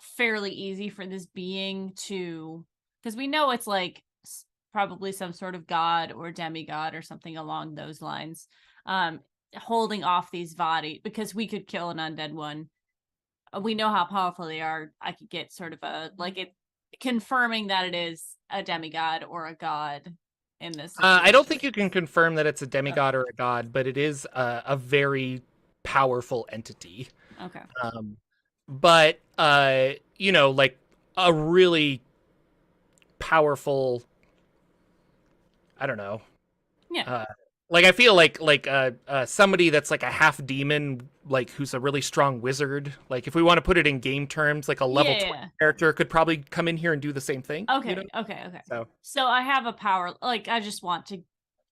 fairly easy for this being to, because we know it's probably some sort of god or demigod or something along those lines, holding off these Vadi, because we could kill an undead one. We know how powerful they are. I could get sort of it confirming that it is a demigod or a god in this. I don't think situation. you can confirm that it's a demigod or a god, but it is a very powerful entity. Okay. But like a really powerful, I don't know. Yeah. Like I feel like somebody that's like a half demon, like who's a really strong wizard. Like if we want to put it in game terms, like a level 20 character could probably come in here and do the same thing. Okay. Okay. So I have a power. Like I just want to.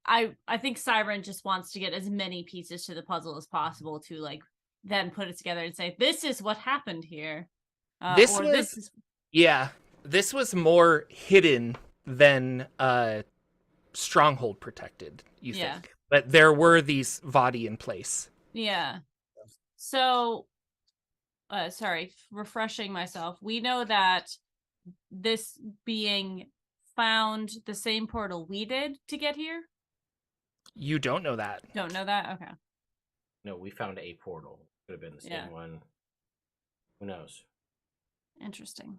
I think Siren just wants to get as many pieces to the puzzle as possible to like then put it together and say this is what happened here. This was more hidden than stronghold protected, you think. But there were these Vadi in place. Yeah. So sorry, refreshing myself. We know that this being found the same portal we did to get here. You don't know that. Don't know that? Okay. No, we found a portal. Could have been the same one. Who knows? Interesting.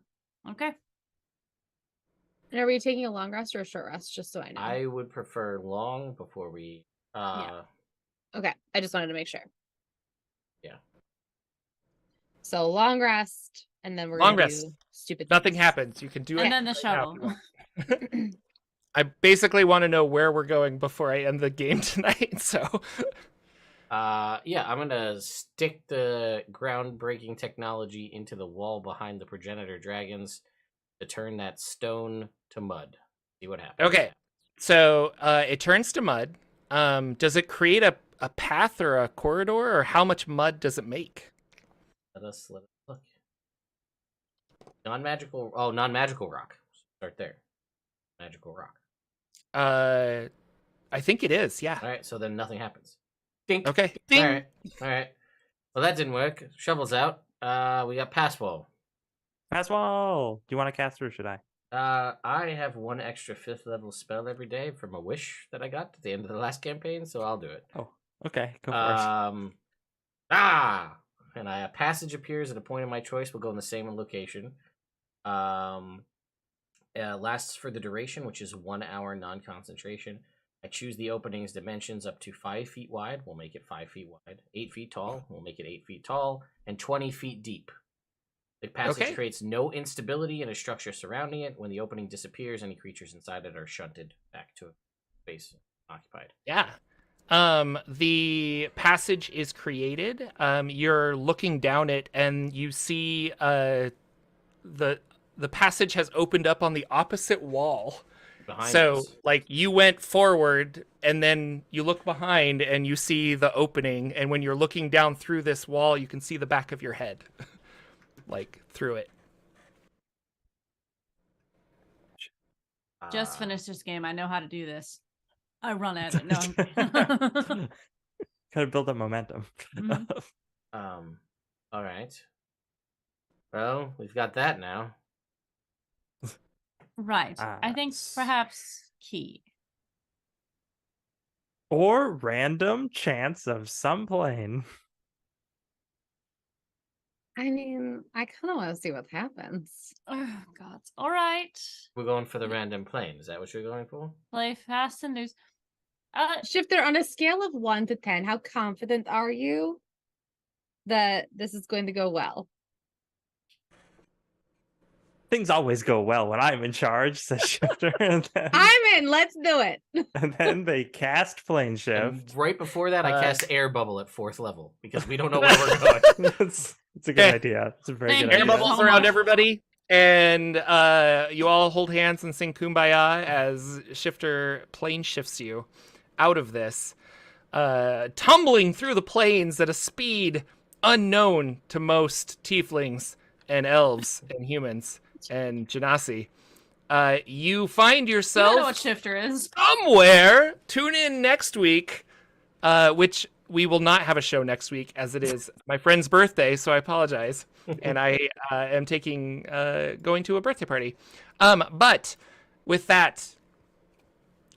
Okay. And are we taking a long rest or a short rest? Just so I know. I would prefer long before we. Okay, I just wanted to make sure. Yeah. So long rest, and then we're long gonna rest. do stupid. Nothing things. happens. You can do it. And then the shovel. I basically want to know where we're going before I end the game tonight. So. Yeah, I'm gonna stick the groundbreaking technology into the wall behind the progenitor dragons to turn that stone to mud. See what happens. Okay, so it turns to mud. Does it create a path or a corridor, or how much mud does it make? Let us look. Non-magical rock. Start there. Magical rock. I think it is. Yeah. All right, so then nothing happens. Dink. Okay. Ding. All right. Well, that didn't work. Shovel's out. We got pass wall. Pass wall. Do you want to cast or should I? I have one extra 5th level spell every day from a wish that I got at the end of the last campaign, so I'll do it. Oh, okay. Go for it. And a passage appears at a point of my choice. Will go in the same location. Lasts for the duration, which is 1 hour non-concentration. I choose the opening's dimensions up to 5 feet wide. We'll make it 5 feet wide. 8 feet tall. We'll make it 8 feet tall. And 20 feet deep. The passage creates no instability in a structure surrounding it. When the opening disappears, any creatures inside it are shunted back to a space occupied. Yeah. The passage is created. You're looking down it, and you see the passage has opened up on the opposite wall. Behind us. Like, you went forward, and then you look behind, and you see the opening, and when you're looking down through this wall, you can see the back of your head. Like, through it. Just finished this game. I know how to do this. I run at it. No. Gotta build up momentum. All right. Well, we've got that now. Right. I think perhaps key. Or random chance of some plane. I mean, I kind of want to see what happens. Oh, God. All right. We're going for the random plane. Is that what you're going for? Play fast and loose. Shifter, on a scale of 1 to 10, how confident are you that this is going to go well? Things always go well when I'm in charge, says Shifter. I'm in. Let's do it. And then they cast plane shift. And right before that, I cast air bubble at 4th level because we don't know where we're going. It's a good idea. It's a very good Air idea. bubbles around everybody, and you all hold hands and sing Kumbaya as Shifter plane shifts you out of this, tumbling through the plains at a speed unknown to most tieflings and elves and humans and genasi. You find yourself You know what Shifter is. somewhere. Tune in next week, which we will not have a show next week as it is my friend's birthday, so I apologize. And I am going to a birthday party. But with that,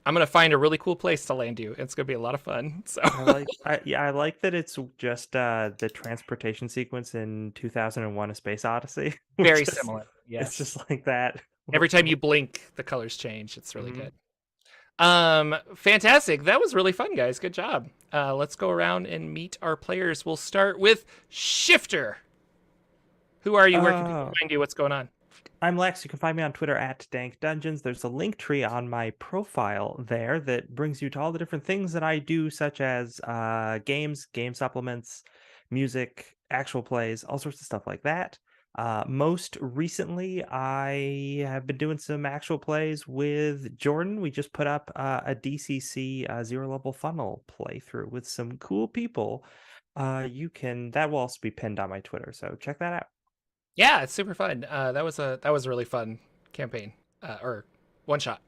I'm going to find a really cool place to land you. It's going to be a lot of fun. So I like that it's just the transportation sequence in 2001: A Space Odyssey. Very similar. Yes. It's just like that. Every time you blink, the colors change. It's really good. Fantastic. That was really fun, guys. Good job. Let's go around and meet our players. We'll start with Shifter. Who are you? Where can people find you? What's going on? I'm Lex. You can find me on Twitter at Dank Dungeons. There's a link tree on my profile there that brings you to all the different things that I do, such as games, game supplements, music, actual plays, all sorts of stuff like that. Most recently, I have been doing some actual plays with Jordan. We just put up a DCC zero level funnel playthrough with some cool people. That will also be pinned on my Twitter, so check that out. Yeah, it's super fun. That was a really fun campaign or one shot.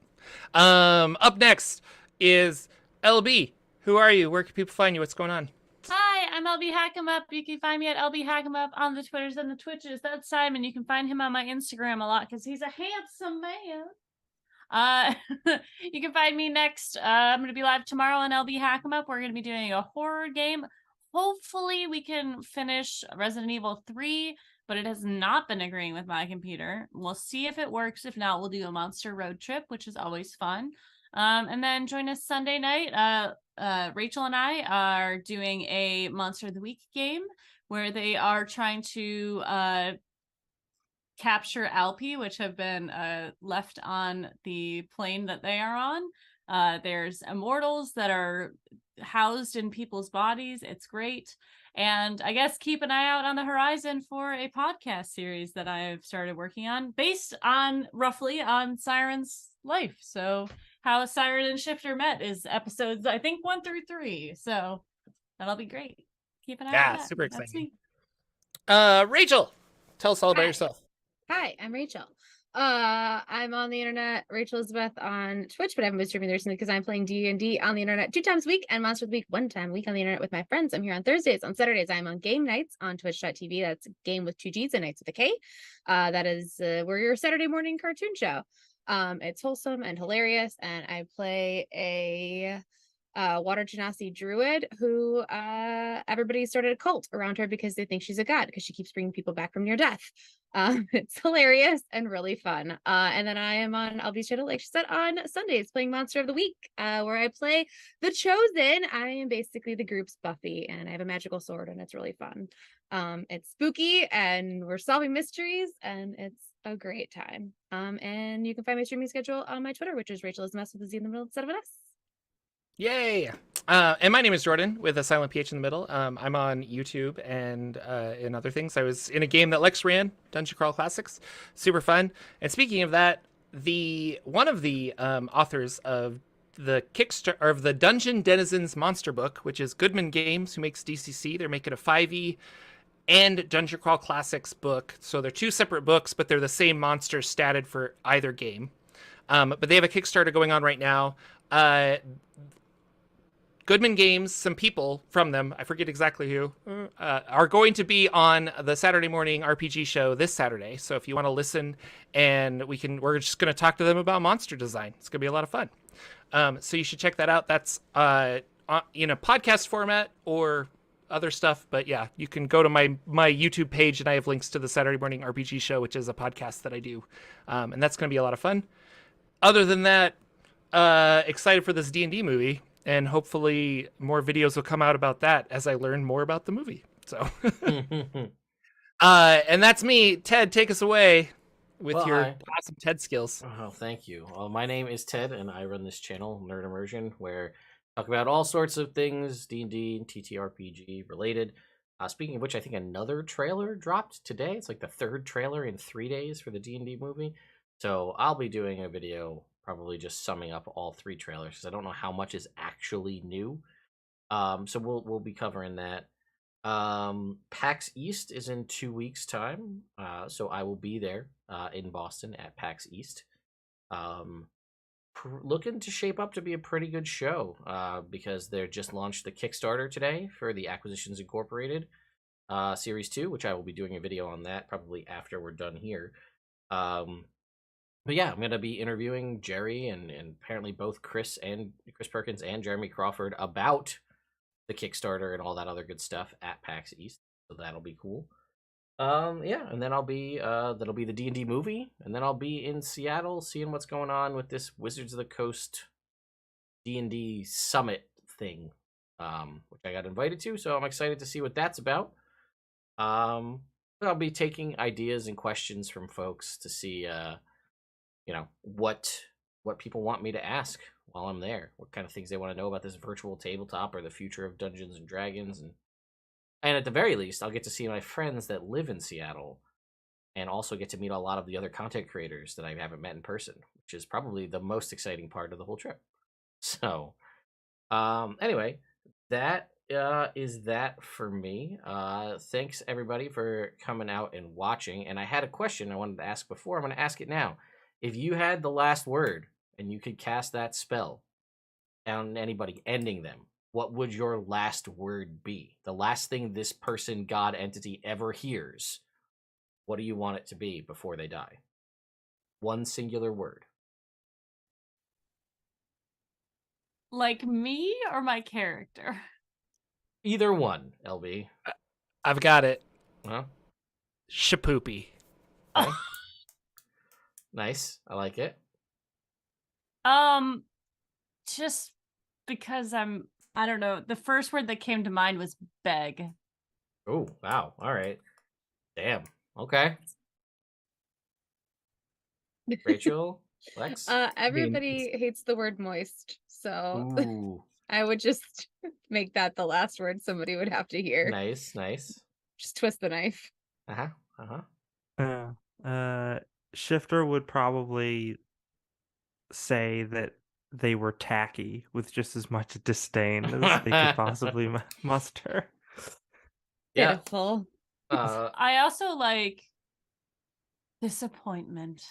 Up next is LB. Who are you? Where can people find you? What's going on? Hi, I'm LB Hackemup. You can find me at LB Hackemup on the Twitters and the Twitches. That's Simon. You can find him on my Instagram a lot because he's a handsome man. You can find me next. I'm going to be live tomorrow on LB Hackemup. We're going to be doing a horror game. Hopefully, we can finish Resident Evil 3, but it has not been agreeing with my computer. We'll see if it works. If not, we'll do a monster road trip, which is always fun. And then join us Sunday night. Rachel and I are doing a Monster of the Week game where they are trying to capture Alpi, which have been left on the plane that they are on. There's immortals that are housed in people's bodies. It's great. And I guess keep an eye out on the horizon for a podcast series that I've started working on based on roughly on Siren's life. So how Siren and Shifter met is episodes, I think, 1 through 3. So that'll be great. Keep an eye out. Yeah, super exciting. Rachel, tell us all about yourself. Hi, I'm Rachel. I'm on the internet, Rachel Elizabeth on Twitch, but I haven't been streaming there recently because I'm playing D&D on the internet 2 times a week and Monster of the Week 1 time a week on the internet with my friends. I'm here on Thursdays. On Saturdays, I'm on Game Nights on twitch.tv. That's game with 2 G's and nights with a K. That is we're your Saturday morning cartoon show. It's wholesome and hilarious, and I play a water genasi druid who everybody started a cult around her because they think she's a god because she keeps bringing people back from near death. It's hilarious and really fun. And then I am on LB's channel, like she said, on Sundays playing Monster of the Week, where I play the Chosen. I am basically the group's Buffy, and I have a magical sword, and it's really fun. It's spooky, and we're solving mysteries, and it's a great time. And you can find my streaming schedule on my Twitter, which is Rachel is mess with a Z in the middle instead of an S. Yay! And my name is Jordan with a silent PH in the middle. I'm on YouTube and in other things. I was in a game that Lex ran, Dungeon Crawl Classics. Super fun. And speaking of that, one of the authors of the Kickstarter of the Dungeon Denizens Monster Book, which is Goodman Games, who makes DCC. They're making a 5e and Dungeon Crawl Classics book. So they're 2 separate books, but they're the same monsters statted for either game. But they have a Kickstarter going on right now. Goodman Games, some people from them, I forget exactly who, are going to be on the Saturday morning RPG show this Saturday. So if you want to listen, and we're just going to talk to them about monster design. It's going to be a lot of fun. So you should check that out. That's in a podcast format or other stuff. But yeah, you can go to my YouTube page, and I have links to the Saturday morning RPG show, which is a podcast that I do. And that's going to be a lot of fun. Other than that, excited for this D&D movie. And hopefully more videos will come out about that as I learn more about the movie. So, and that's me. Ted, take us away with your awesome Ted skills. Oh, thank you. My name is Ted, and I run this channel, Nerd Immersion, where I talk about all sorts of things D&D and TTRPG related. Speaking of which, I think another trailer dropped today. It's like the 3rd trailer in 3 days for the D&D movie. So I'll be doing a video probably just summing up all 3 trailers because I don't know how much is actually new. So we'll be covering that. PAX East is in 2 weeks' time, so I will be there in Boston at PAX East. Looking to shape up to be a pretty good show because they just launched the Kickstarter today for the Acquisitions Incorporated Series 2, which I will be doing a video on that probably after we're done here. But yeah, I'm going to be interviewing Jerry and apparently both Chris Perkins and Jeremy Crawford about the Kickstarter and all that other good stuff at PAX East. So that'll be cool. Yeah, and then that'll be the D&D movie, and then I'll be in Seattle seeing what's going on with this Wizards of the Coast D&D summit thing, which I got invited to, so I'm excited to see what that's about. I'll be taking ideas and questions from folks to see, what people want me to ask while I'm there. What kind of things they want to know about this virtual tabletop or the future of Dungeons and Dragons, and at the very least, I'll get to see my friends that live in Seattle, and also get to meet a lot of the other content creators that I haven't met in person, which is probably the most exciting part of the whole trip. So, anyway, that is that for me. Thanks everybody for coming out and watching. And I had a question I wanted to ask before. I'm going to ask it now. If you had the last word and you could cast that spell on anybody, ending them, what would your last word be? The last thing this person, god, entity ever hears. What do you want it to be before they die? One singular word. Like me or my character? Either one, LB. I've got it. Huh? Shapoopy. Okay. Nice. I like it. Just because I don't know. The first word that came to mind was beg. Oh, wow. All right. Damn. Okay. Rachel? Lex? Everybody hates the word moist, so Ooh. I would just make that the last word somebody would have to hear. Nice, nice. Just twist the knife. Uh-huh. Shifter would probably say that they were tacky with just as much disdain as they could possibly muster. Yeah. Pitiful. I also like disappointment.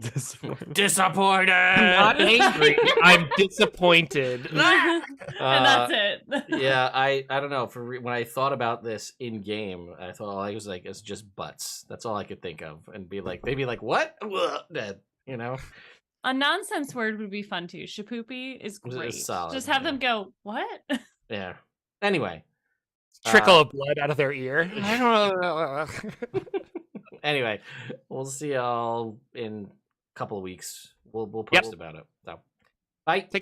Disappointed. I'm not angry. I'm disappointed. And that's it. Yeah, I don't know. When I thought about this in game, I thought all I was like, it's just butts. That's all I could think of, and they'd be like, what? Dead. You know. A nonsense word would be fun too. Shapoopy is It's great. solid, Just have yeah. them go, what? Yeah. Anyway. Trickle of blood out of their ear. Anyway, we'll see y'all in a couple of weeks. We'll post Yep. about it. So, bye.